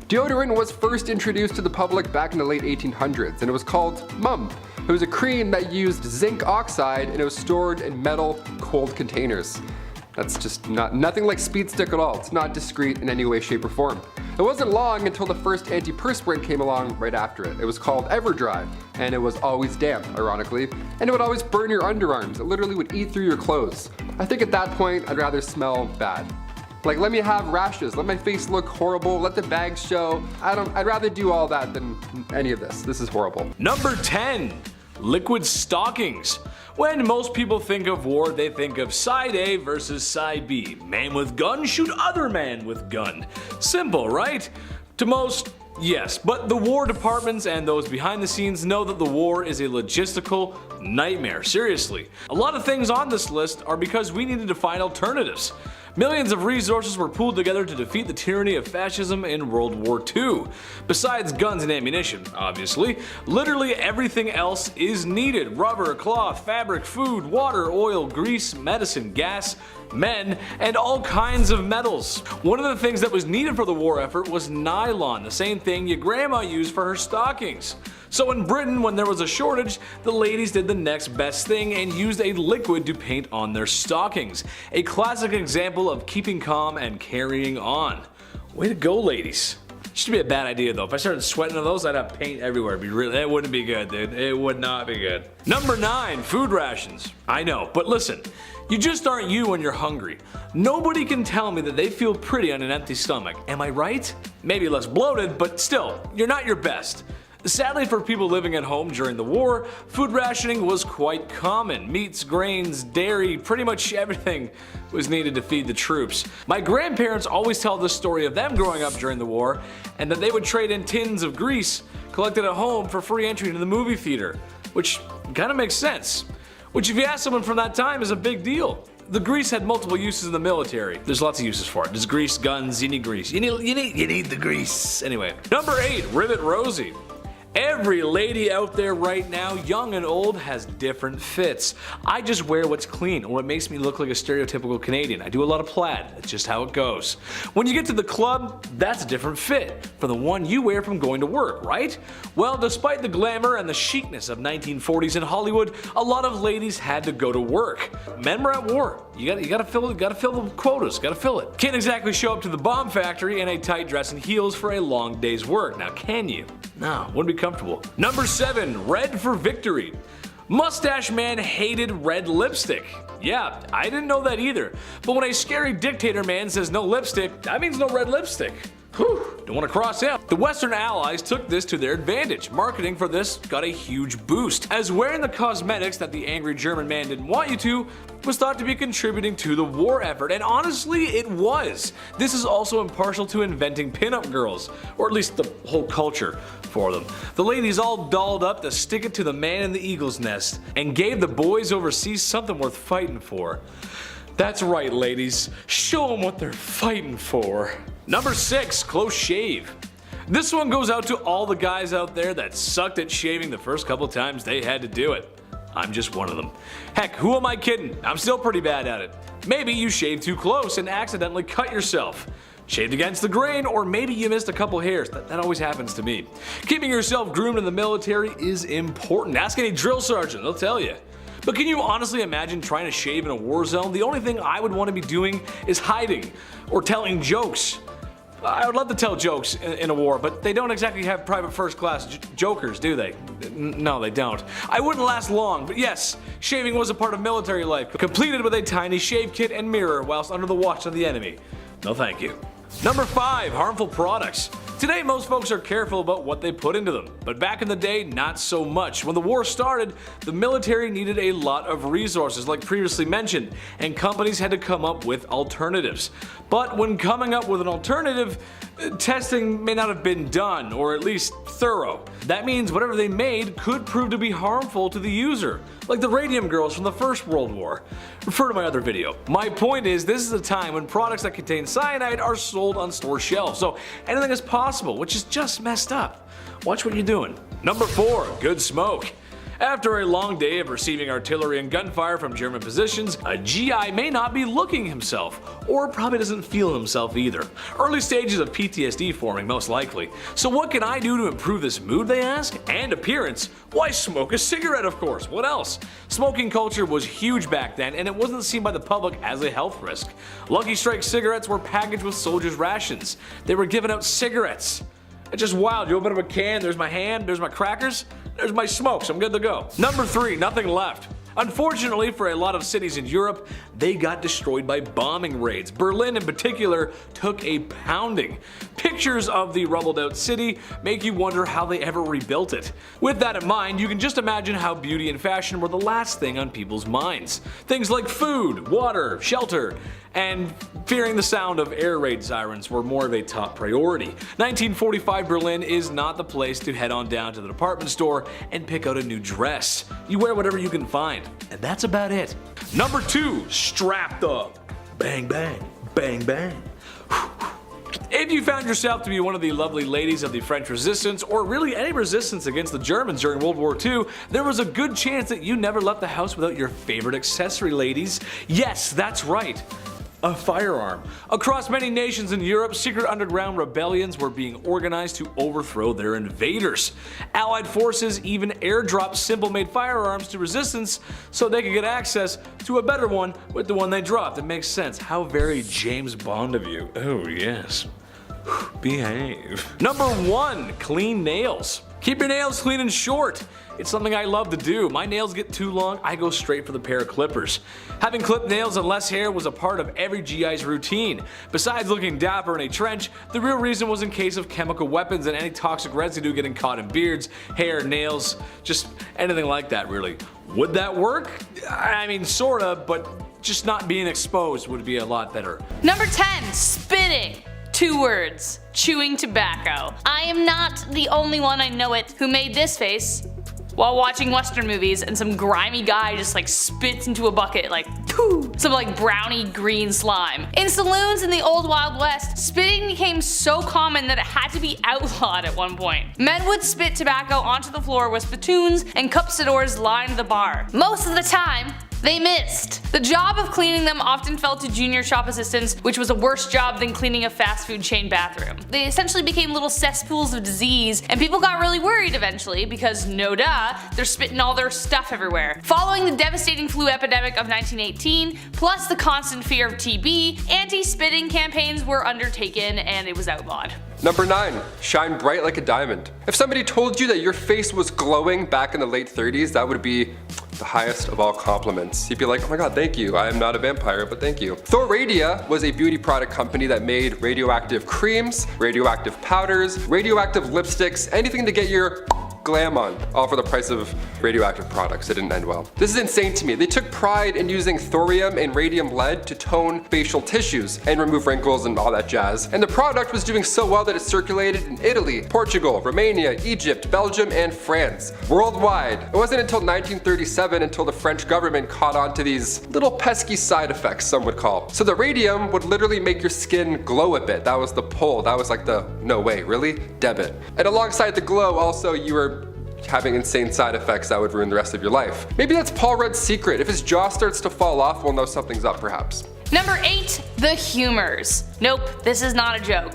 Deodorant was first introduced to the public back in the late 1800s, and it was called Mum. It was a cream that used zinc oxide, and it was stored in metal, cold containers. That's just nothing like Speed Stick at all. It's not discreet in any way, shape, or form. It wasn't long until the first antiperspirant came along right after it. It was called Everdry, and it was always damp, ironically, and it would always burn your underarms. It literally would eat through your clothes. I think at that point, I'd rather smell bad. Like, let me have rashes, let my face look horrible, let the bags show. I'd rather do all that than any of this. This is horrible. Number 10, liquid stockings. When most people think of war, they think of side A versus side B. Man with gun shoot other man with gun. Simple, right? To most, Yes, but the war departments and those behind the scenes know that the war is a logistical nightmare. Seriously. A lot of things on this list are because we needed to find alternatives. Millions of resources were pooled together to defeat the tyranny of fascism in World War II. Besides guns and ammunition, obviously, literally everything else is needed. Rubber, cloth, fabric, food, water, oil, grease, medicine, gas, men, and all kinds of metals. One of the things that was needed for the war effort was nylon, the same thing your grandma used for her stockings. So in Britain, when there was a shortage, the ladies did the next best thing and used a liquid to paint on their stockings. A classic example of keeping calm and carrying on. Way to go, ladies. Should be a bad idea though. If I started sweating on those, I'd have paint everywhere. It wouldn't be good, dude. It would not be good. Number 9, food rations. I know, but listen, you just aren't you when you're hungry. Nobody can tell me that they feel pretty on an empty stomach. Am I right? Maybe less bloated, but still, you're not your best. Sadly for people living at home during the war, food rationing was quite common. Meats, grains, dairy, pretty much everything was needed to feed the troops. My grandparents always tell the story of them growing up during the war and that they would trade in tins of grease collected at home for free entry into the movie theater, which kind of makes sense. Which if you ask someone from that time is a big deal. The grease had multiple uses in the military. There's lots of uses for it. There's grease, guns, you need grease. You need the grease. Anyway. Number 8, Rivet Rosie. Every lady out there right now, young and old, has different fits. I just wear what's clean or what makes me look like a stereotypical Canadian. I do a lot of plaid, that's just how it goes. When you get to the club, that's a different fit from the one you wear from going to work, right? Well, despite the glamour and the chicness of 1940s in Hollywood, a lot of ladies had to go to work. Men were at war. You gotta fill the quotas, gotta fill it. Can't exactly show up to the bomb factory in a tight dress and heels for a long day's work. Now can you? No, wouldn't be comfortable. Number 7, red for victory. Mustache man hated red lipstick. Yeah, I didn't know that either. But when a scary dictator man says no lipstick, that means no red lipstick. Whew, don't want to cross him. The Western Allies took this to their advantage. Marketing for this got a huge boost, as wearing the cosmetics that the angry German man didn't want you to was thought to be contributing to the war effort, and honestly, it was. This is also impartial to inventing pinup girls, or at least the whole culture for them. The ladies all dolled up to stick it to the man in the eagle's nest, and gave the boys overseas something worth fighting for. That's right, ladies. Show them what they're fighting for. Number 6, close shave. This one goes out to all the guys out there that sucked at shaving the first couple times they had to do it. I'm just one of them. Heck, who am I kidding? I'm still pretty bad at it. Maybe you shaved too close and accidentally cut yourself. Shaved against the grain, or maybe you missed a couple hairs. That always happens to me. Keeping yourself groomed in the military is important. Ask any drill sergeant, they'll tell you. But can you honestly imagine trying to shave in a war zone? The only thing I would want to be doing is hiding or telling jokes. I would love to tell jokes in a war, but they don't exactly have private first class jokers, do they? No, they don't. I wouldn't last long, but yes, shaving was a part of military life, completed with a tiny shave kit and mirror whilst under the watch of the enemy. No thank you. Number 5, harmful products. Today most folks are careful about what they put into them, but back in the day not so much. When the war started, the military needed a lot of resources like previously mentioned, and companies had to come up with alternatives. But when coming up with an alternative, testing may not have been done, or at least thorough. That means whatever they made could prove to be harmful to the user, like the radium girls from the First World War. Refer to my other video. My point is, this is a time when products that contain cyanide are sold on store shelves, so anything is possible, which is just messed up. Watch what you're doing. Number 4, good smoke. After a long day of receiving artillery and gunfire from German positions, a GI may not be looking himself, or probably doesn't feel himself either. Early stages of PTSD forming most likely. So what can I do to improve this mood, they ask? And appearance? Why, smoke a cigarette, of course. What else? Smoking culture was huge back then, and it wasn't seen by the public as a health risk. Lucky Strike cigarettes were packaged with soldiers' rations. They were giving out cigarettes. It's just wild. You open up a can, there's my hand, there's my crackers, there's my smokes, I'm good to go. Number 3, nothing left. Unfortunately for a lot of cities in Europe, they got destroyed by bombing raids. Berlin in particular took a pounding. Pictures of the rubbled out city make you wonder how they ever rebuilt it. With that in mind, you can just imagine how beauty and fashion were the last thing on people's minds. Things like food, water, shelter, and fearing the sound of air raid sirens were more of a top priority. 1945 Berlin is not the place to head on down to the department store and pick out a new dress. You wear whatever you can find, and that's about it. Number 2, strapped up. Bang bang, bang bang. If you found yourself to be one of the lovely ladies of the French Resistance, or really any resistance against the Germans during World War II, there was a good chance that you never left the house without your favorite accessory, ladies. Yes, that's right. A firearm. Across many nations in Europe, secret underground rebellions were being organized to overthrow their invaders. Allied forces even airdropped simple-made firearms to resistance so they could get access to a better one with the one they dropped. It makes sense. How very James Bond of you. Oh yes. Behave. Number 1, clean nails. Keep your nails clean and short. It's something I love to do. My nails get too long, I go straight for the pair of clippers. Having clipped nails and less hair was a part of every GI's routine. Besides looking dapper in a trench, the real reason was in case of chemical weapons and any toxic residue getting caught in beards, hair, nails, just anything like that really. Would that work? I mean, sorta, but just not being exposed would be a lot better. Number 10, spitting. 2 words, chewing tobacco. I am not the only one, I know it, who made this face while watching Western movies and some grimy guy just like spits into a bucket like pooh, some like brownie green slime. In saloons in the old Wild West, spitting became so common that it had to be outlawed at one point. Men would spit tobacco onto the floor with spittoons and cup-sidors lined the bar. Most of the time, they missed. The job of cleaning them often fell to junior shop assistants, which was a worse job than cleaning a fast food chain bathroom. They essentially became little cesspools of disease, and people got really worried eventually because, no duh, they're spitting all their stuff everywhere. Following the devastating flu epidemic of 1918, plus the constant fear of TB, anti-spitting campaigns were undertaken and it was outlawed. Number 9, shine bright like a diamond. If somebody told you that your face was glowing back in the late 30s, that would be the highest of all compliments. You'd be like, oh my god, thank you. I am not a vampire, but thank you. Thoradia was a beauty product company that made radioactive creams, radioactive powders, radioactive lipsticks, anything to get your glam on, all for the price of radioactive products. It didn't end well. This is insane to me. They took pride in using thorium and radium lead to tone facial tissues and remove wrinkles and all that jazz. And the product was doing so well that it circulated in Italy, Portugal, Romania, Egypt, Belgium, and France. Worldwide. It wasn't until 1937 until the French government caught on to these little pesky side effects, some would call. So the radium would literally make your skin glow a bit. That was the pull. That was like the, no way, really? Debit. And alongside the glow, also you were having insane side effects that would ruin the rest of your life. Maybe that's Paul Rudd's secret. If his jaw starts to fall off, we'll know something's up perhaps. Number 8, the humors. Nope, this is not a joke.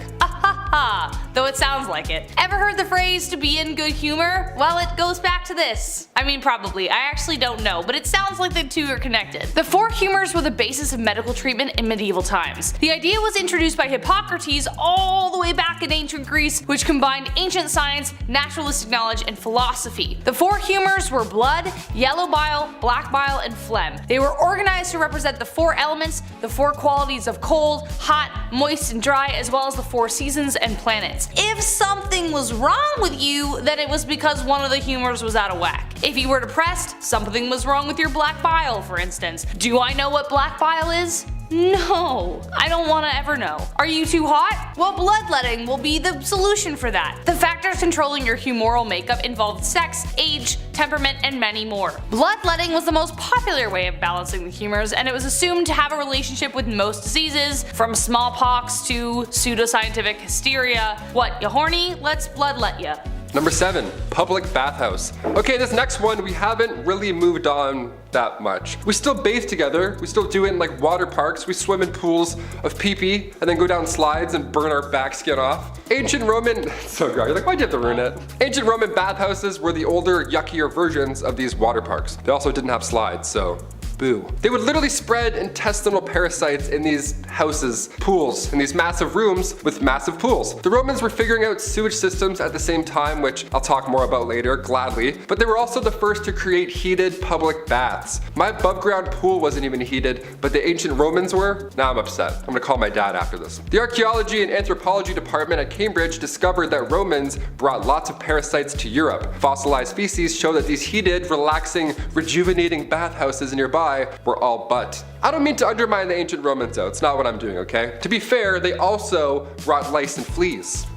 Though it sounds like it. Ever heard the phrase to be in good humor? Well, it goes back to this. I mean, probably. I actually don't know, but it sounds like the two are connected. The 4 humors were the basis of medical treatment in medieval times. The idea was introduced by Hippocrates all the way back in ancient Greece, which combined ancient science, naturalistic knowledge, and philosophy. The 4 humors were blood, yellow bile, black bile, and phlegm. They were organized to represent the 4 elements, the 4 qualities of cold, hot, moist, and dry, as well as the 4 seasons and planets. If something was wrong with you, then it was because one of the humors was out of whack. If you were depressed, something was wrong with your black bile, for instance. Do I know what black bile is? No, I don't want to ever know. Are you too hot? Well, bloodletting will be the solution for that. The factors controlling your humoral makeup involved sex, age, temperament, and many more. Bloodletting was the most popular way of balancing the humors, and it was assumed to have a relationship with most diseases, from smallpox to pseudoscientific hysteria. What, you horny? Let's bloodlet ya. Number 7, public bathhouse. Okay, this next one we haven't really moved on that much. We still bathe together, we still do it in like water parks, we swim in pools of pee-pee and then go down slides and burn our back skin off. Ancient Roman, so gross, you're like, why'd you have to ruin it? Ancient Roman bathhouses were the older, yuckier versions of these water parks. They also didn't have slides, so boo. They would literally spread intestinal parasites in these houses, pools, in these massive rooms with massive pools. The Romans were figuring out sewage systems at the same time, which I'll talk more about later, gladly, but they were also the first to create heated public baths. My above ground pool wasn't even heated, but the ancient Romans were. Now I'm upset. I'm gonna call my dad after this. The archaeology and anthropology department at Cambridge discovered that Romans brought lots of parasites to Europe. Fossilized feces show that these heated, relaxing, rejuvenating bathhouses in your body dry were all but. I don't mean to undermine the ancient Romans though, it's not what I'm doing, okay? To be fair, they also brought lice and fleas.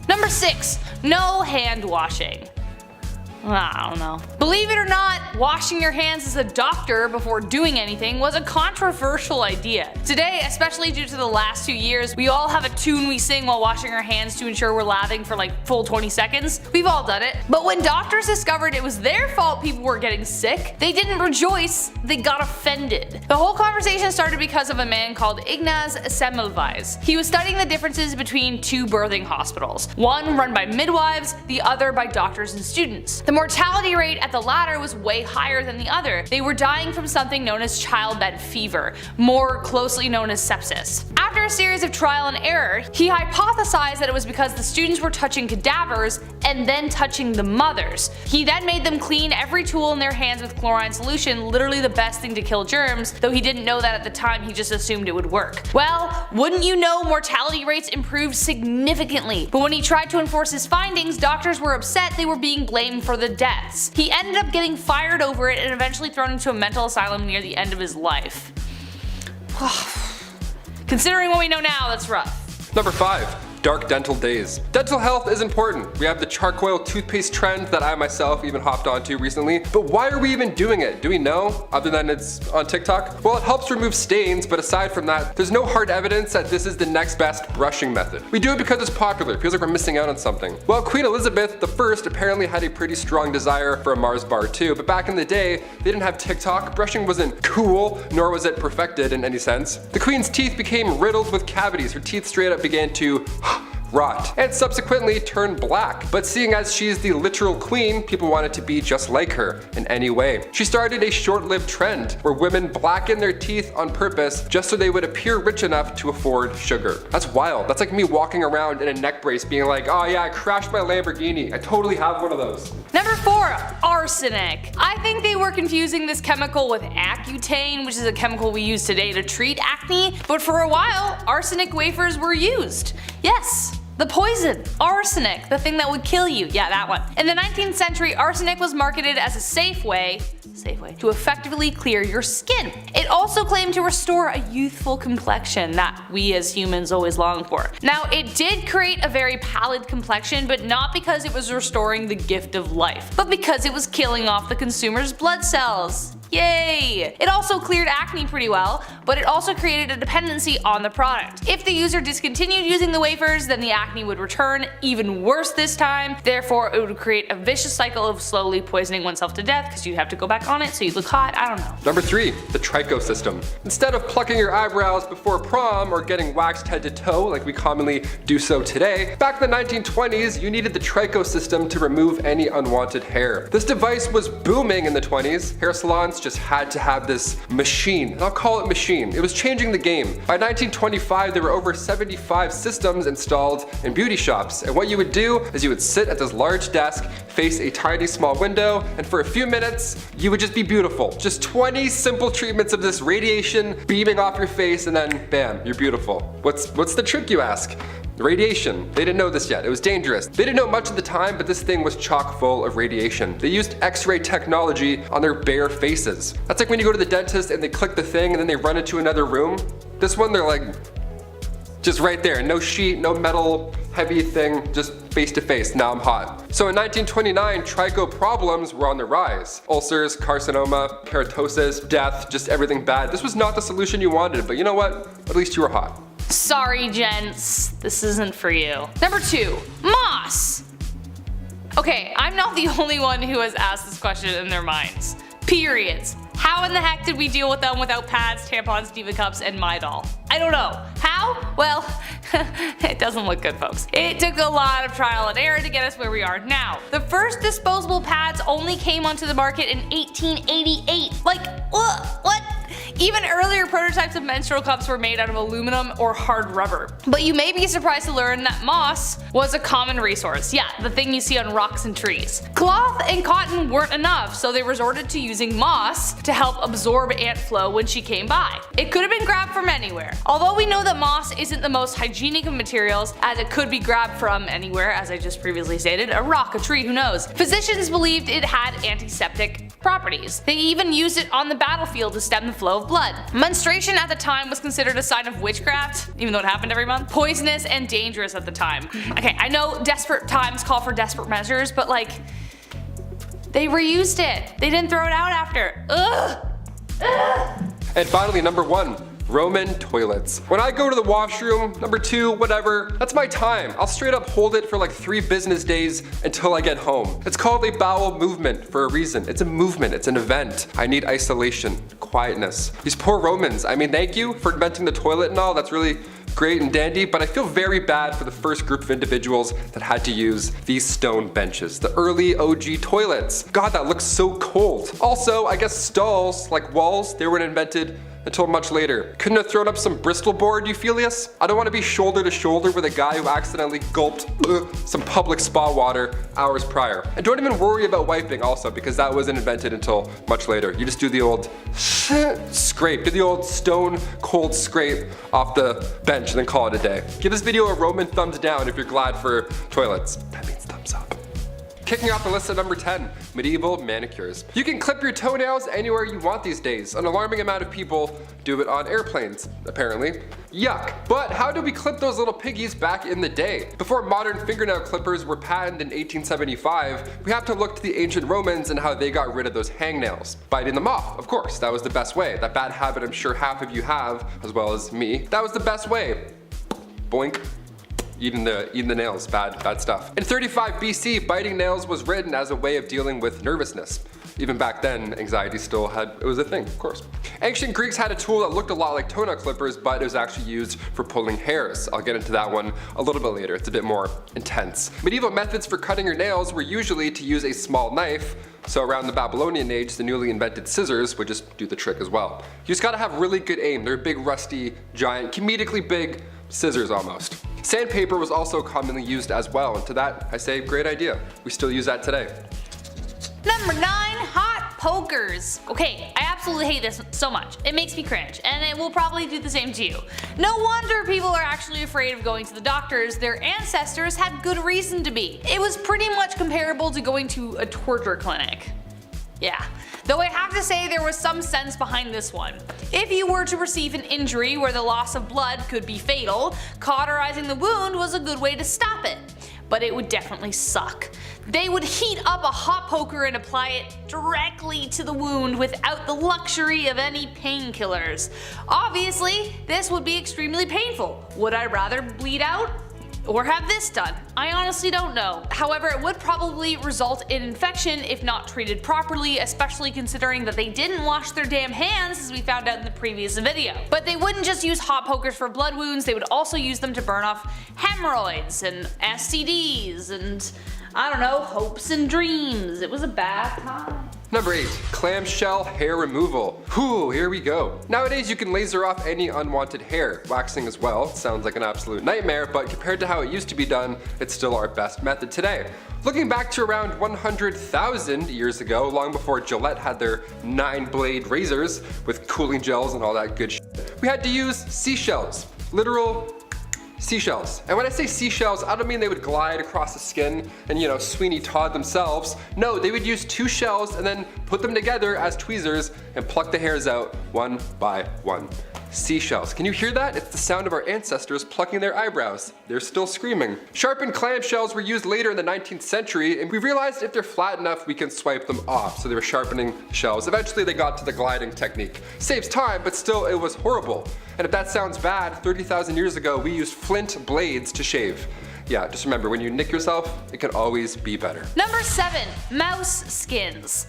Number 6, no hand washing. I don't know. Believe it or not, washing your hands as a doctor before doing anything was a controversial idea. Today, especially due to the last 2 years, we all have a tune we sing while washing our hands to ensure we're lathering for like full 20 seconds. We've all done it. But when doctors discovered it was their fault people were getting sick, they didn't rejoice, they got offended. The whole conversation started because of a man called Ignaz Semmelweis. He was studying the differences between 2 birthing hospitals, one run by midwives, the other by doctors and students. The mortality rate at the latter was way higher than the other. They were dying from something known as childbed fever, more closely known as sepsis. After a series of trial and error, he hypothesized that it was because the students were touching cadavers and then touching the mothers. He then made them clean every tool in their hands with chlorine solution, literally the best thing to kill germs, though he didn't know that at the time, he just assumed it would work. Well, wouldn't you know, mortality rates improved significantly, but when he tried to enforce his findings, doctors were upset they were being blamed for the deaths. He ended up getting fired over it and eventually thrown into a mental asylum near the end of his life. Considering what we know now, that's rough. Number 5. Dark dental days. Dental health is important. We have the charcoal toothpaste trend that I myself even hopped onto recently. But why are we even doing it? Do we know? Other than it's on TikTok? Well, it helps remove stains, but aside from that, there's no hard evidence that this is the next best brushing method. We do it because it's popular. It feels like we're missing out on something. Well, Queen Elizabeth I apparently had a pretty strong desire for a Mars bar too, but back in the day, they didn't have TikTok. Brushing wasn't cool, nor was it perfected in any sense. The Queen's teeth became riddled with cavities. Her teeth straight up began to rot, and subsequently turned black. But seeing as she's the literal queen, people wanted to be just like her in any way. She started a short-lived trend where women blacken their teeth on purpose just so they would appear rich enough to afford sugar. That's wild. That's like me walking around in a neck brace being like, oh yeah, I crashed my Lamborghini. I totally have one of those. Number 4, arsenic. I think they were confusing this chemical with Accutane, which is a chemical we use today to treat acne, but for a while, arsenic wafers were used. Yes. The poison, arsenic, the thing that would kill you, yeah, that one. In the 19th century, arsenic was marketed as a safe way to effectively clear your skin. It also claimed to restore a youthful complexion that we as humans always long for. Now, it did create a very pallid complexion, but not because it was restoring the gift of life, but because it was killing off the consumer's blood cells. Yay! It also cleared acne pretty well, but it also created a dependency on the product. If the user discontinued using the wafers, then the acne would return, even worse this time. Therefore, it would create a vicious cycle of slowly poisoning oneself to death because you'd have to go back on it so you look hot, I don't know. Number 3, the tricho system. Instead of plucking your eyebrows before prom or getting waxed head to toe like we commonly do so today, back in the 1920s, you needed the tricho system to remove any unwanted hair. This device was booming in the 20s. Hair salons just had to have this machine. I'll call it machine. It was changing the game. By 1925, there were over 75 systems installed in beauty shops, and what you would do is you would sit at this large desk, face a tiny small window, and for a few minutes, you would just be beautiful. Just 20 simple treatments of this radiation beaming off your face, and then bam, you're beautiful. What's the trick, you ask? Radiation. They didn't know this yet. It was dangerous. They didn't know much at the time, but this thing was chock full of radiation. They used X-ray technology on their bare faces. That's like when you go to the dentist and they click the thing and then they run into another room. This one, they're like, just right there. No sheet, no metal, heavy thing, just face to face. Now I'm hot. So in 1929, tricho problems were on the rise. Ulcers, carcinoma, keratosis, death, just everything bad. This was not the solution you wanted, but you know what? At least you were hot. Sorry, gents, this isn't for you. Number 2, moss. Okay, I'm not the only one who has asked this question in their minds. Periods. How in the heck did we deal with them without pads, tampons, Diva cups, and Midol? I don't know. How? Well, it doesn't look good, folks. It took a lot of trial and error to get us where we are now. The first disposable pads only came onto the market in 1888. Like, what? Even earlier prototypes of menstrual cups were made out of aluminum or hard rubber. But you may be surprised to learn that moss was a common resource. Yeah, the thing you see on rocks and trees. Cloth and cotton weren't enough, so they resorted to using moss to help absorb ant flow when she came by. It could have been grabbed from anywhere. Although we know that moss isn't the most hygienic of materials, as it could be grabbed from anywhere, as I just previously stated, a rock, a tree, who knows. Physicians believed it had antiseptic properties. They even used it on the battlefield to stem the flow of blood. Menstruation at the time was considered a sign of witchcraft, even though it happened every month. Poisonous and dangerous at the time. Okay, I know desperate times call for desperate measures, but like, they reused it. They didn't throw it out after. Ugh! Ugh! And finally, number 1. Roman toilets. When I go to the washroom, number 2, whatever, that's my time. I'll straight up hold it for like 3 business days until I get home. It's called a bowel movement for a reason. It's a movement, it's an event. I need isolation, quietness. These poor Romans, I mean, thank you for inventing the toilet and all, that's really great and dandy, but I feel very bad for the first group of individuals that had to use these stone benches, the early OG toilets. God, that looks so cold. Also, I guess stalls, like walls, they weren't invented until much later. Couldn't have thrown up some Bristol board, Euphelius? I don't want to be shoulder to shoulder with a guy who accidentally gulped some public spa water hours prior. And don't even worry about wiping also, because that wasn't invented until much later. You just do the old scrape, do the old stone cold scrape off the bench and then call it a day. Give this video a Roman thumbs down if you're glad for toilets. That means thumbs up. Kicking off the list at number 10, medieval manicures. You can clip your toenails anywhere you want these days. An alarming amount of people do it on airplanes, apparently. Yuck. But how did we clip those little piggies back in the day? Before modern fingernail clippers were patented in 1875, we have to look to the ancient Romans and how they got rid of those hangnails. Biting them off, of course, that was the best way. That bad habit I'm sure half of you have, as well as me. That was the best way. Boink. Eating the nails, bad stuff. In 35 BC, biting nails was written as a way of dealing with nervousness. Even back then, anxiety it was a thing, of course. Ancient Greeks had a tool that looked a lot like toenail clippers, but it was actually used for pulling hairs. I'll get into that one a little bit later, it's a bit more intense. Medieval methods for cutting your nails were usually to use a small knife, so around the Babylonian age, the newly invented scissors would just do the trick as well. You just gotta have really good aim. They're big, rusty, giant, comedically big scissors almost. Sandpaper was also commonly used as well, and to that I say great idea. We still use that today. Number 9, hot pokers. Okay, I absolutely hate this so much. It makes me cringe, and it will probably do the same to you. No wonder people are actually afraid of going to the doctors. Their ancestors had good reason to be. It was pretty much comparable to going to a torture clinic. Yeah. Though I have to say there was some sense behind this one. If you were to receive an injury where the loss of blood could be fatal, cauterizing the wound was a good way to stop it. But it would definitely suck. They would heat up a hot poker and apply it directly to the wound without the luxury of any painkillers. Obviously, this would be extremely painful. Would I rather bleed out? Or have this done? I honestly don't know. However, it would probably result in infection if not treated properly, especially considering that they didn't wash their damn hands, as we found out in the previous video. But they wouldn't just use hot pokers for blood wounds, they would also use them to burn off hemorrhoids and STDs and, I don't know, hopes and dreams. It was a bad time. Number 8, clamshell hair removal. Whew, here we go. Nowadays you can laser off any unwanted hair. Waxing as well, sounds like an absolute nightmare, but compared to how it used to be done, it's still our best method today. Looking back to around 100,000 years ago, long before Gillette had their 9-blade razors with cooling gels and all that good shit, we had to use seashells. Literal seashells. And when I say seashells, I don't mean they would glide across the skin and, you know, Sweeney Todd themselves. No, they would use 2 shells and then put them together as tweezers and pluck the hairs out one by one. Seashells. Can you hear that? It's the sound of our ancestors plucking their eyebrows. They're still screaming. Sharpened clamshells were used later in the 19th century, and we realized if they're flat enough, we can swipe them off. So they were sharpening shells. Eventually they got to the gliding technique. Saves time, but still it was horrible. And if that sounds bad, 30,000 years ago we used flint blades to shave. Yeah, just remember, when you nick yourself, it can always be better. Number 7, mouse skins.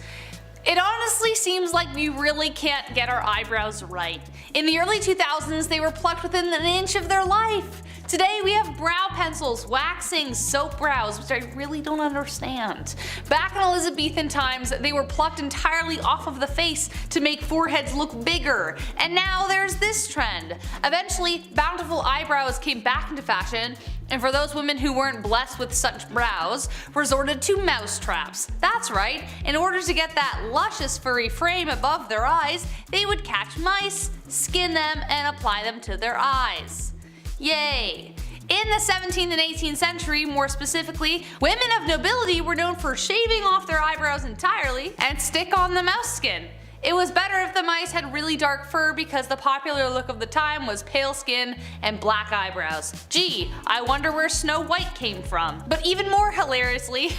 It honestly seems like we really can't get our eyebrows right. In the early 2000s, they were plucked within an inch of their life. Today we have brow pencils, waxing, soap brows, which I really don't understand. Back in Elizabethan times, they were plucked entirely off of the face to make foreheads look bigger. And now there's this trend. Eventually, bountiful eyebrows came back into fashion, and for those women who weren't blessed with such brows, resorted to mouse traps. That's right, in order to get that luscious furry frame above their eyes, they would catch mice, skin them, and apply them to their eyes. Yay! In the 17th and 18th century, more specifically, women of nobility were known for shaving off their eyebrows entirely and stick on the mouse skin. It was better if the mice had really dark fur because the popular look of the time was pale skin and black eyebrows. Gee, I wonder where Snow White came from. But even more hilariously,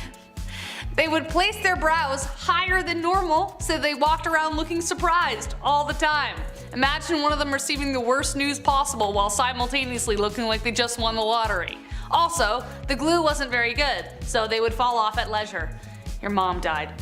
they would place their brows higher than normal so they walked around looking surprised all the time. Imagine one of them receiving the worst news possible while simultaneously looking like they just won the lottery. Also, the glue wasn't very good, so they would fall off at leisure. Your mom died.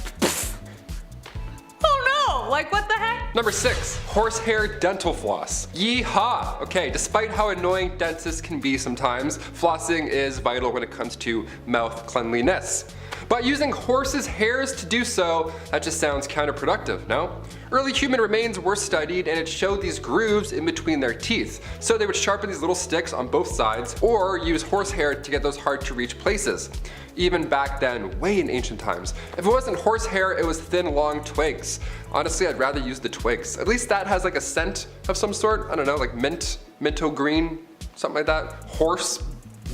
Oh no! Like what the heck? Number 6. Horsehair dental floss. Yeehaw! Okay, despite how annoying dentists can be sometimes, flossing is vital when it comes to mouth cleanliness. But using horses' hairs to do so, that just sounds counterproductive, no? Early human remains were studied and it showed these grooves in between their teeth. So they would sharpen these little sticks on both sides or use horsehair to get those hard to reach places. Even back then, way in ancient times. If it wasn't horsehair, it was thin, long twigs. Honestly, I'd rather use the twigs. At least that has like a scent of some sort. I don't know, like minto green, something like that. Horse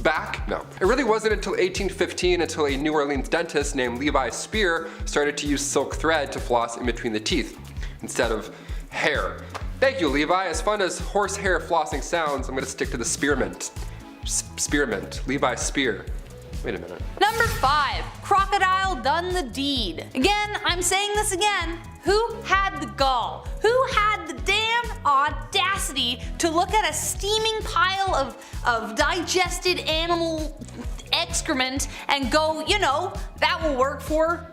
back? No. It really wasn't until 1815 until a New Orleans dentist named Levi Spear started to use silk thread to floss in between the teeth instead of hair. Thank you, Levi. As fun as horsehair flossing sounds, I'm gonna stick to the spearmint. Spearmint. Levi Spear. Wait a minute. Number 5. Crocodile done the deed. Again, I'm saying this again. Who had the gall? Who had the damn audacity to look at a steaming pile of digested animal excrement and go, you know, that will work for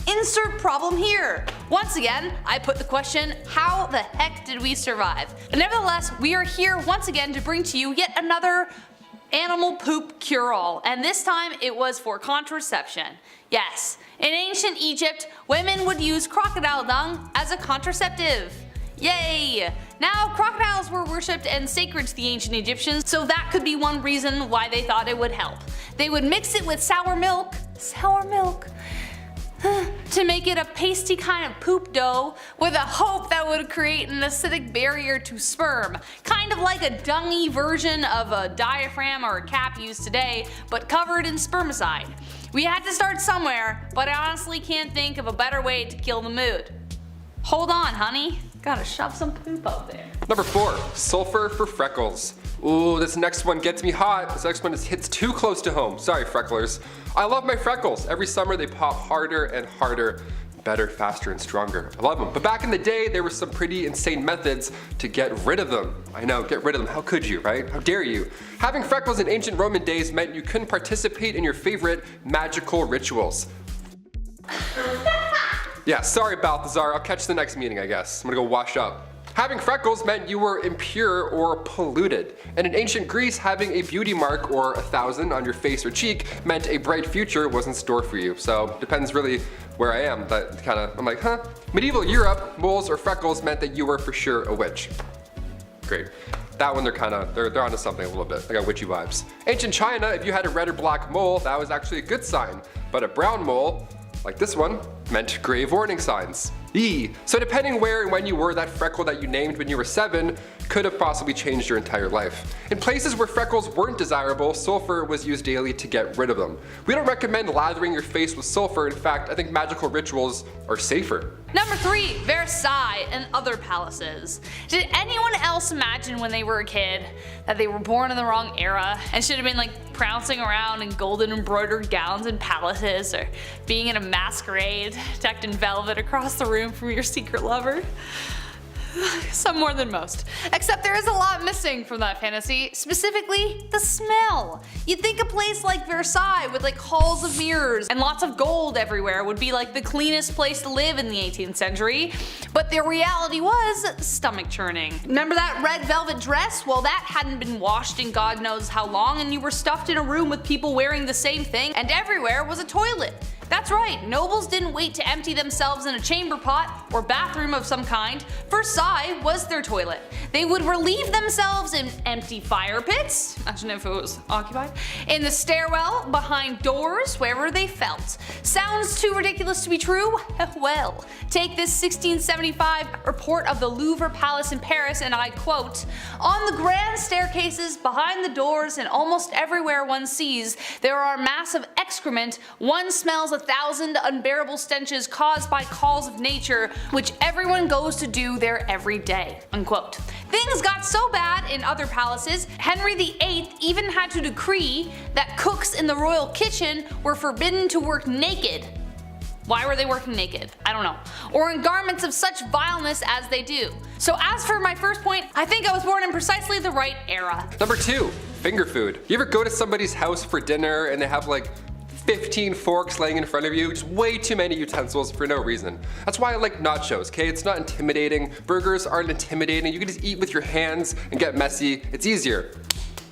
insert problem here. Once again, I put the question, how the heck did we survive? But nevertheless, we are here once again to bring to you yet another animal poop cure-all, and this time it was for contraception. Yes, in ancient Egypt, women would use crocodile dung as a contraceptive. Yay! Now, crocodiles were worshipped and sacred to the ancient Egyptians, so that could be one reason why they thought it would help. They would mix it with sour milk, to make it a pasty kind of poop dough with a hope that would create an acidic barrier to sperm. Kind of like a dungy version of a diaphragm or a cap used today, but covered in spermicide. We had to start somewhere, but I honestly can't think of a better way to kill the mood. Hold on, honey. Gotta shove some poop out there. Number 4. Sulfur for freckles. Ooh, this next one gets me hot. This next one hits too close to home. Sorry, frecklers. I love my freckles. Every summer they pop harder and harder. Better, faster, and stronger. I love them. But back in the day, there were some pretty insane methods to get rid of them. I know, get rid of them. How could you, right? How dare you? Having freckles in ancient Roman days meant you couldn't participate in your favorite magical rituals. Yeah, sorry, Balthazar. I'll catch the next meeting, I guess. I'm gonna go wash up. Having freckles meant you were impure or polluted. And in ancient Greece, having a beauty mark or 1,000 on your face or cheek meant a bright future was in store for you. So depends really where I am. But I'm like, huh? Medieval Europe, moles or freckles meant that you were for sure a witch. Great. That one they're onto something a little bit. I got witchy vibes. Ancient China, if you had a red or black mole, that was actually a good sign. But a brown mole, like this one, meant grave warning signs. Eee. So depending where and when you were, that freckle that you named when you were 7 could have possibly changed your entire life. In places where freckles weren't desirable, sulfur was used daily to get rid of them. We don't recommend lathering your face with sulfur. In fact, I think magical rituals are safer. Number 3, Versailles and other palaces. Did anyone else imagine when they were a kid that they were born in the wrong era and should have been like prancing around in golden embroidered gowns in palaces, or being in a masquerade decked in velvet across the room from your secret lover? Some more than most. Except there is a lot missing from that fantasy, specifically the smell. You'd think a place like Versailles with like halls of mirrors and lots of gold everywhere would be like the cleanest place to live in the 18th century, but the reality was stomach churning. Remember that red velvet dress? Well, that hadn't been washed in God knows how long, and you were stuffed in a room with people wearing the same thing, and everywhere was a toilet. That's That's right, nobles didn't wait to empty themselves in a chamber pot or bathroom of some kind. Versailles was their toilet. They would relieve themselves in empty fire pits, imagine if it was occupied, in the stairwell, behind doors, wherever they felt. Sounds too ridiculous to be true? Well, take this 1675 report of the Louvre Palace in Paris, and I quote, "On the grand staircases, behind the doors, and almost everywhere one sees, there are masses of excrement. One smells 1,000 unbearable stenches caused by calls of nature, which everyone goes to do there every day." Unquote. Things got so bad in other palaces, Henry VIII even had to decree that cooks in the royal kitchen were forbidden to work naked. Why were they working naked? I don't know. Or in garments of such vileness as they do. So as for my first point, I think I was born in precisely the right era. Number 2, finger food. You ever go to somebody's house for dinner and they have like 15 forks laying in front of you, just way too many utensils for no reason. That's why I like nachos, okay? It's not intimidating. Burgers aren't intimidating. You can just eat with your hands and get messy. It's easier.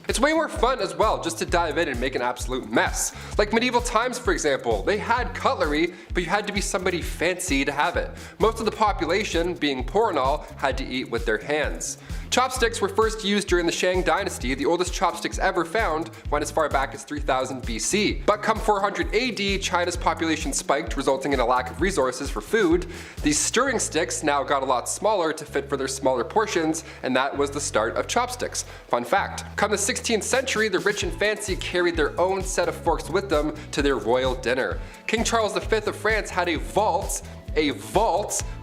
It's way more fun as well just to dive in and make an absolute mess. Like medieval times, for example, they had cutlery, but you had to be somebody fancy to have it. Most of the population, being poor and all, had to eat with their hands. Chopsticks were first used during the Shang dynasty. The oldest chopsticks ever found went as far back as 3000 BC. But come 400 AD, China's population spiked, resulting in a lack of resources for food. These stirring sticks now got a lot smaller to fit for their smaller portions, and that was the start of chopsticks. Fun fact. Come the 16th century, the rich and fancy carried their own set of forks with them to their royal dinner. King Charles V of France had a vault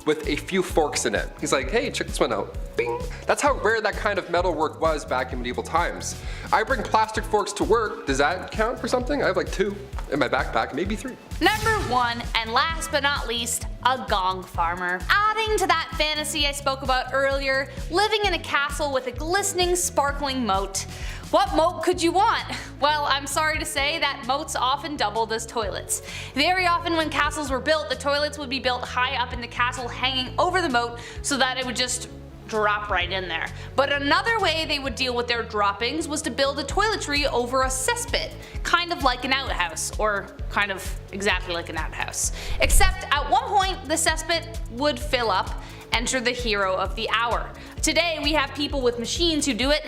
with a few forks in it. He's like, hey, check this one out. Bing. That's how rare that kind of metalwork was back in medieval times. I bring plastic forks to work. Does that count for something? I have like 2 in my backpack, maybe 3. Number 1, and last but not least, a gong farmer. Adding to that fantasy I spoke about earlier, living in a castle with a glistening, sparkling moat. What moat could you want? Well, I'm sorry to say that moats often doubled as toilets. Very often when castles were built, the toilets would be built high up in the castle, hanging over the moat so that it would just drop right in there. But another way they would deal with their droppings was to build a toiletry over a cesspit, kind of like an outhouse, or kind of exactly like an outhouse. Except at one point the cesspit would fill up. Enter the hero of the hour. Today we have people with machines who do it.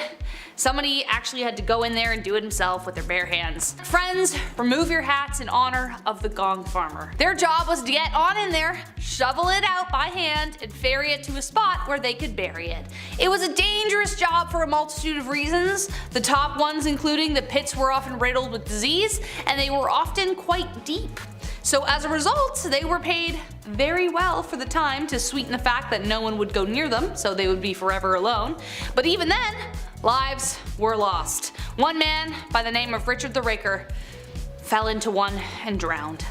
Somebody actually had to go in there and do it himself with their bare hands. Friends, remove your hats in honor of the gong farmer. Their job was to get on in there, shovel it out by hand, and ferry it to a spot where they could bury it. It was a dangerous job for a multitude of reasons, the top ones including the pits were often riddled with disease, and they were often quite deep. So as a result, they were paid very well for the time to sweeten the fact that no one would go near them, so they would be forever alone. But even then, lives were lost. One man by the name of Richard the Raker fell into one and drowned.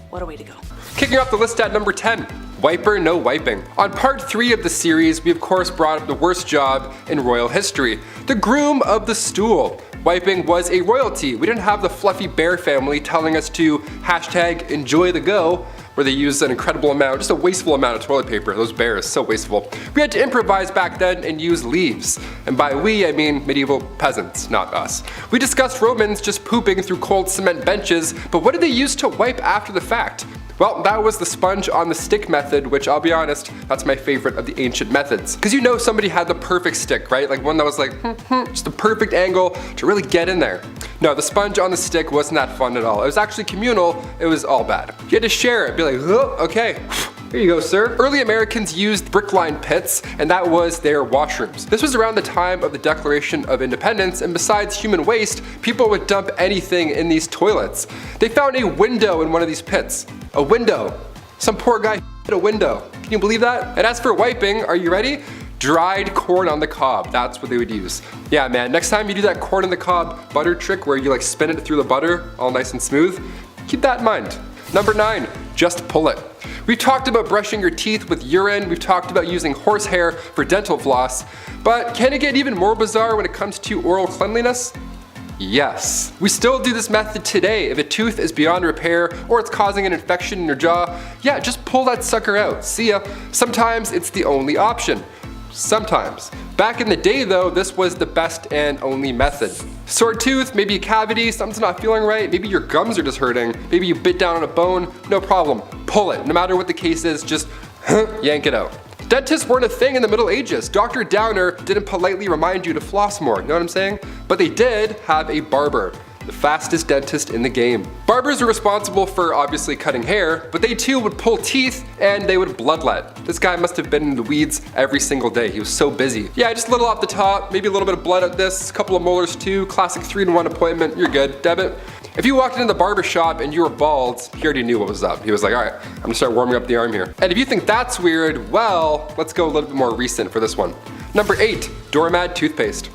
What a way to go. Kicking off the list at number 10, wiper no wiping. On part 3 of the series, we of course brought up the worst job in royal history, the groom of the stool. Wiping was a royalty. We didn't have the fluffy bear family telling us to hashtag enjoy the go, where they used an incredible amount, just a wasteful amount of toilet paper. Those bears, so wasteful. We had to improvise back then and use leaves. And by we, I mean medieval peasants, not us. We discussed Romans just pooping through cold cement benches, but what did they use to wipe after the fact? Well, that was the sponge on the stick method, which I'll be honest, that's my favorite of the ancient methods. Because you know somebody had the perfect stick, right? Like one that was like, just the perfect angle to really get in there. No, the sponge on the stick wasn't that fun at all. It was actually communal, it was all bad. You had to share it, be like, oh, okay. Here you go, sir. Early Americans used brick-lined pits, and that was their washrooms. This was around the time of the Declaration of Independence, and besides human waste, people would dump anything in these toilets. They found a window in one of these pits. A window. Some poor guy hit a window. Can you believe that? And as for wiping, are you ready? Dried corn on the cob, that's what they would use. Yeah man, next time you do that corn on the cob butter trick where you like spin it through the butter, all nice and smooth, keep that in mind. Number 9, just pull it. We've talked about brushing your teeth with urine, we've talked about using horsehair for dental floss, but can it get even more bizarre when it comes to oral cleanliness? Yes. We still do this method today. If a tooth is beyond repair or it's causing an infection in your jaw, yeah, just pull that sucker out. See ya. Sometimes it's the only option. Sometimes. Back in the day though, this was the best and only method. Sore tooth, maybe a cavity, something's not feeling right, maybe your gums are just hurting, maybe you bit down on a bone, no problem, pull it. No matter what the case is, just yank it out. Dentists weren't a thing in the Middle Ages. Dr. Downer didn't politely remind you to floss more, you know what I'm saying? But they did have a barber, the fastest dentist in the game. Barbers were responsible for obviously cutting hair, but they too would pull teeth and they would bloodlet. This guy must have been in the weeds every single day. He was so busy. Yeah, just a little off the top, maybe a little bit of blood at this, a couple of molars too, classic 3-in-1 appointment, you're good, debit. If you walked into the barber shop and you were bald, he already knew what was up. He was like, all right, I'm gonna start warming up the arm here. And if you think that's weird, well, let's go a little bit more recent for this one. Number 8, doormat toothpaste.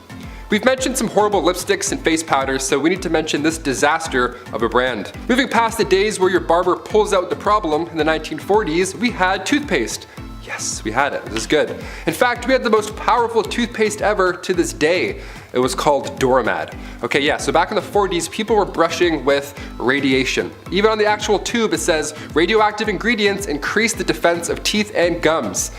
We've mentioned some horrible lipsticks and face powders, so we need to mention this disaster of a brand. Moving past the days where your barber pulls out the problem in the 1940s, we had toothpaste. Yes, we had it. This is good. In fact, we had the most powerful toothpaste ever to this day. It was called Doormat. Okay, yeah, so back in the 40s, people were brushing with radiation. Even on the actual tube, it says, radioactive ingredients increase the defense of teeth and gums.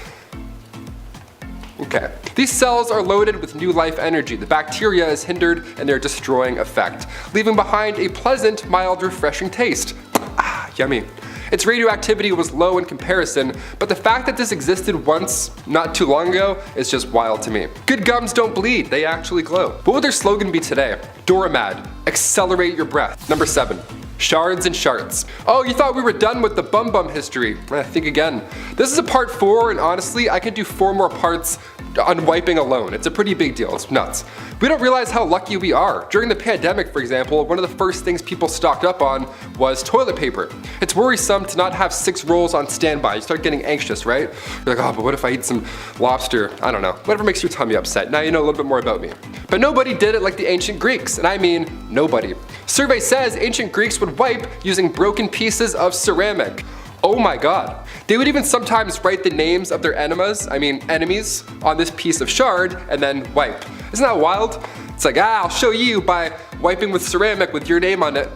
Okay. These cells are loaded with new life energy. The bacteria is hindered in their destroying effect, leaving behind a pleasant, mild, refreshing taste. Ah, yummy. Its radioactivity was low in comparison, but the fact that this existed once, not too long ago, is just wild to me. Good gums don't bleed, they actually glow. What would their slogan be today? Doormat, accelerate your breath. Number 7. Shards and sharts. Oh, you thought we were done with the bum history. Think again. This is a part 4, and honestly, I could do 4 more parts on wiping alone. It's a pretty big deal, it's nuts. We don't realize how lucky we are. During the pandemic, for example, one of the first things people stocked up on was toilet paper. It's worrisome to not have 6 rolls on standby. You start getting anxious, right? You're like, oh, but what if I eat some lobster? I don't know. Whatever makes your tummy upset. Now you know a little bit more about me. But nobody did it like the ancient Greeks, and I mean nobody. Survey says ancient Greeks would wipe using broken pieces of ceramic. Oh my god. They would even sometimes write the names of their enemies on this piece of shard and then wipe. Isn't that wild? It's like, I'll show you by wiping with ceramic with your name on it.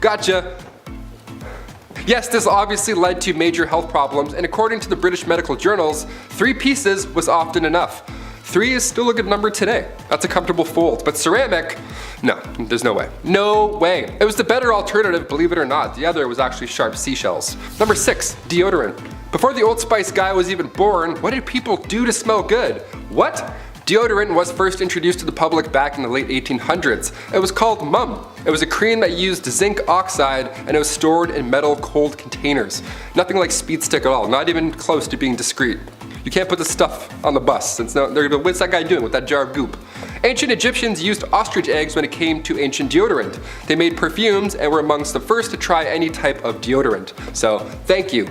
Gotcha. Yes, this obviously led to major health problems, and according to the British medical journals, 3 pieces was often enough. 3 is still a good number today. That's a comfortable fold, but ceramic, no, there's no way. No way. It was the better alternative, believe it or not. The other was actually sharp seashells. Number 6, deodorant. Before the Old Spice guy was even born, what did people do to smell good? What? Deodorant was first introduced to the public back in the late 1800s. It was called Mum. It was a cream that used zinc oxide and it was stored in metal cold containers. Nothing like Speed Stick at all, not even close to being discreet. You can't put this stuff on the bus, since they're gonna be, what's that guy doing with that jar of goop? Ancient Egyptians used ostrich eggs when it came to ancient deodorant. They made perfumes and were amongst the first to try any type of deodorant. So, thank you.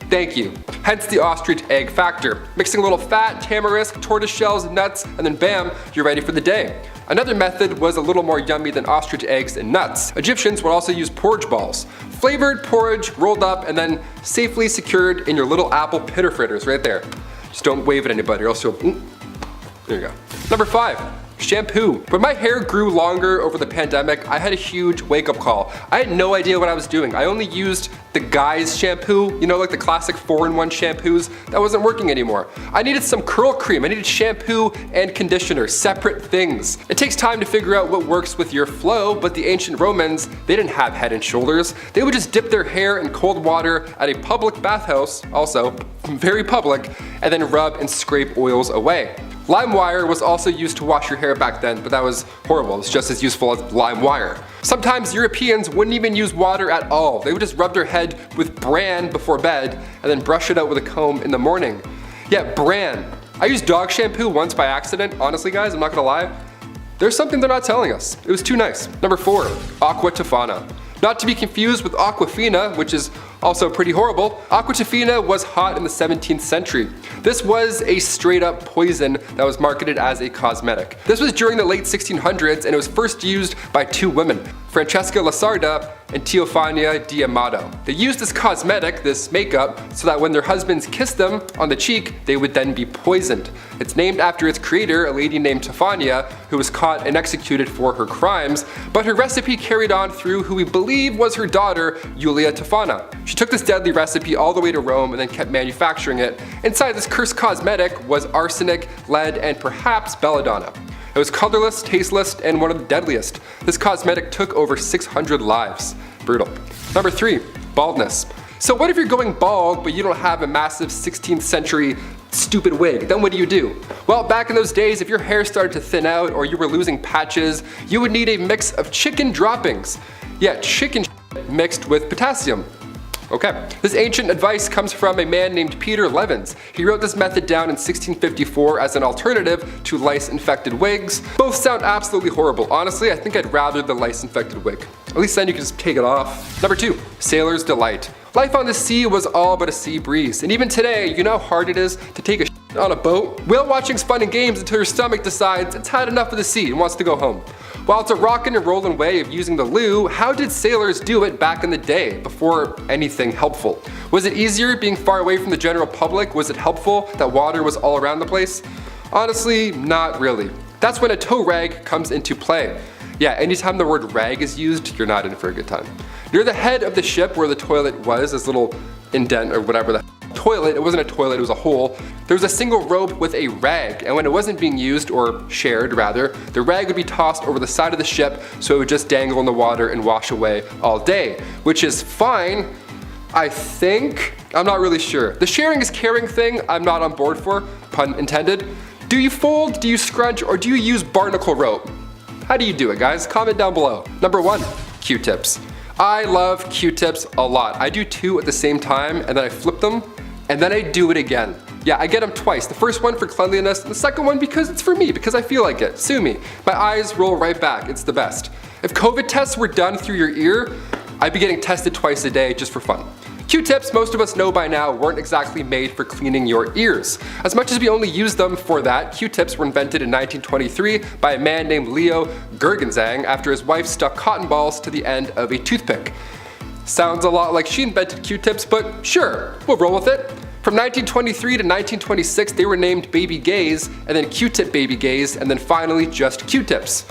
Thank you. Hence the ostrich egg factor. Mixing a little fat, tamarisk, tortoise shells, nuts, and then bam, you're ready for the day. Another method was a little more yummy than ostrich eggs and nuts. Egyptians would also use porridge balls. Flavored porridge rolled up and then safely secured in your little apple pitter fritters right there. Just don't wave at anybody or else you'll, there you go. Number 5. Shampoo. When my hair grew longer over the pandemic, I had a huge wake-up call. I had no idea what I was doing. I only used the Guys shampoo, you know, like the classic 4-in-1 shampoos. That wasn't working anymore. I needed some curl cream. I needed shampoo and conditioner, separate things. It takes time to figure out what works with your flow, but the ancient Romans, they didn't have Head and Shoulders. They would just dip their hair in cold water at a public bathhouse, also very public, and then rub and scrape oils away. Lime wire was also used to wash your hair back then, but that was horrible. It's just as useful as lime wire. Sometimes Europeans wouldn't even use water at all. They would just rub their head with bran before bed and then brush it out with a comb in the morning. Yeah, bran. I used dog shampoo once by accident. Honestly guys, I'm not gonna lie. There's something they're not telling us. It was too nice. Number 4, Aqua Tofana. Not to be confused with Aquafina, which is also pretty horrible. Aqua Tofana was hot in the 17th century. This was a straight up poison that was marketed as a cosmetic. This was during the late 1600s and it was first used by 2 women, Francesca Lasarda and Teofania di Amato. They used this cosmetic, this makeup, so that when their husbands kissed them on the cheek, they would then be poisoned. It's named after its creator, a lady named Tofania, who was caught and executed for her crimes, but her recipe carried on through who we believe was her daughter, Julia Tofana. She took this deadly recipe all the way to Rome and then kept manufacturing it. Inside this cursed cosmetic was arsenic, lead, and perhaps belladonna. It was colorless, tasteless, and one of the deadliest. This cosmetic took over 600 lives. Brutal. Number 3, baldness. So what if you're going bald but you don't have a massive 16th century stupid wig? Then what do? Well, back in those days, if your hair started to thin out or you were losing patches, you would need a mix of chicken droppings. Yeah, chicken mixed with potassium. Okay. This ancient advice comes from a man named Peter Levens. He wrote this method down in 1654 as an alternative to lice-infected wigs. Both sound absolutely horrible. Honestly, I think I'd rather the lice-infected wig. At least then you can just take it off. Number 2, sailor's delight. Life on the sea was all but a sea breeze, and even today, you know how hard it is to take a shit on a boat? Whale watching's fun and games until your stomach decides it's had enough of the sea and wants to go home. While it's a rockin' and rollin' way of using the loo, how did sailors do it back in the day, before anything helpful? Was it easier being far away from the general public? Was it helpful that water was all around the place? Honestly, not really. That's when a tow rag comes into play. Yeah, anytime the word rag is used, you're not in for a good time. Near the head of the ship where the toilet was, this little indent or whatever the toilet, it wasn't a toilet, it was a hole, there was a single rope with a rag, and when it wasn't being used, or shared rather, the rag would be tossed over the side of the ship so it would just dangle in the water and wash away all day, which is fine, I think. I'm not really sure. The sharing is caring thing, I'm not on board for, pun intended. Do you fold, do you scrunch, or do you use barnacle rope? How do you do it, guys? Comment down below. Number 1, Q-tips. I love Q-tips a lot. I do 2 at the same time, and then I flip them, and then I do it again. Yeah, I get them twice. The first one for cleanliness, and the second one because it's for me, because I feel like it. Sue me. My eyes roll right back. It's the best. If COVID tests were done through your ear, I'd be getting tested twice a day just for fun. Q-tips, most of us know by now, weren't exactly made for cleaning your ears. As much as we only use them for that, Q-tips were invented in 1923 by a man named Leo Gurgenzang after his wife stuck cotton balls to the end of a toothpick. Sounds a lot like she invented Q-tips, but sure, we'll roll with it. From 1923 to 1926, they were named Baby Gays, and then Q-tip Baby Gays, and then finally just Q-tips.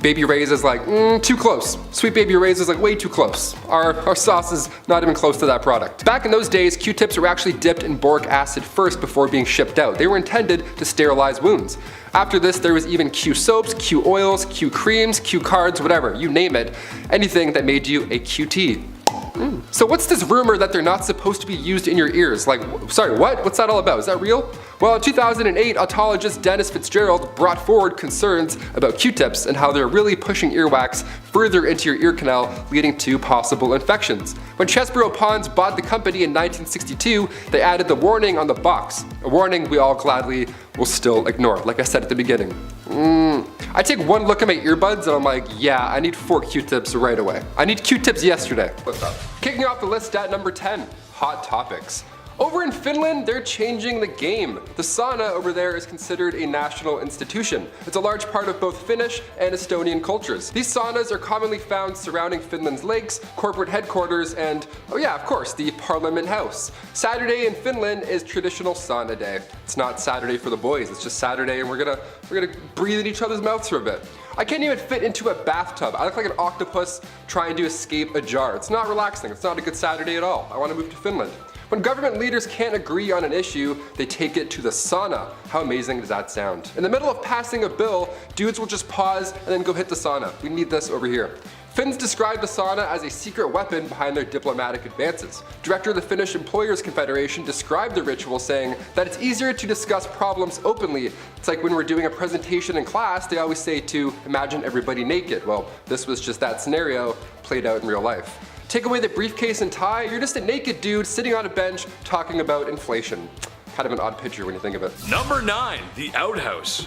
Baby Ray's is like, too close. Sweet Baby Ray's is like way too close. Our sauce is not even close to that product. Back in those days, Q-tips were actually dipped in boric acid first before being shipped out. They were intended to sterilize wounds. After this, there was even Q soaps, Q oils, Q creams, Q cards, whatever, you name it. Anything that made you a QT. So what's this rumor that they're not supposed to be used in your ears? Like, sorry, what? What's that all about? Is that real? Well, in 2008, otologist Dennis Fitzgerald brought forward concerns about Q-tips and how they're really pushing earwax further into your ear canal, leading to possible infections. When Chesborough Ponds bought the company in 1962, they added the warning on the box, a warning we all gladly will still ignore, like I said at the beginning. I take one look at my earbuds and I'm like, yeah, I need 4 Q-tips right away. I need Q-tips yesterday. What's up? Kicking off the list at number 10, hot topics. Over in Finland, they're changing the game. The sauna over there is considered a national institution. It's a large part of both Finnish and Estonian cultures. These saunas are commonly found surrounding Finland's lakes, corporate headquarters, and, oh yeah, of course, the Parliament House. Saturday in Finland is traditional sauna day. It's not Saturday for the boys, it's just Saturday and we're gonna breathe in each other's mouths for a bit. I can't even fit into a bathtub. I look like an octopus trying to escape a jar. It's not relaxing, it's not a good Saturday at all. I wanna move to Finland. When government leaders can't agree on an issue, they take it to the sauna. How amazing does that sound? In the middle of passing a bill, dudes will just pause and then go hit the sauna. We need this over here. Finns describe the sauna as a secret weapon behind their diplomatic advances. Director of the Finnish Employers Confederation described the ritual saying that it's easier to discuss problems openly. It's like when we're doing a presentation in class, they always say to imagine everybody naked. Well, this was just that scenario played out in real life. Take away the briefcase and tie, you're just a naked dude sitting on a bench talking about inflation. Kind of an odd picture when you think of it. Number 9, the outhouse.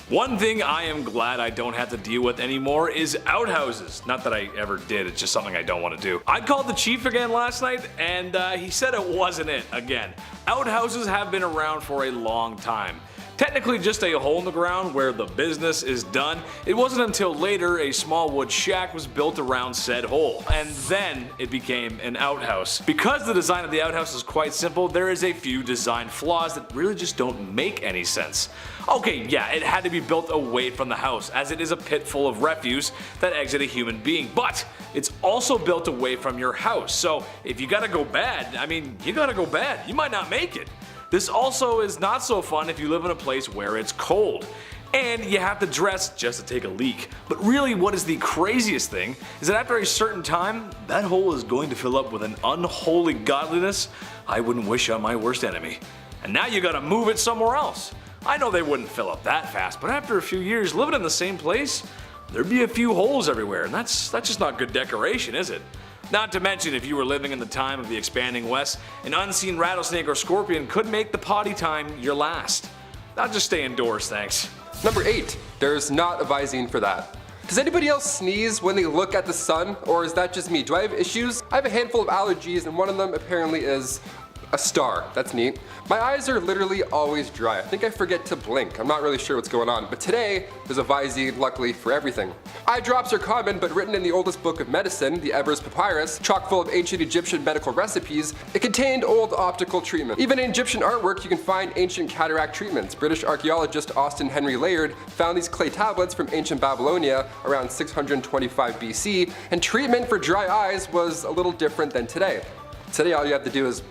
One thing I am glad I don't have to deal with anymore is outhouses. Not that I ever did, it's just something I don't want to do. I called the chief again last night and he said it wasn't it again. Outhouses have been around for a long time. Technically just a hole in the ground where the business is done. It wasn't until later a small wood shack was built around said hole, and then it became an outhouse. Because the design of the outhouse is quite simple, there is a few design flaws that really just don't make any sense. Okay, yeah, it had to be built away from the house, as it is a pit full of refuse that exit a human being, but it's also built away from your house, so if you gotta go bad, I mean, you gotta go bad. You might not make it. This also is not so fun if you live in a place where it's cold. And you have to dress just to take a leak. But really what is the craziest thing is that after a certain time, that hole is going to fill up with an unholy godliness I wouldn't wish on my worst enemy. And now you gotta move it somewhere else. I know they wouldn't fill up that fast, but after a few years living in the same place, there'd be a few holes everywhere, and that's just not good decoration, is it? Not to mention, if you were living in the time of the expanding West, an unseen rattlesnake or scorpion could make the potty time your last. I'll just stay indoors, thanks. Number 8, there's not a Visine for that. Does anybody else sneeze when they look at the sun, or is that just me? Do I have issues? I have a handful of allergies, and one of them apparently is a star. That's neat. My eyes are literally always dry. I think I forget to blink. I'm not really sure what's going on, but today there's a Visine, luckily, for everything. Eye drops are common, but written in the oldest book of medicine, the Ebers Papyrus, chock full of ancient Egyptian medical recipes, it contained old optical treatment. Even in Egyptian artwork, you can find ancient cataract treatments. British archaeologist Austin Henry Layard found these clay tablets from ancient Babylonia around 625 BC, and treatment for dry eyes was a little different than today. Today all you have to do is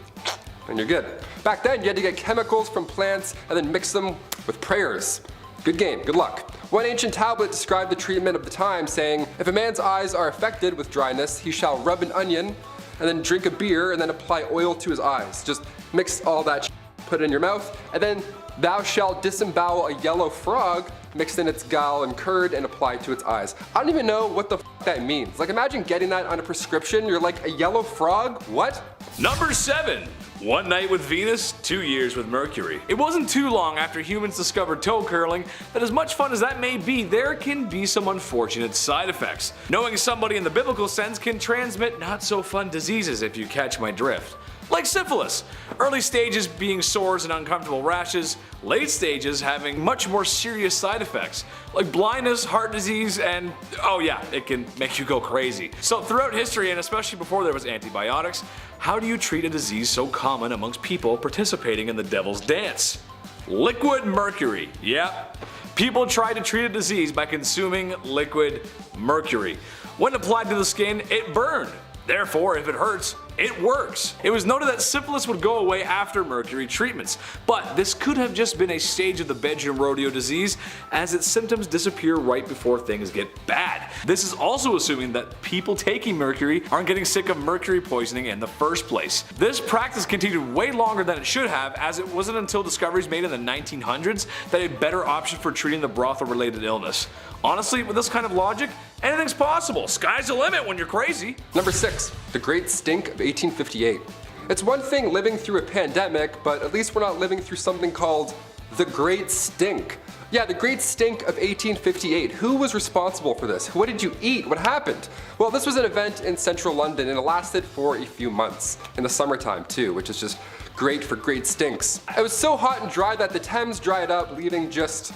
and you're good. Back then, you had to get chemicals from plants and then mix them with prayers. Good game, good luck. One ancient tablet described the treatment of the time, saying, if a man's eyes are affected with dryness, he shall rub an onion and then drink a beer and then apply oil to his eyes. Just mix all that put it in your mouth, and then thou shalt disembowel a yellow frog mixed in its gall and curd and applied to its eyes. I don't even know what the that means. Like, imagine getting that on a prescription. You're like, a yellow frog? What? Number 7. 1 night with Venus, 2 years with Mercury. It wasn't too long after humans discovered toe curling that, as much fun as that may be, there can be some unfortunate side effects. Knowing somebody in the biblical sense can transmit not so fun diseases, if you catch my drift. Like syphilis. Early stages being sores and uncomfortable rashes, late stages having much more serious side effects, like blindness, heart disease, and oh yeah, it can make you go crazy. So throughout history, and especially before there was antibiotics, how do you treat a disease so common amongst people participating in the devil's dance? Liquid mercury. Yep. People try to treat a disease by consuming liquid mercury. When applied to the skin, it burned. Therefore, if it hurts, it works. It was noted that syphilis would go away after mercury treatments, but this could have just been a stage of the bedroom rodeo disease, as its symptoms disappear right before things get bad. This is also assuming that people taking mercury aren't getting sick of mercury poisoning in the first place. This practice continued way longer than it should have, as it wasn't until discoveries made in the 1900s that a better option for treating the brothel-related illness. Honestly, with this kind of logic, anything's possible. Sky's the limit when you're crazy. Number 6, the Great Stink of 1858. It's one thing living through a pandemic, but at least we're not living through something called the Great Stink. Yeah, the Great Stink of 1858. Who was responsible for this? What did you eat? What happened? Well, this was an event in central London, and it lasted for a few months. In the summertime too, which is just great for great stinks. It was so hot and dry that the Thames dried up, leaving just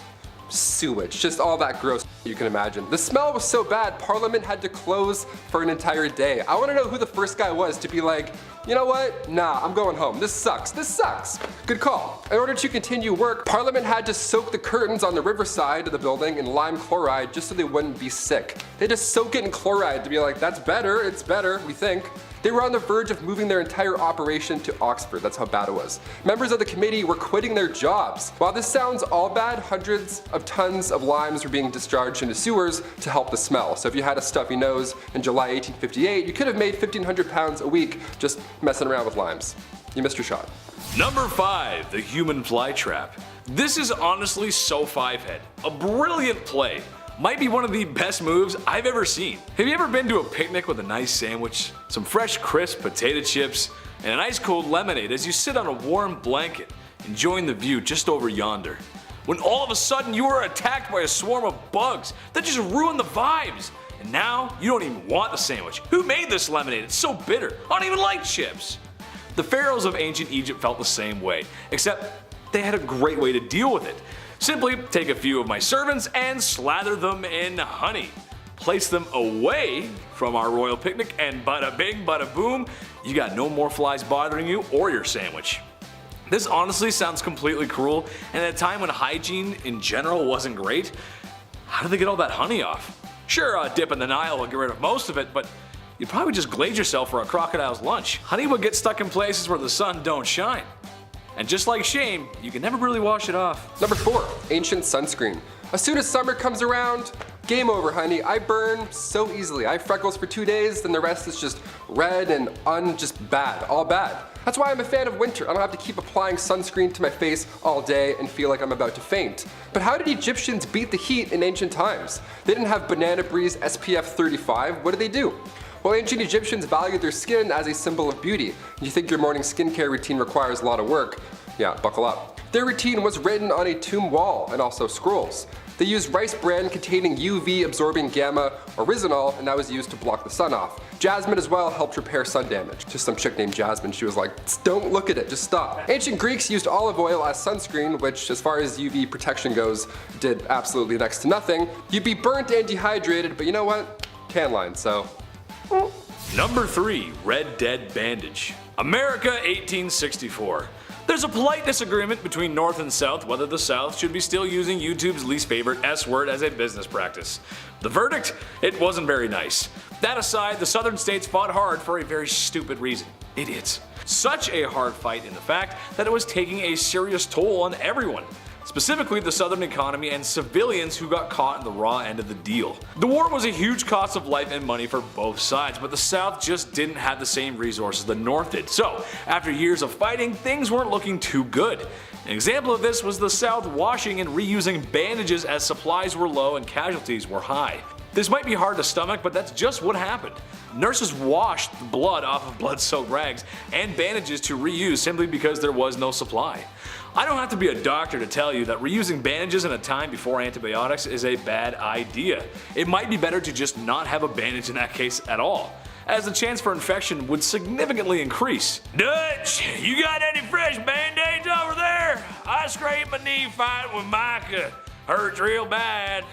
sewage, just all that gross you can imagine. The smell was so bad, Parliament had to close for an entire day. I want to know who the first guy was to be like, you know what? Nah, I'm going home. This sucks. This sucks. Good call. In order to continue work, Parliament had to soak the curtains on the riverside of the building in lime chloride just so they wouldn't be sick. They had to soak it in chloride to be like, that's better, it's better, we think. They were on the verge of moving their entire operation to Oxford. That's how bad it was. Members of the committee were quitting their jobs. While this sounds all bad, hundreds of tons of limes were being discharged into sewers to help the smell. So if you had a stuffy nose in July 1858, you could have made £1,500 a week just messing around with limes. You missed your shot. Number 5, the human flytrap. This is honestly so five-head. A brilliant play. Might be one of the best moves I've ever seen. Have you ever been to a picnic with a nice sandwich, some fresh crisp potato chips, and an ice cold lemonade as you sit on a warm blanket, enjoying the view just over yonder? When all of a sudden you are attacked by a swarm of bugs that just ruin the vibes, and now you don't even want the sandwich. Who made this lemonade? It's so bitter. I don't even like chips. The pharaohs of ancient Egypt felt the same way, except they had a great way to deal with it. Simply take a few of my servants and slather them in honey. Place them away from our royal picnic, and bada bing, bada boom, you got no more flies bothering you or your sandwich. This honestly sounds completely cruel, and at a time when hygiene in general wasn't great, how did they get all that honey off? Sure, a dip in the Nile will get rid of most of it, but you'd probably just glaze yourself for a crocodile's lunch. Honey would get stuck in places where the sun don't shine. And just like shame, you can never really wash it off. Number 4, ancient sunscreen. As soon as summer comes around, game over, honey. I burn so easily. I have freckles for 2 days, then the rest is just red and just bad, all bad. That's why I'm a fan of winter. I don't have to keep applying sunscreen to my face all day and feel like I'm about to faint. But how did Egyptians beat the heat in ancient times? They didn't have Banana Breeze SPF 35. What did they do? Well, ancient Egyptians valued their skin as a symbol of beauty. You think your morning skincare routine requires a lot of work? Yeah, buckle up. Their routine was written on a tomb wall and also scrolls. They used rice bran containing UV absorbing gamma oryzanol, and that was used to block the sun off. Jasmine as well helped repair sun damage. Just some chick named Jasmine, she was like, don't look at it, just stop. Ancient Greeks used olive oil as sunscreen, which as far as UV protection goes, did absolutely next to nothing. You'd be burnt and dehydrated, but you know what? Tan line, so. Number 3, Red Dead Bandage. America 1864. There's a polite disagreement between North and South whether the South should be still using YouTube's least favorite S word as a business practice. The verdict? It wasn't very nice. That aside, the Southern states fought hard for a very stupid reason. Idiots. Such a hard fight in the fact that it was taking a serious toll on everyone. Specifically the Southern economy and civilians who got caught in the raw end of the deal. The war was a huge cost of life and money for both sides, but the South just didn't have the same resources the North did. So, after years of fighting, things weren't looking too good. An example of this was the South washing and reusing bandages as supplies were low and casualties were high. This might be hard to stomach, but that's just what happened. Nurses washed the blood off of blood-soaked rags and bandages to reuse simply because there was no supply. I don't have to be a doctor to tell you that reusing bandages in a time before antibiotics is a bad idea. It might be better to just not have a bandage in that case at all, as the chance for infection would significantly increase. Dutch, you got any fresh band-aids over there? I scraped my knee fighting with Micah. Hurts real bad.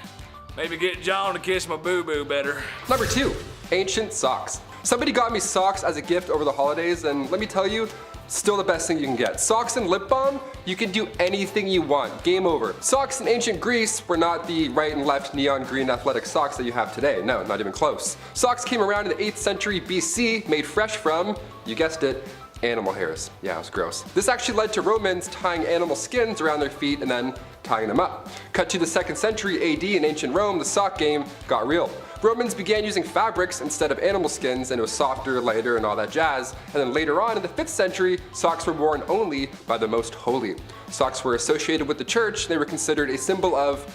Maybe get John to kiss my boo-boo better. Number 2, ancient socks. Somebody got me socks as a gift over the holidays, and let me tell you, still the best thing you can get. Socks and lip balm, you can do anything you want. Game over. Socks in ancient Greece were not the right and left neon green athletic socks that you have today. No, not even close. Socks came around in the 8th century BC, made fresh from, you guessed it, animal hairs. Yeah, it was gross. This actually led to Romans tying animal skins around their feet and then tying them up. Cut to the 2nd century AD in ancient Rome, the sock game got real. Romans began using fabrics instead of animal skins, and it was softer, lighter, and all that jazz. And then later on in the 5th century, socks were worn only by the most holy. Socks were associated with the church, and they were considered a symbol of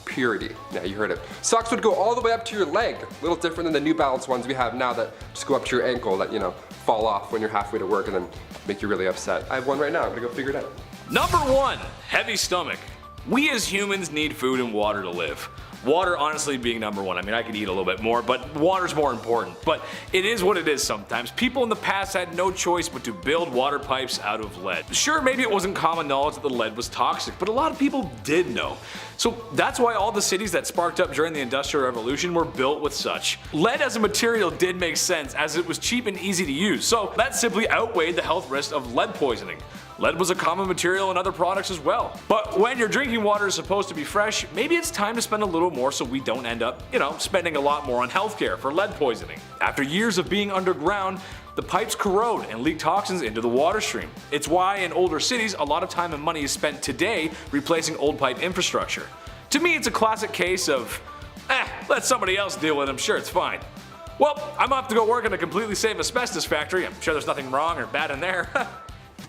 purity. Yeah, you heard it. Socks would go all the way up to your leg. A little different than the New Balance ones we have now that just go up to your ankle that, you know, fall off when you're halfway to work and then make you really upset. I have one right now, I'm gonna go figure it out. Number 1, heavy stomach. We as humans need food and water to live. Water honestly being number 1. I mean, I could eat a little bit more, but water's more important. But it is what it is sometimes. People in the past had no choice but to build water pipes out of lead. Sure, maybe it wasn't common knowledge that the lead was toxic, but a lot of people did know. So that's why all the cities that sparked up during the Industrial Revolution were built with such. Lead as a material did make sense as it was cheap and easy to use, so that simply outweighed the health risks of lead poisoning. Lead was a common material in other products as well. But when your drinking water is supposed to be fresh, maybe it's time to spend a little more so we don't end up, spending a lot more on healthcare for lead poisoning. After years of being underground, the pipes corrode and leak toxins into the water stream. It's why in older cities, a lot of time and money is spent today replacing old pipe infrastructure. To me, it's a classic case of, let somebody else deal with it, I'm sure it's fine. Well, I'm off to go work in a completely safe asbestos factory. I'm sure there's nothing wrong or bad in there.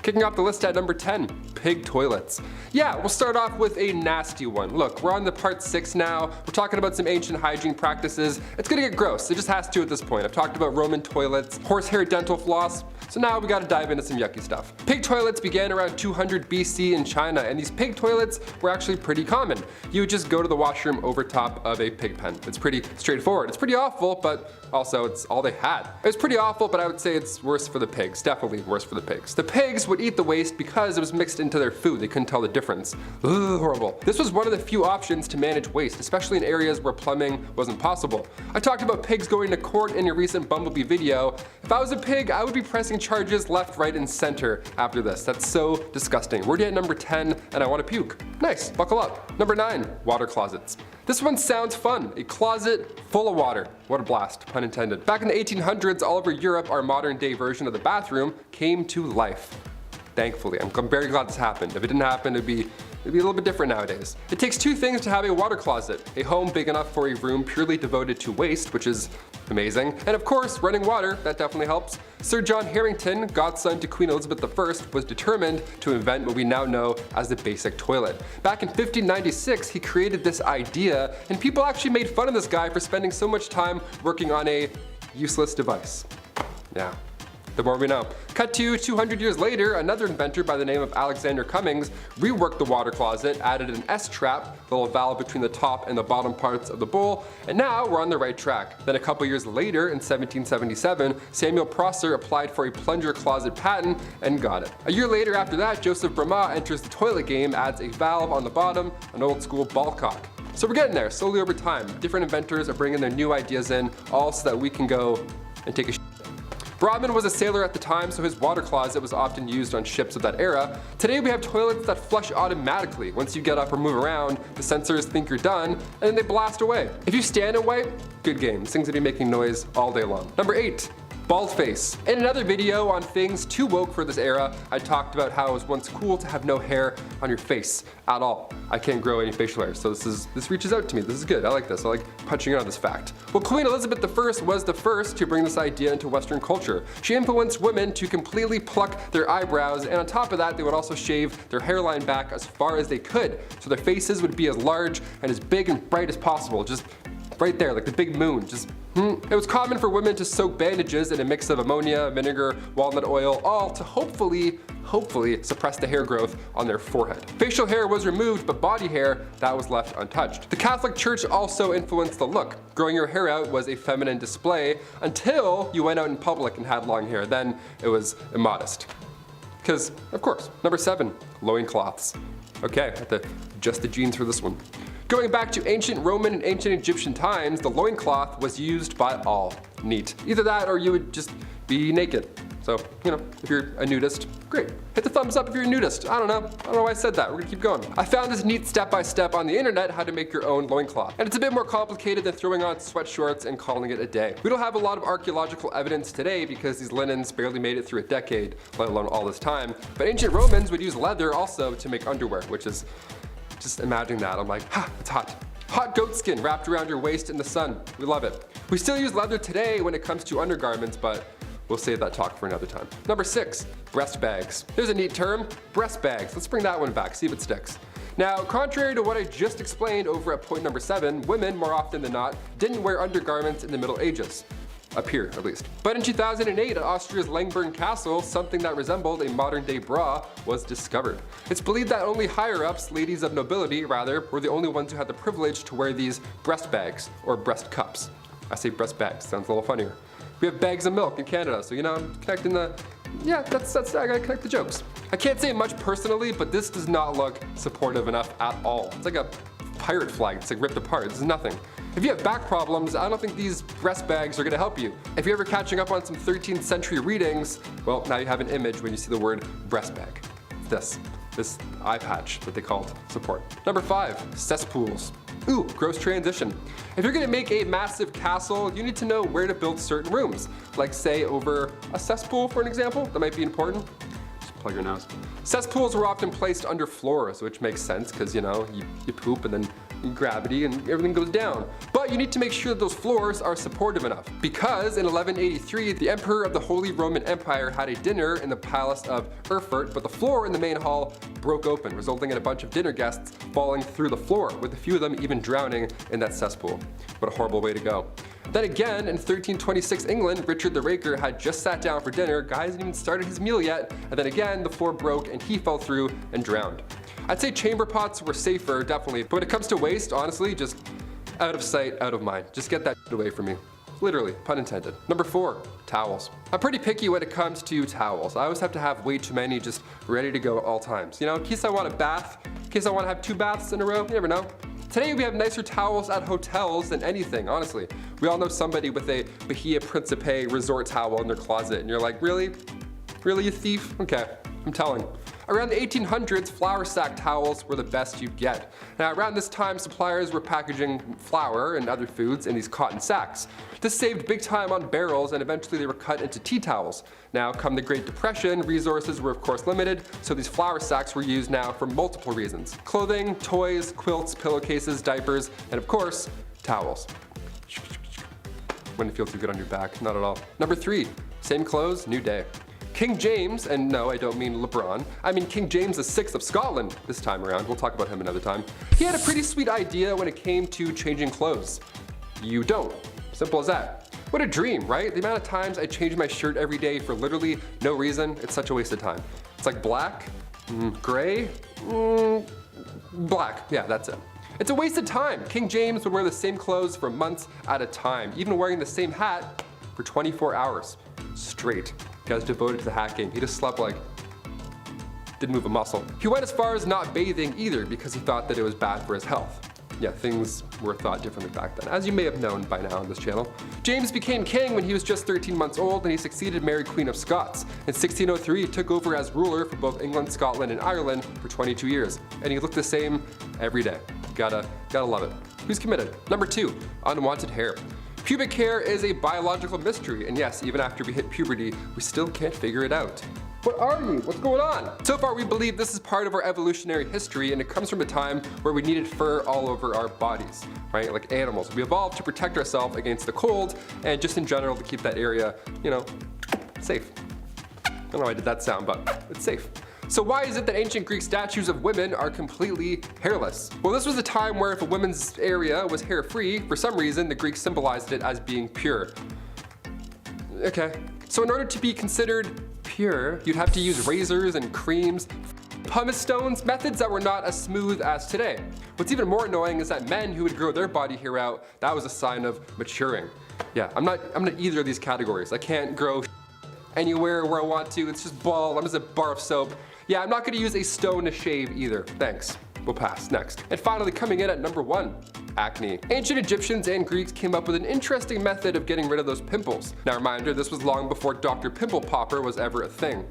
Kicking off the list at number 10, pig toilets. Yeah, we'll start off with a nasty one. Look, we're on the part 6 now. We're talking about some ancient hygiene practices. It's gonna get gross, it just has to at this point. I've talked about Roman toilets, horsehair dental floss, so now we gotta dive into some yucky stuff. Pig toilets began around 200 BC in China, and these pig toilets were actually pretty common. You would just go to the washroom over top of a pig pen. It's pretty straightforward. It's pretty awful, but also it's all they had. It was pretty awful, but I would say it's worse for the pigs, definitely worse for the pigs. The pigs would eat the waste because it was mixed into their food. They couldn't tell the difference. Ugh, horrible. This was one of the few options to manage waste, especially in areas where plumbing wasn't possible. I talked about pigs going to court in a recent BumbleBee video. If I was a pig, I would be pressing charges left, right, and center after this. That's so disgusting. We're at number 10, and I want to puke. Nice, buckle up. Number 9, water closets. This one sounds fun. A closet full of water. What a blast, pun intended. Back in the 1800s, all over Europe, our modern day version of the bathroom came to life. Thankfully, I'm very glad this happened. If it didn't happen, it'd be It'd be a little bit different nowadays. It takes two things to have a water closet. A home big enough for a room purely devoted to waste, which is amazing. And of course, running water, that definitely helps. Sir John Harington, godson to Queen Elizabeth I, was determined to invent what we now know as the basic toilet. Back in 1596, he created this idea, and people actually made fun of this guy for spending so much time working on a useless device. Yeah. The more we know. Cut to 200 years later, another inventor by the name of Alexander Cummings reworked the water closet, added an S-trap, the little valve between the top and the bottom parts of the bowl, and now we're on the right track. Then a couple years later, in 1777, Samuel Prosser applied for a plunger closet patent and got it. A year later after that, Joseph Brahma enters the toilet game, adds a valve on the bottom, an old school ball cock. So we're getting there, slowly over time. Different inventors are bringing their new ideas in, all so that we can go and take a shit. Brodmann was a sailor at the time, so his water closet was often used on ships of that era. Today we have toilets that flush automatically. Once you get up or move around, the sensors think you're done, and then they blast away. If you stand and wipe, good game. This thing's gonna be making noise all day long. Number 8. Bald face. In another video on things too woke for this era, I talked about how it was once cool to have no hair on your face at all. I can't grow any facial hair, so this reaches out to me. This is good. I like this. I like punching out on this fact. Well, Queen Elizabeth I was the first to bring this idea into Western culture. She influenced women to completely pluck their eyebrows, and on top of that, they would also shave their hairline back as far as they could, so their faces would be as large and as big and bright as possible. Just right there, like the big moon. It was common for women to soak bandages in a mix of ammonia, vinegar, walnut oil, all to hopefully suppress the hair growth on their forehead. Facial hair was removed, but body hair, that was left untouched. The Catholic Church also influenced the look. Growing your hair out was a feminine display until you went out in public and had long hair. Then it was immodest. Because, of course. Number 7, loincloths. Okay, I have to adjust the jeans for this one. Going back to ancient Roman and ancient Egyptian times, the loincloth was used by all. Neat. Either that or you would just be naked. So, if you're a nudist, great. Hit the thumbs up if you're a nudist. I don't know why I said that. We're gonna keep going. I found this neat step-by-step on the internet how to make your own loincloth. And it's a bit more complicated than throwing on sweat shorts and calling it a day. We don't have a lot of archaeological evidence today because these linens barely made it through a decade, let alone all this time. But ancient Romans would use leather also to make underwear, which is, just imagining that, I'm like, it's hot. Hot goat skin wrapped around your waist in the sun. We love it. We still use leather today when it comes to undergarments, but we'll save that talk for another time. Number 6, breast bags. There's a neat term, breast bags. Let's bring that one back, see if it sticks. Now, contrary to what I just explained over at point number 7, women, more often than not, didn't wear undergarments in the Middle Ages. Up here, at least. But in 2008, at Austria's Langborn Castle, something that resembled a modern-day bra was discovered. It's believed that only higher-ups, ladies of nobility rather, were the only ones who had the privilege to wear these breast bags, or breast cups. I say breast bags, sounds a little funnier. We have bags of milk in Canada, so I'm connecting the, I gotta connect the jokes. I can't say much personally, but this does not look supportive enough at all. It's like a pirate flag, it's like ripped apart, this is nothing. If you have back problems, I don't think these breast bags are gonna help you. If you're ever catching up on some 13th century readings, well, now you have an image when you see the word breast bag. It's this eye patch that they called support. Number 5, cesspools. Ooh, gross transition. If you're gonna make a massive castle, you need to know where to build certain rooms. Like say over a cesspool, for an example, that might be important. Just plug your nose. Cesspools were often placed under floors, which makes sense because, you poop and then gravity and everything goes down. But you need to make sure that those floors are supportive enough. Because in 1183, the Emperor of the Holy Roman Empire had a dinner in the palace of Erfurt, but the floor in the main hall broke open, resulting in a bunch of dinner guests falling through the floor, with a few of them even drowning in that cesspool. What a horrible way to go. Then again, in 1326 England, Richard the Raker had just sat down for dinner, guy hasn't even started his meal yet, and then again, the floor broke and he fell through and drowned. I'd say chamber pots were safer, definitely, but when it comes to waste, honestly, just out of sight, out of mind. Just get that away from me. Literally, pun intended. Number 4, towels. I'm pretty picky when it comes to towels. I always have to have way too many just ready to go at all times. In case I want a bath, in case I want to have 2 baths in a row, you never know. Today we have nicer towels at hotels than anything, honestly. We all know somebody with a Bahia Principe resort towel in their closet, and you're like, really? Really, you thief? Okay, I'm telling. Around the 1800s, flour sack towels were the best you'd get. Now around this time, suppliers were packaging flour and other foods in these cotton sacks. This saved big time on barrels, and eventually they were cut into tea towels. Now come the Great Depression, resources were of course limited, so these flour sacks were used now for multiple reasons. Clothing, toys, quilts, pillowcases, diapers, and of course, towels. Wouldn't feel too good on your back, not at all. Number 3, same clothes, new day. King James, and no, I don't mean LeBron, I mean King James VI of Scotland this time around. We'll talk about him another time. He had a pretty sweet idea when it came to changing clothes. You don't. Simple as that. What a dream, right? The amount of times I change my shirt every day for literally no reason, it's such a waste of time. It's like black, gray, black, yeah, that's it. It's a waste of time. King James would wear the same clothes for months at a time, even wearing the same hat for 24 hours straight. The guy's devoted to the hat game. He just slept like, didn't move a muscle. He went as far as not bathing either because he thought that it was bad for his health. Yeah, things were thought differently back then, as you may have known by now on this channel. James became king when he was just 13 months old, and he succeeded Mary Queen of Scots. In 1603, he took over as ruler for both England, Scotland, and Ireland for 22 years. And he looked the same every day. Gotta love it. Who's committed? Number 2, unwanted hair. Pubic hair is a biological mystery, and yes, even after we hit puberty, we still can't figure it out. What are you? What's going on? So far we believe this is part of our evolutionary history, and it comes from a time where we needed fur all over our bodies, right? Like animals. We evolved to protect ourselves against the cold and just in general to keep that area, you know, safe. I don't know why I did that sound, but it's safe. So why is it that ancient Greek statues of women are completely hairless? Well, this was a time where if a woman's area was hair-free, for some reason the Greeks symbolized it as being pure. Okay. So in order to be considered pure, you'd have to use razors and creams, pumice stones, methods that were not as smooth as today. What's even more annoying is that men who would grow their body hair out, that was a sign of maturing. Yeah, I'm not either of these categories. I can't grow anywhere where I want to. It's just bald. I'm just a bar of soap. Yeah, I'm not gonna use a stone to shave either. Thanks. We'll pass. Next. And finally, coming in at number 1, acne. Ancient Egyptians and Greeks came up with an interesting method of getting rid of those pimples. Now reminder, this was long before Dr. Pimple Popper was ever a thing.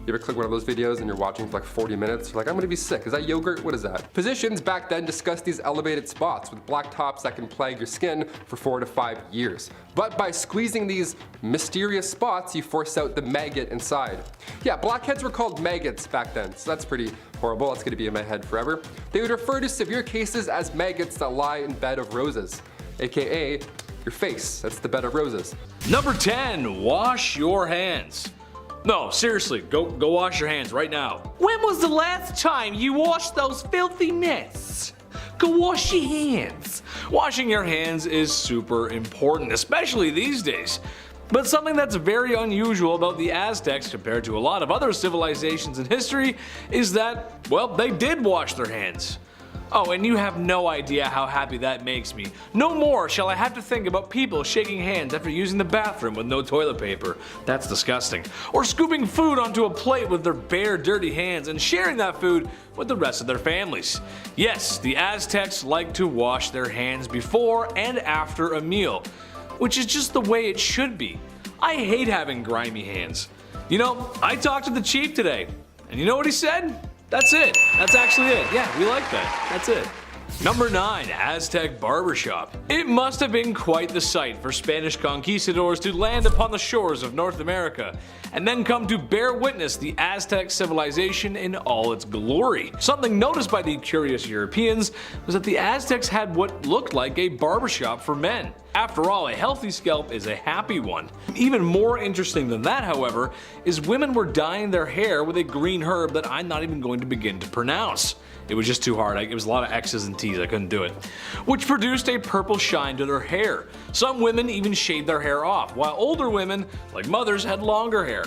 You ever click one of those videos and you're watching for like 40 minutes? You're like, I'm gonna be sick. Is that yogurt? What is that? Physicians back then discussed these elevated spots with black tops that can plague your skin for 4 to 5 years. But by squeezing these mysterious spots, you force out the maggot inside. Yeah, blackheads were called maggots back then, so that's pretty horrible. That's gonna be in my head forever. They would refer to severe cases as maggots that lie in bed of roses, AKA your face. That's the bed of roses. Number 10, wash your hands. No, seriously, go wash your hands right now. When was the last time you washed those filthy mitts? Go wash your hands. Washing your hands is super important, especially these days. But something that's very unusual about the Aztecs compared to a lot of other civilizations in history is that, well, they did wash their hands. Oh, and you have no idea how happy that makes me. No more shall I have to think about people shaking hands after using the bathroom with no toilet paper. That's disgusting. Or scooping food onto a plate with their bare, dirty hands and sharing that food with the rest of their families. Yes, the Aztecs like to wash their hands before and after a meal, which is just the way it should be. I hate having grimy hands. You know, I talked to the chief today, and you know what he said? That's it. That's actually it. Yeah, we like that. That's it. Number 9, Aztec barbershop. It must have been quite the sight for Spanish conquistadors to land upon the shores of North America and then come to bear witness the Aztec civilization in all its glory. Something noticed by the curious Europeans was that the Aztecs had what looked like a barbershop for men. After all, a healthy scalp is a happy one. Even more interesting than that, however, is women were dyeing their hair with a green herb that I'm not even going to begin to pronounce. It was just too hard. It was a lot of X's and T's. I couldn't do it. Which produced a purple shine to their hair. Some women even shaved their hair off, while older women, like mothers, had longer hair.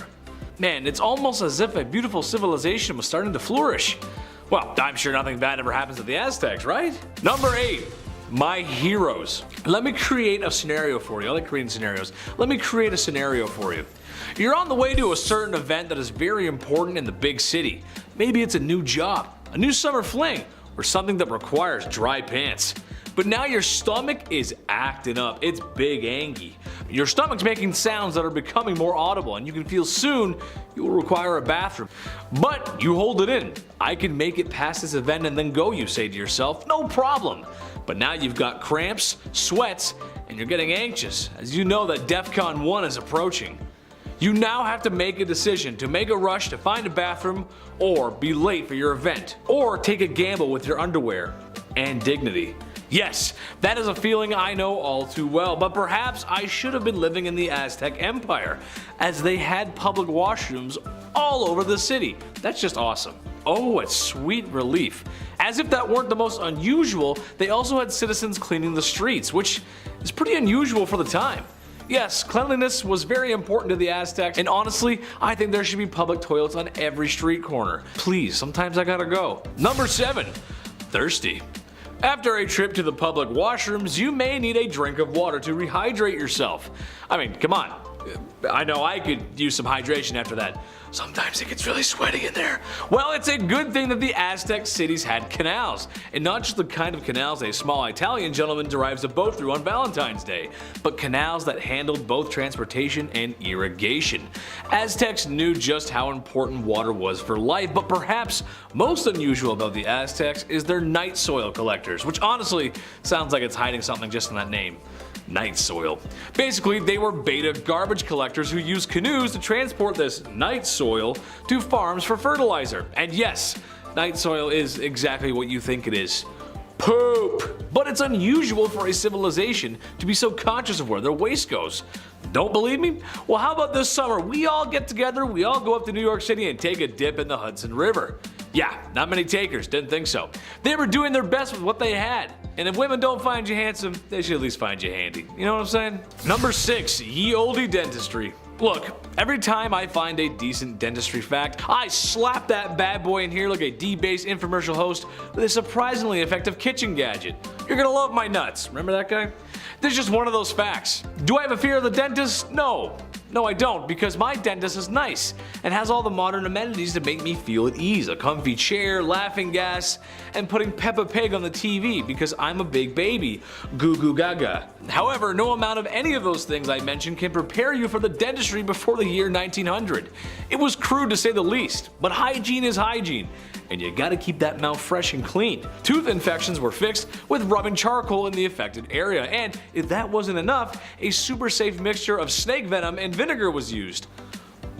Man, it's almost as if a beautiful civilization was starting to flourish. Well, I'm sure nothing bad ever happens to the Aztecs, right? Number 8. My heroes. Let me create a scenario for you. I like creating scenarios. Let me create a scenario for you. You're on the way to a certain event that is very important in the big city. Maybe it's a new job, a new summer fling, or something that requires dry pants. but now your stomach is acting up. It's big angy. Your stomach's making sounds that are becoming more audible, and you can feel soon you will require a bathroom. But you hold it in. I can make it past this event and then go, you say to yourself, no problem. But now you've got cramps, sweats, and you're getting anxious, as you know that DEFCON 1 is approaching. You now have to make a decision to make a rush to find a bathroom, or be late for your event, or take a gamble with your underwear and dignity. Yes, that is a feeling I know all too well, but perhaps I should have been living in the Aztec Empire, as they had public washrooms all over the city. That's just awesome. Oh, what sweet relief. As if that weren't the most unusual, they also had citizens cleaning the streets, which is pretty unusual for the time. Yes, cleanliness was very important to the Aztecs, and honestly, I think there should be public toilets on every street corner. Please, sometimes I gotta go. Number 7. Thirsty. After a trip to the public washrooms, you may need a drink of water to rehydrate yourself. I mean, come on. I know I could use some hydration after that. Sometimes it gets really sweaty in there. Well, it's a good thing that the Aztec cities had canals, and not just the kind of canals a small Italian gentleman drives a boat through on Valentine's Day, but canals that handled both transportation and irrigation. Aztecs knew just how important water was for life, but perhaps most unusual about the Aztecs is their night soil collectors, which honestly sounds like it's hiding something just in that name. Night soil. Basically, they were beta garbage collectors who used canoes to transport this night soil to farms for fertilizer. And yes, night soil is exactly what you think it is. Poop! But it's unusual for a civilization to be so conscious of where their waste goes. Don't believe me? Well, how about this summer we all get together, we all go up to New York City and take a dip in the Hudson River. Yeah, not many takers, didn't think so. They were doing their best with what they had. And if women don't find you handsome, they should at least find you handy. You know what I'm saying? Number 6, ye olde dentistry. Look, every time I find a decent dentistry fact, I slap that bad boy in here like a D-based infomercial host with a surprisingly effective kitchen gadget. You're gonna love my nuts. Remember that guy? This is just one of those facts. Do I have a fear of the dentist? No. No, I don't, because my dentist is nice and has all the modern amenities to make me feel at ease. A comfy chair, laughing gas, and putting Peppa Pig on the TV because I'm a big baby. Goo goo gaga. However, no amount of any of those things I mentioned can prepare you for the dentistry before the year 1900. It was crude to say the least, but hygiene is hygiene, and you gotta keep that mouth fresh and clean. Tooth infections were fixed with rubbing charcoal in the affected area, and if that wasn't enough, a super safe mixture of snake venom and vinegar was used.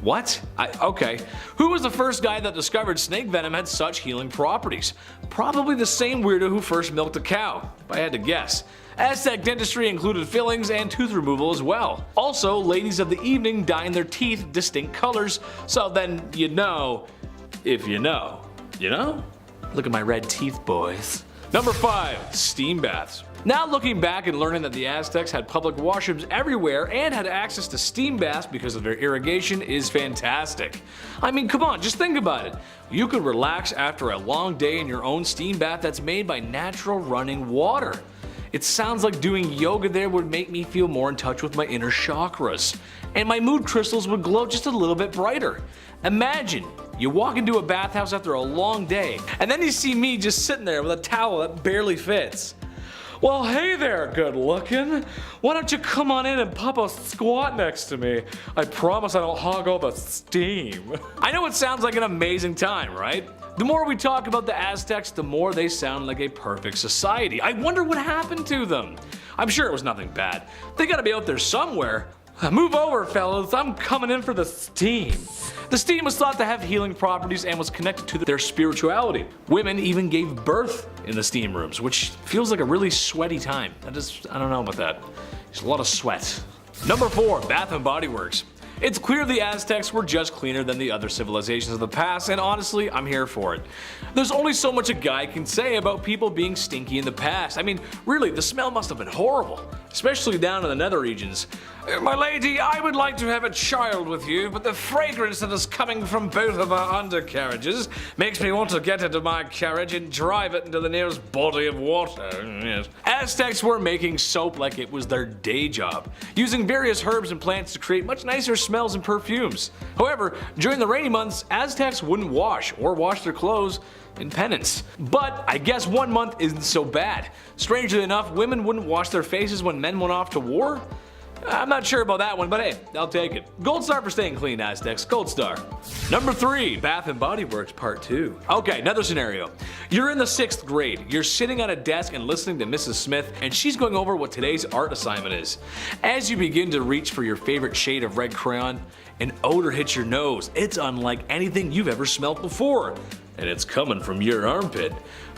What? Okay. Who was the first guy that discovered snake venom had such healing properties? Probably the same weirdo who first milked a cow, if I had to guess. Aztec dentistry included fillings and tooth removal as well. Also, ladies of the evening dyeing their teeth distinct colors, so then you know, if you know. You know? Look at my red teeth, boys. Number 5, steam baths. Now looking back and learning that the Aztecs had public washrooms everywhere and had access to steam baths because of their irrigation is fantastic. I mean, come on, just think about it. You could relax after a long day in your own steam bath that's made by natural running water. It sounds like doing yoga there would make me feel more in touch with my inner chakras, and my mood crystals would glow just a little bit brighter. Imagine, you walk into a bathhouse after a long day, and then you see me just sitting there with a towel that barely fits. Well, hey there, good looking. Why don't you come on in and pop a squat next to me? I promise I don't hog all the steam. I know it sounds like an amazing time, right? The more we talk about the Aztecs, the more they sound like a perfect society. I wonder what happened to them. I'm sure it was nothing bad. They gotta be out there somewhere. Move over, fellas, I'm coming in for the steam. The steam was thought to have healing properties and was connected to their spirituality. Women even gave birth in the steam rooms, which feels like a really sweaty time. I don't know about that. There's a lot of sweat. Number 4, Bath and Body Works. It's clear the Aztecs were just cleaner than the other civilizations of the past, and honestly, I'm here for it. There's only so much a guy can say about people being stinky in the past. I mean, really, the smell must have been horrible, especially down in the nether regions. My lady, I would like to have a child with you, but the fragrance that is coming from both of our undercarriages makes me want to get into my carriage and drive it into the nearest body of water. Yes. Aztecs were making soap like it was their day job, using various herbs and plants to create much nicer smells and perfumes. However, during the rainy months, Aztecs wouldn't wash or wash their clothes in penance. But I guess 1 month isn't so bad. Strangely enough, women wouldn't wash their faces when men went off to war. I'm not sure about that one, but hey, I'll take it. Gold star for staying clean, Aztecs. Gold star. Number 3, Bath and Body Works Part 2. Okay, another scenario. You're in the 6th grade. You're sitting at a desk and listening to Mrs. Smith, and she's going over what today's art assignment is. As you begin to reach for your favorite shade of red crayon, an odor hits your nose. It's unlike anything you've ever smelled before. And it's coming from your armpit.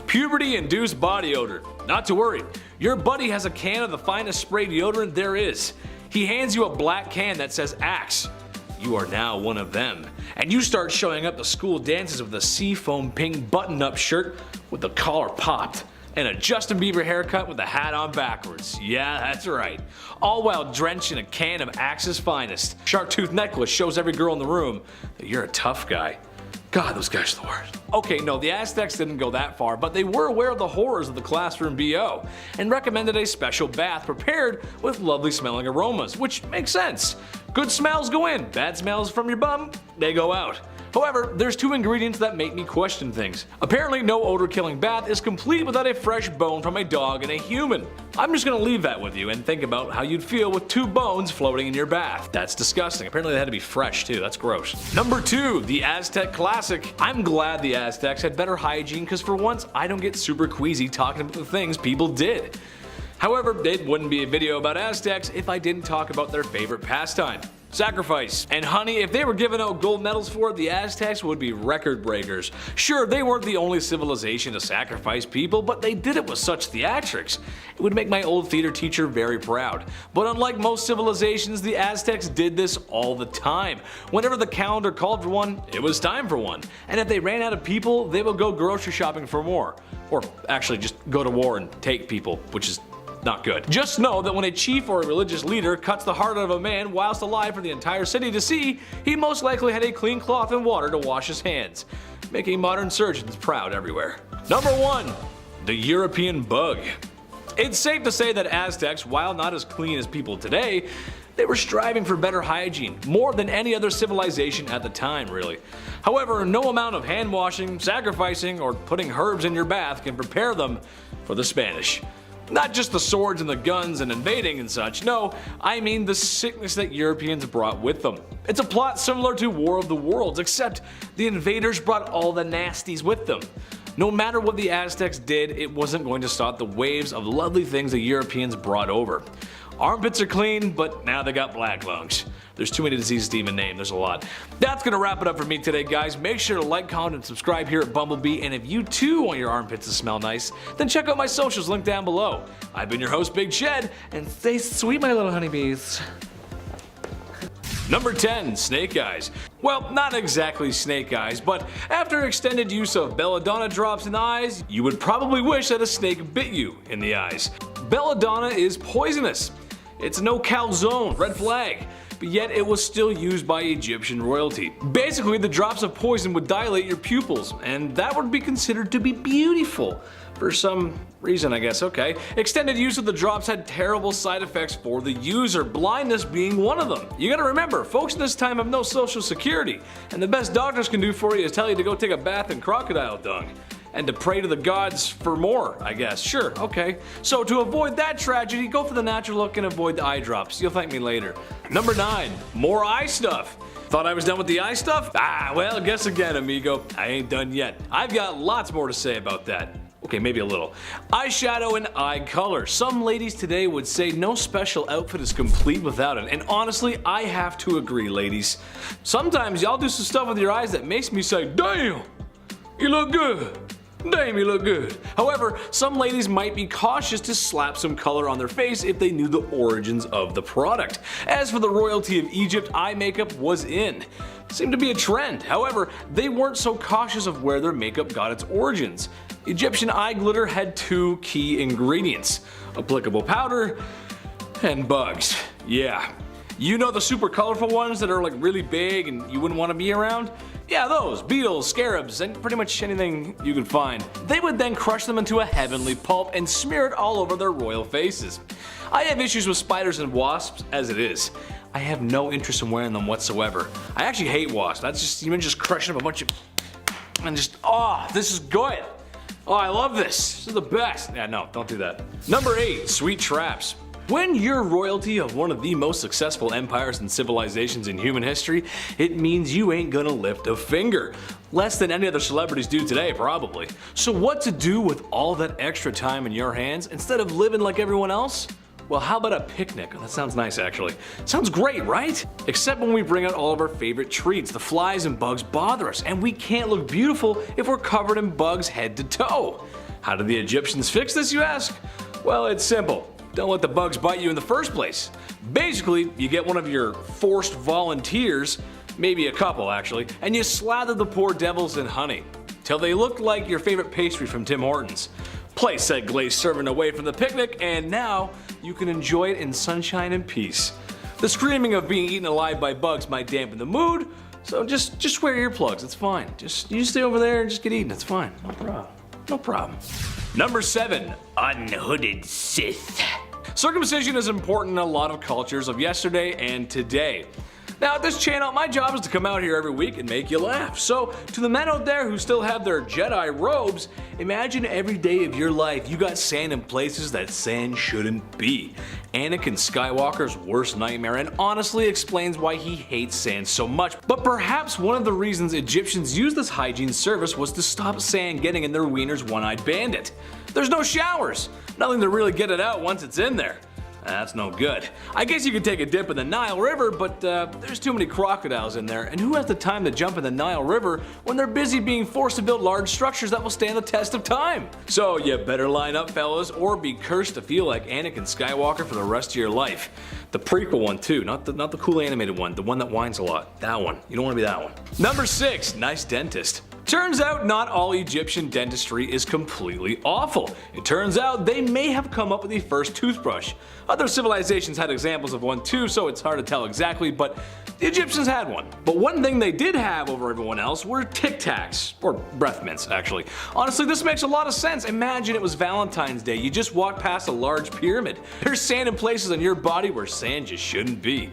Puberty-induced body odor. Not to worry. Your buddy has a can of the finest spray deodorant there is. He hands you a black can that says Axe. You are now one of them. And you start showing up to school dances with a seafoam pink button-up shirt with the collar popped. And a Justin Bieber haircut with the hat on backwards. Yeah, that's right. All while drenched in a can of Axe's finest. Shark tooth necklace shows every girl in the room that you're a tough guy. God, those guys are the worst. Okay, no, the Aztecs didn't go that far, but they were aware of the horrors of the classroom BO and recommended a special bath prepared with lovely smelling aromas, which makes sense. Good smells go in, bad smells from your bum, they go out. However, there's 2 ingredients that make me question things. Apparently, no odor-killing bath is complete without a fresh bone from a dog and a human. I'm just gonna leave that with you and think about how you'd feel with 2 bones floating in your bath. That's disgusting. Apparently they had to be fresh too, that's gross. Number 2, the Aztec Classic. I'm glad the Aztecs had better hygiene because for once I don't get super queasy talking about the things people did. However, it wouldn't be a video about Aztecs if I didn't talk about their favorite pastime. Sacrifice. And honey, if they were giving out gold medals for it, the Aztecs would be record breakers. Sure, they weren't the only civilization to sacrifice people, but they did it with such theatrics. It would make my old theater teacher very proud. But unlike most civilizations, the Aztecs did this all the time. Whenever the calendar called for one, it was time for one. And if they ran out of people, they would go grocery shopping for more. Or actually just go to war and take people, which is not good. Just know that when a chief or a religious leader cuts the heart out of a man whilst alive for the entire city to see, he most likely had a clean cloth and water to wash his hands, making modern surgeons proud everywhere. Number 1, the European bug. It's safe to say that Aztecs, while not as clean as people today, they were striving for better hygiene, more than any other civilization at the time, really. However, no amount of hand washing, sacrificing, or putting herbs in your bath can prepare them for the Spanish. Not just the swords and the guns and invading and such, no, I mean the sickness that Europeans brought with them. It's a plot similar to War of the Worlds, except the invaders brought all the nasties with them. No matter what the Aztecs did, it wasn't going to stop the waves of lovely things the Europeans brought over. Armpits are clean, but now they got black lungs. There's too many diseases to even name, there's a lot. That's gonna wrap it up for me today, guys. Make sure to like, comment, and subscribe here at BumbleBee, and if you too want your armpits to smell nice, then check out my socials linked down below. I've been your host, Big Shed, and stay sweet, my little honeybees. Number 10, snake eyes. Well, not exactly snake eyes, but after extended use of belladonna drops in the eyes, you would probably wish that a snake bit you in the eyes. Belladonna is poisonous. It's no calzone, red flag. But yet it was still used by Egyptian royalty. Basically, the drops of poison would dilate your pupils, and that would be considered to be beautiful. For some reason, I guess, okay. Extended use of the drops had terrible side effects for the user, blindness being one of them. You gotta remember, folks in this time have no social security, and the best doctors can do for you is tell you to go take a bath in crocodile dung. And to pray to the gods for more, I guess. Sure, okay. So to avoid that tragedy, go for the natural look and avoid the eye drops. You'll thank me later. Number 9, more eye stuff. Thought I was done with the eye stuff? Well, guess again, amigo. I ain't done yet. I've got lots more to say about that. Okay, maybe a little. Eyeshadow and eye color. Some ladies today would say no special outfit is complete without it, and honestly, I have to agree, ladies. Sometimes y'all do some stuff with your eyes that makes me say, damn, you look good. Damn, you look good. However, some ladies might be cautious to slap some color on their face if they knew the origins of the product. As for the royalty of Egypt, eye makeup was in. Seemed to be a trend. However, they weren't so cautious of where their makeup got its origins. Egyptian eye glitter had 2 key ingredients: applicable powder and bugs. Yeah. You know the super colorful ones that are like really big and you wouldn't want to be around? Yeah, those, beetles, scarabs, and pretty much anything you could find. They would then crush them into a heavenly pulp and smear it all over their royal faces. I have issues with spiders and wasps as it is. I have no interest in wearing them whatsoever. I actually hate wasps. That's just, even just crushing up a bunch of and just, oh, this is good. Oh, I love this. This is the best. Yeah, no, don't do that. Number 8, sweet traps. When you're royalty of one of the most successful empires and civilizations in human history, it means you ain't gonna lift a finger. Less than any other celebrities do today, probably. So what to do with all that extra time in your hands instead of living like everyone else? Well, how about a picnic? Oh, that sounds nice, actually. Sounds great, right? Except when we bring out all of our favorite treats, the flies and bugs bother us, and we can't look beautiful if we're covered in bugs head to toe. How did the Egyptians fix this, you ask? Well, it's simple. Don't let the bugs bite you in the first place. Basically, you get one of your forced volunteers, maybe a couple actually, and you slather the poor devils in honey, till they look like your favorite pastry from Tim Hortons. Place said glazed serving away from the picnic, and now you can enjoy it in sunshine and peace. The screaming of being eaten alive by bugs might dampen the mood, so just wear earplugs, it's fine. You stay over there and just get eaten, it's fine, no problem. No problem. Number 7, unhooded Sith. Circumcision is important in a lot of cultures of yesterday and today. Now at this channel, my job is to come out here every week and make you laugh. So to the men out there who still have their Jedi robes, imagine every day of your life you got sand in places that sand shouldn't be. Anakin Skywalker's worst nightmare, and honestly explains why he hates sand so much. But perhaps one of the reasons Egyptians used this hygiene service was to stop sand getting in their wiener's one-eyed bandit. There's no showers, nothing to really get it out once it's in there. That's no good. I guess you could take a dip in the Nile River, but there's too many crocodiles in there, and who has the time to jump in the Nile River when they're busy being forced to build large structures that will stand the test of time? So you better line up, fellas, or be cursed to feel like Anakin Skywalker for the rest of your life. The prequel one too, not the cool animated one, the one that whines a lot. That one. You don't want to be that one. Number 6, nice dentist. Turns out not all Egyptian dentistry is completely awful. It turns out they may have come up with the first toothbrush. Other civilizations had examples of one too, so it's hard to tell exactly, but the Egyptians had one. But one thing they did have over everyone else were Tic Tacs, or breath mints actually. Honestly, this makes a lot of sense. Imagine it was Valentine's Day, you just walked past a large pyramid. There's sand in places on your body where sand just shouldn't be.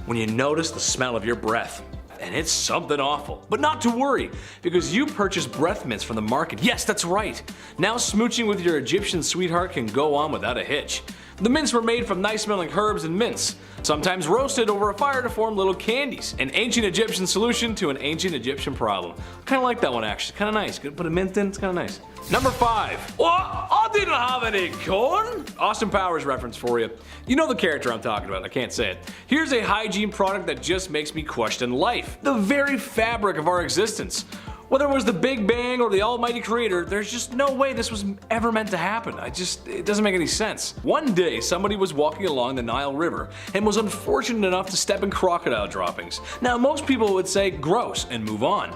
When you notice the smell of your breath, and it's something awful. But not to worry, because you purchased breath mints from the market. Yes, that's right. Now smooching with your Egyptian sweetheart can go on without a hitch. The mints were made from nice smelling herbs and mints, sometimes roasted over a fire to form little candies. An ancient Egyptian solution to an ancient Egyptian problem. Kinda like that one actually, kinda nice. Could put a mint in, it's kinda nice. Number 5. What? I didn't have any corn! Austin Powers reference for you. You know the character I'm talking about, I can't say it. Here's a hygiene product that just makes me question life. The very fabric of our existence. Whether it was the Big Bang or the almighty creator, there's just no way this was ever meant to happen. It doesn't make any sense. One day, somebody was walking along the Nile River and was unfortunate enough to step in crocodile droppings. Now, most people would say gross and move on.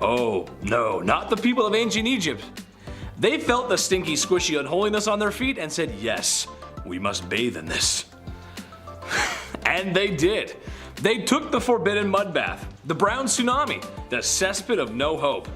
Oh, no, not the people of ancient Egypt. They felt the stinky, squishy unholiness on their feet and said, yes, we must bathe in this. And they did. They took the forbidden mud bath, the brown tsunami, the cesspit of no hope.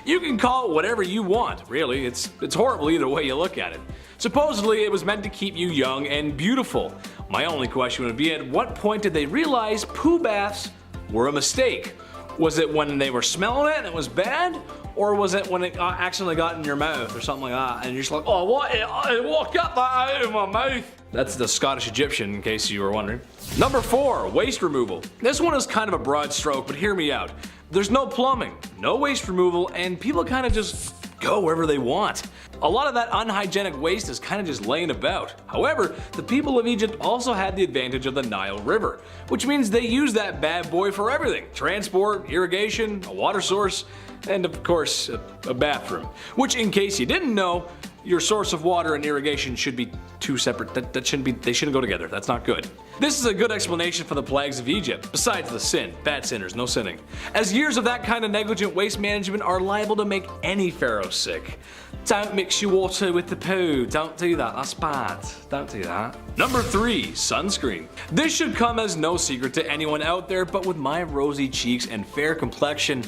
You can call it whatever you want, really, it's horrible either way you look at it. Supposedly it was meant to keep you young and beautiful. My only question would be, at what point did they realize poo baths were a mistake? Was it when they were smelling it and it was bad? Or was it when it accidentally got in your mouth or something like that and you're just like, oh what got that out of my mouth? That's the Scottish Egyptian, in case you were wondering. Number 4, waste removal. This one is kind of a broad stroke, but hear me out. There's no plumbing, no waste removal, and people kind of just go wherever they want. A lot of that unhygienic waste is kind of just laying about. However, the people of Egypt also had the advantage of the Nile River, which means they use that bad boy for everything. Transport, irrigation, a water source, and of course, a bathroom. Which, in case you didn't know, your source of water and irrigation should be two separate, they shouldn't go together, that's not good. This is a good explanation for the plagues of Egypt, besides the sin, bad sinners, no sinning. As years of that kind of negligent waste management are liable to make any pharaoh sick. Don't mix your water with the poo, don't do that, that's bad, don't do that. Number 3, sunscreen. This should come as no secret to anyone out there, but with my rosy cheeks and fair complexion,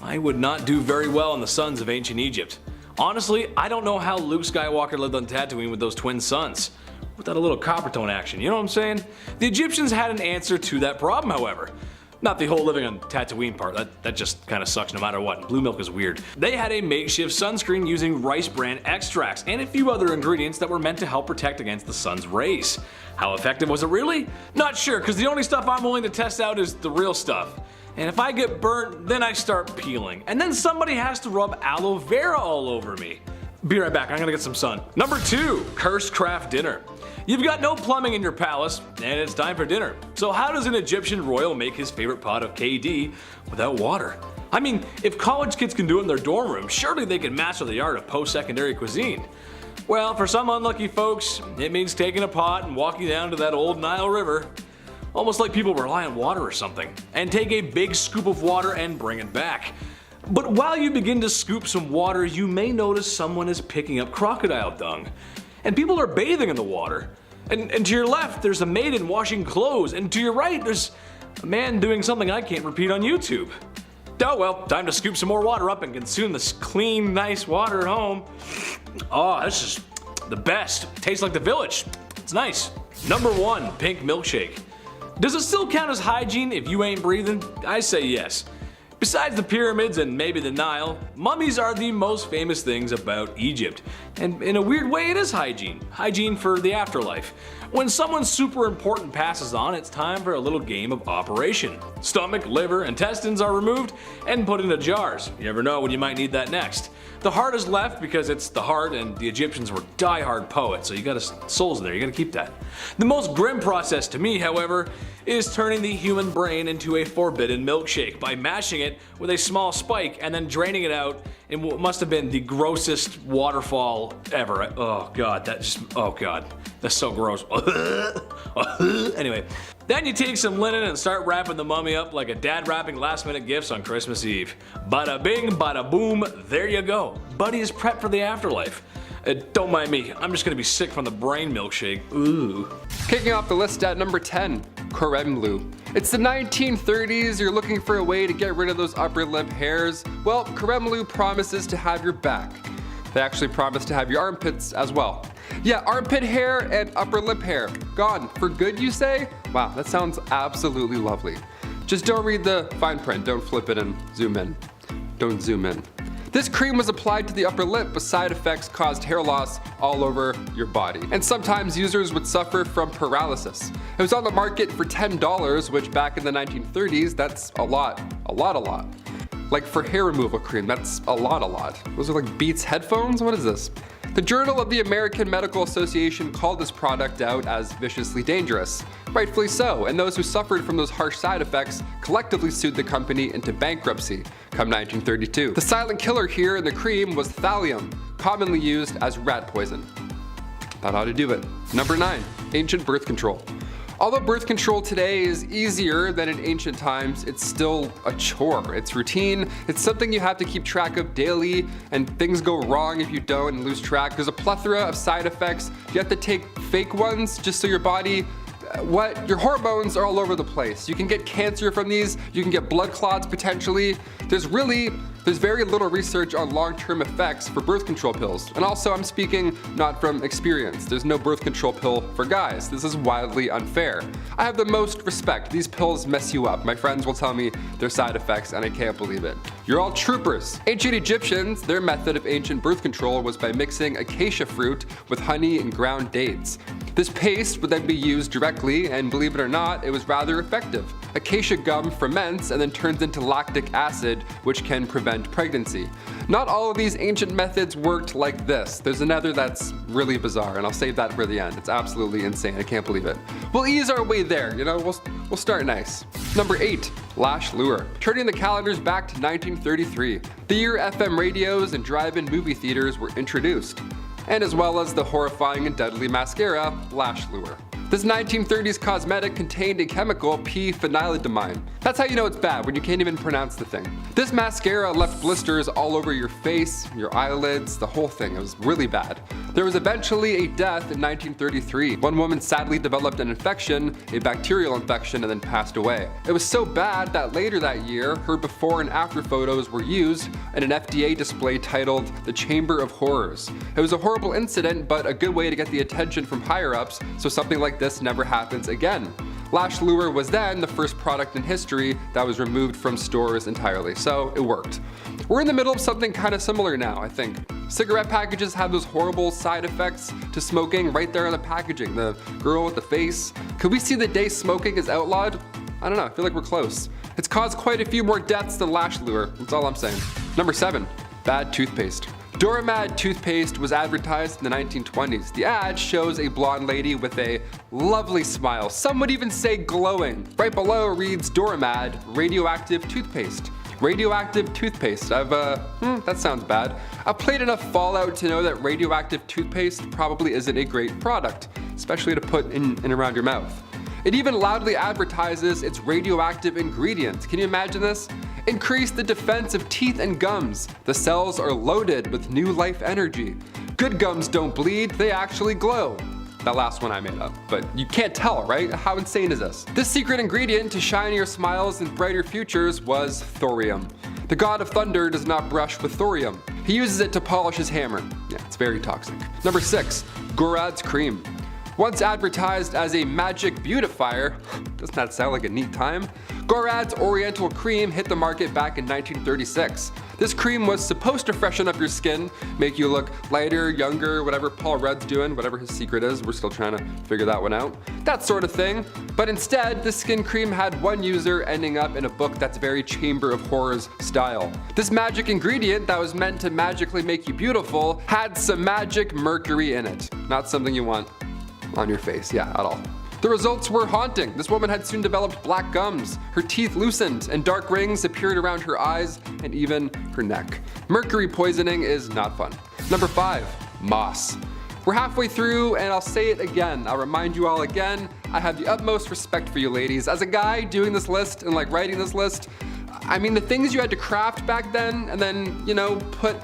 I would not do very well in the suns of ancient Egypt. Honestly, I don't know how Luke Skywalker lived on Tatooine with those twin suns. Without a little copper tone action, you know what I'm saying? The Egyptians had an answer to that problem, however. Not the whole living on Tatooine part, that just kinda sucks no matter what. Blue milk is weird. They had a makeshift sunscreen using rice bran extracts and a few other ingredients that were meant to help protect against the sun's rays. How effective was it really? Not sure, cause the only stuff I'm willing to test out is the real stuff. And if I get burnt, then I start peeling. And then somebody has to rub aloe vera all over me. Be right back, I'm gonna get some sun. Number 2, cursed craft dinner. You've got no plumbing in your palace, and it's time for dinner. So how does an Egyptian royal make his favorite pot of KD without water? I mean, if college kids can do it in their dorm room, surely they can master the art of post-secondary cuisine. Well, for some unlucky folks, it means taking a pot and walking down to that old Nile River, almost like people rely on water or something, and take a big scoop of water and bring it back. But while you begin to scoop some water, you may notice someone is picking up crocodile dung. And people are bathing in the water. And to your left, there's a maiden washing clothes, and to your right, there's a man doing something I can't repeat on YouTube. Oh well, time to scoop some more water up and consume this clean, nice water at home. Oh, that's just the best. Tastes like the village. It's nice. Number 1, pink milkshake. Does it still count as hygiene if you ain't breathing? I say yes. Besides the pyramids and maybe the Nile, mummies are the most famous things about Egypt. And in a weird way it is hygiene. Hygiene for the afterlife. When someone super important passes on, it's time for a little game of operation. Stomach, liver, intestines are removed and put into jars. You never know when you might need that next. The heart is left because it's the heart, and the Egyptians were die-hard poets, so you got souls in there, you gotta keep that. The most grim process to me, however, is turning the human brain into a forbidden milkshake by mashing it with a small spike and then draining it out in what must have been the grossest waterfall ever. Oh god, oh god, that's so gross. Anyway, then you take some linen and start wrapping the mummy up like a dad wrapping last minute gifts on Christmas Eve. Bada bing, bada boom, there you go. Buddy is prepped for the afterlife. Don't mind me, I'm just gonna be sick from the brain milkshake. Ooh. Kicking off the list at number 10, creme blue. It's the 1930s, you're looking for a way to get rid of those upper lip hairs. Well, creme blue promises to have your back. They actually promise to have your armpits as well. Yeah, armpit hair and upper lip hair. Gone. For good, you say? Wow, that sounds absolutely lovely. Just don't read the fine print, don't flip it and zoom in. Don't zoom in. This cream was applied to the upper lip, but side effects caused hair loss all over your body. And sometimes users would suffer from paralysis. It was on the market for $10, which back in the 1930s, that's a lot. Like for hair removal cream, that's a lot. Those are like Beats headphones? What is this? The Journal of the American Medical Association called this product out as viciously dangerous. Rightfully so, and those who suffered from those harsh side effects collectively sued the company into bankruptcy come 1932. The silent killer here in the cream was thallium, commonly used as rat poison. That ought to do it. Number 9, ancient birth control. Although birth control today is easier than in ancient times, it's still a chore. It's routine, it's something you have to keep track of daily, and things go wrong if you don't and lose track. There's a plethora of side effects. You have to take fake ones just so your body, your hormones are all over the place. You can get cancer from these, you can get blood clots potentially. There's very little research on long-term effects for birth control pills. And also, I'm speaking not from experience. There's no birth control pill for guys. This is wildly unfair. I have the most respect. These pills mess you up. My friends will tell me their side effects and I can't believe it. You're all troopers. Ancient Egyptians, their method of ancient birth control was by mixing acacia fruit with honey and ground dates. This paste would then be used directly, and believe it or not, it was rather effective. Acacia gum ferments and then turns into lactic acid, which can prevent pregnancy. Not all of these ancient methods worked like this. There's another that's really bizarre, and I'll save that for the end. It's absolutely insane, I can't believe it. We'll ease our way there, you know, we'll start nice. Number 8, lash lure. Turning the calendars back to 1933, the year FM radios and drive-in movie theaters were introduced, and as well as the horrifying and deadly mascara, lash lure. This 1930s cosmetic contained a chemical, p-phenylenediamine. That's how you know it's bad, when you can't even pronounce the thing. This mascara left blisters all over your face, your eyelids, the whole thing. It was really bad. There was eventually a death in 1933. One woman sadly developed an infection, a bacterial infection, and then passed away. It was so bad that later that year, her before and after photos were used in an FDA display titled The Chamber of Horrors. It was a horrible incident, but a good way to get the attention from higher ups so something like this never happens again. Lash Lure was then the first product in history that was removed from stores entirely, so it worked. We're in the middle of something kind of similar now, I think. Cigarette packages have those horrible side effects to smoking right there on the packaging. The girl with the face. Could we see the day smoking is outlawed? I don't know, I feel like we're close. It's caused quite a few more deaths than Lash Lure, that's all I'm saying. Number 7, bad toothpaste. Doramad toothpaste was advertised in the 1920s. The ad shows a blonde lady with a lovely smile. Some would even say glowing. Right below reads Doramad radioactive toothpaste. Radioactive toothpaste. That sounds bad. I've played enough Fallout to know that radioactive toothpaste probably isn't a great product, especially to put in and around your mouth. It even loudly advertises its radioactive ingredients. Can you imagine this? Increase the defense of teeth and gums. The cells are loaded with new life energy. Good gums don't bleed, they actually glow. That last one I made up, but you can't tell, right? How insane is this? This secret ingredient to shinier smiles and brighter futures was thorium. The god of thunder does not brush with thorium. He uses it to polish his hammer. Yeah, it's very toxic. Number 6, Gorad's cream. Once advertised as a magic beautifier, doesn't that sound like a neat time? Gorad's Oriental Cream hit the market back in 1936. This cream was supposed to freshen up your skin, make you look lighter, younger, whatever Paul Rudd's doing, whatever his secret is, we're still trying to figure that one out. That sort of thing. But instead, this skin cream had one user ending up in a book that's very Chamber of Horrors style. This magic ingredient that was meant to magically make you beautiful had some magic mercury in it. Not something you want on your face, yeah, at all. The results were haunting. This woman had soon developed black gums, her teeth loosened, and dark rings appeared around her eyes and even her neck. Mercury poisoning is not fun. Number 5, moss. We're halfway through and I'll say it again. I'll remind you all again, I have the utmost respect for you ladies. As a guy doing this list and like writing this list, I mean the things you had to craft back then and then, put,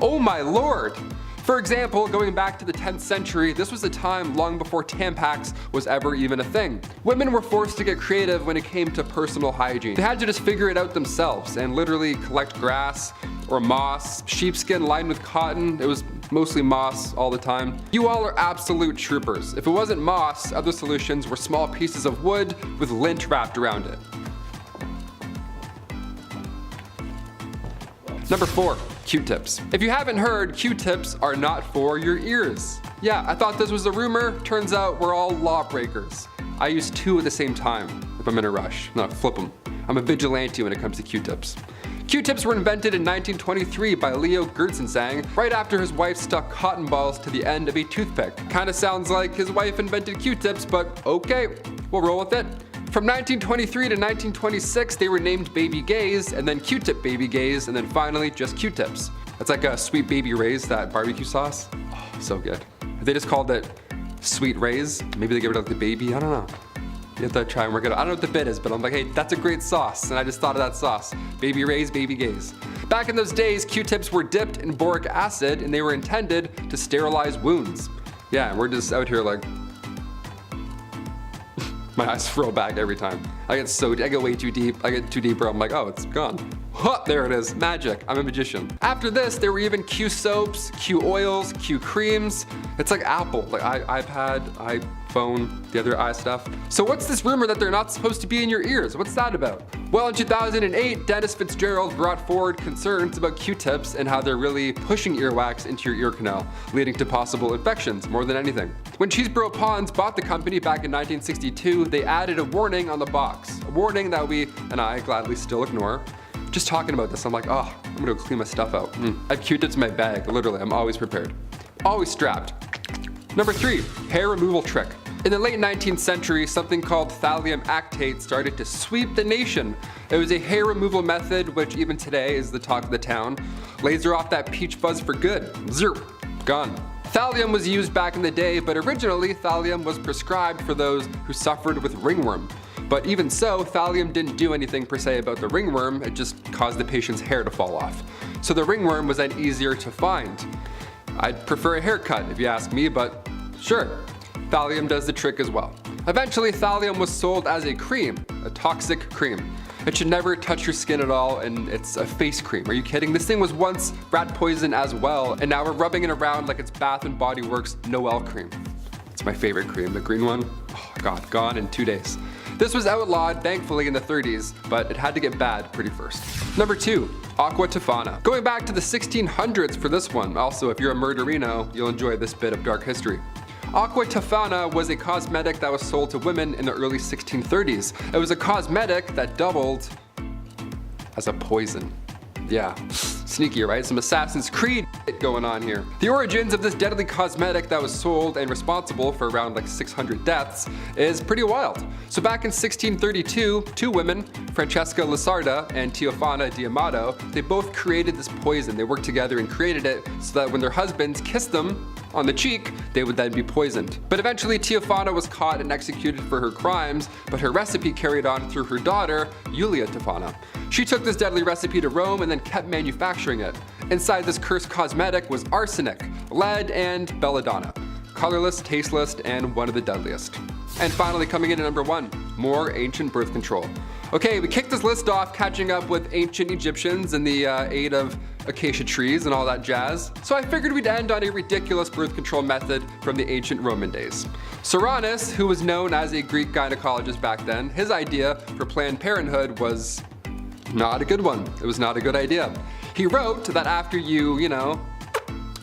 oh my lord. For example, going back to the 10th century, this was a time long before Tampax was ever even a thing. Women were forced to get creative when it came to personal hygiene. They had to just figure it out themselves and literally collect grass or moss, sheepskin lined with cotton. It was mostly moss all the time. You all are absolute troopers. If it wasn't moss, other solutions were small pieces of wood with lint wrapped around it. Number 4, Q-tips. If you haven't heard, Q-tips are not for your ears. Yeah, I thought this was a rumor. Turns out we're all lawbreakers. I use 2 at the same time if I'm in a rush. No, flip them. I'm a vigilante when it comes to Q-tips. Q-tips were invented in 1923 by Leo Gertzensang, right after his wife stuck cotton balls to the end of a toothpick. Kinda sounds like his wife invented Q-tips, but okay, we'll roll with it. From 1923 to 1926, they were named Baby Gays, and then Q-tip Baby Gays, and then finally just Q-tips. It's like a Sweet Baby Ray's, that barbecue sauce. Oh, so good. If they just called it Sweet Ray's, maybe they get rid of the baby, I don't know. You have to try and work it out. I don't know what the bit is, but I'm like, hey, that's a great sauce, and I just thought of that sauce. Baby Ray's, Baby Gays. Back in those days, Q-tips were dipped in boric acid, and they were intended to sterilize wounds. Yeah, and we're just out here like, my eyes roll back every time. I get way too deep. I get too deep where I'm like, oh, it's gone. Huh, there it is, magic. I'm a magician. After this, there were even Q soaps, Q oils, Q creams. It's like Apple, like iPad, iPhone, the other i stuff. So what's this rumor that they're not supposed to be in your ears? What's that about? Well, in 2008, Dennis Fitzgerald brought forward concerns about Q-tips and how they're really pushing earwax into your ear canal, leading to possible infections more than anything. When Cheeseboro Ponds bought the company back in 1962, they added a warning on the box. A warning that we and I gladly still ignore. Just talking about this, I'm like, oh, I'm gonna go clean my stuff out. I have Q-tips in my bag, literally, I'm always prepared. Always strapped. Number 3, hair removal trick. In the late 19th century, something called thallium actate started to sweep the nation. It was a hair removal method which even today is the talk of the town. Laser off that peach fuzz for good. Zero. Gone. Thallium was used back in the day, but originally thallium was prescribed for those who suffered with ringworm. But even so, thallium didn't do anything per se about the ringworm, it just caused the patient's hair to fall off. So the ringworm was then easier to find. I'd prefer a haircut if you ask me, but sure, thallium does the trick as well. Eventually, thallium was sold as a cream, a toxic cream. It should never touch your skin at all, and it's a face cream. Are you kidding? This thing was once rat poison as well, and now we're rubbing it around like it's Bath & Body Works Noel cream. It's my favorite cream, the green one. Oh God, gone in 2 days. This was outlawed, thankfully, in the 30s, but it had to get bad pretty first. Number 2, Aqua Tofana. Going back to the 1600s for this one. Also, if you're a murderino, you'll enjoy this bit of dark history. Aqua Tofana was a cosmetic that was sold to women in the early 1630s. It was a cosmetic that doubled as a poison. Yeah, sneaky, right? Some Assassin's Creed going on here. The origins of this deadly cosmetic that was sold and responsible for around like 600 deaths is pretty wild. So back in 1632, 2 women, Francesca Lasarda and Teofana D'Amato, they both created this poison. They worked together and created it so that when their husbands kissed them on the cheek, they would then be poisoned. But eventually Teofana was caught and executed for her crimes, but her recipe carried on through her daughter, Julia Tofana. She took this deadly recipe to Rome and then kept manufacturing it. Inside this cursed cosmetic was arsenic, lead, and belladonna. Colorless, tasteless, and one of the deadliest. And finally coming in at number 1, more ancient birth control. Okay, we kicked this list off catching up with ancient Egyptians and the aid of acacia trees and all that jazz. So I figured we'd end on a ridiculous birth control method from the ancient Roman days. Cyrannus, who was known as a Greek gynecologist back then, his idea for Planned Parenthood was not a good one. It was not a good idea. He wrote that after you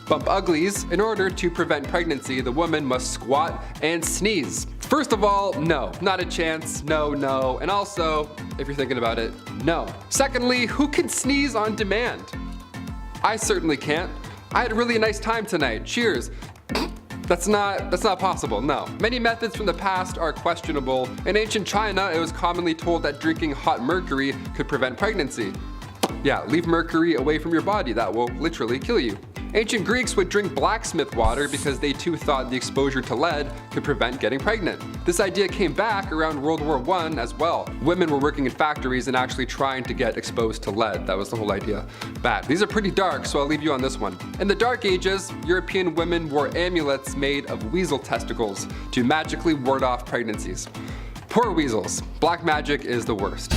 bump uglies, in order to prevent pregnancy, the woman must squat and sneeze. First of all, no, not a chance, no, and also, if you're thinking about it, no. Secondly, who can sneeze on demand? I certainly can't. I had a really nice time tonight, cheers. That's not possible, no. Many methods from the past are questionable. In ancient China, it was commonly told that drinking hot mercury could prevent pregnancy. Yeah, leave mercury away from your body, that will literally kill you. Ancient Greeks would drink blacksmith water because they too thought the exposure to lead could prevent getting pregnant. This idea came back around World War I as well. Women were working in factories and actually trying to get exposed to lead. That was the whole idea. Bad. These are pretty dark, so I'll leave you on this one. In the Dark Ages, European women wore amulets made of weasel testicles to magically ward off pregnancies. Poor weasels. Black magic is the worst.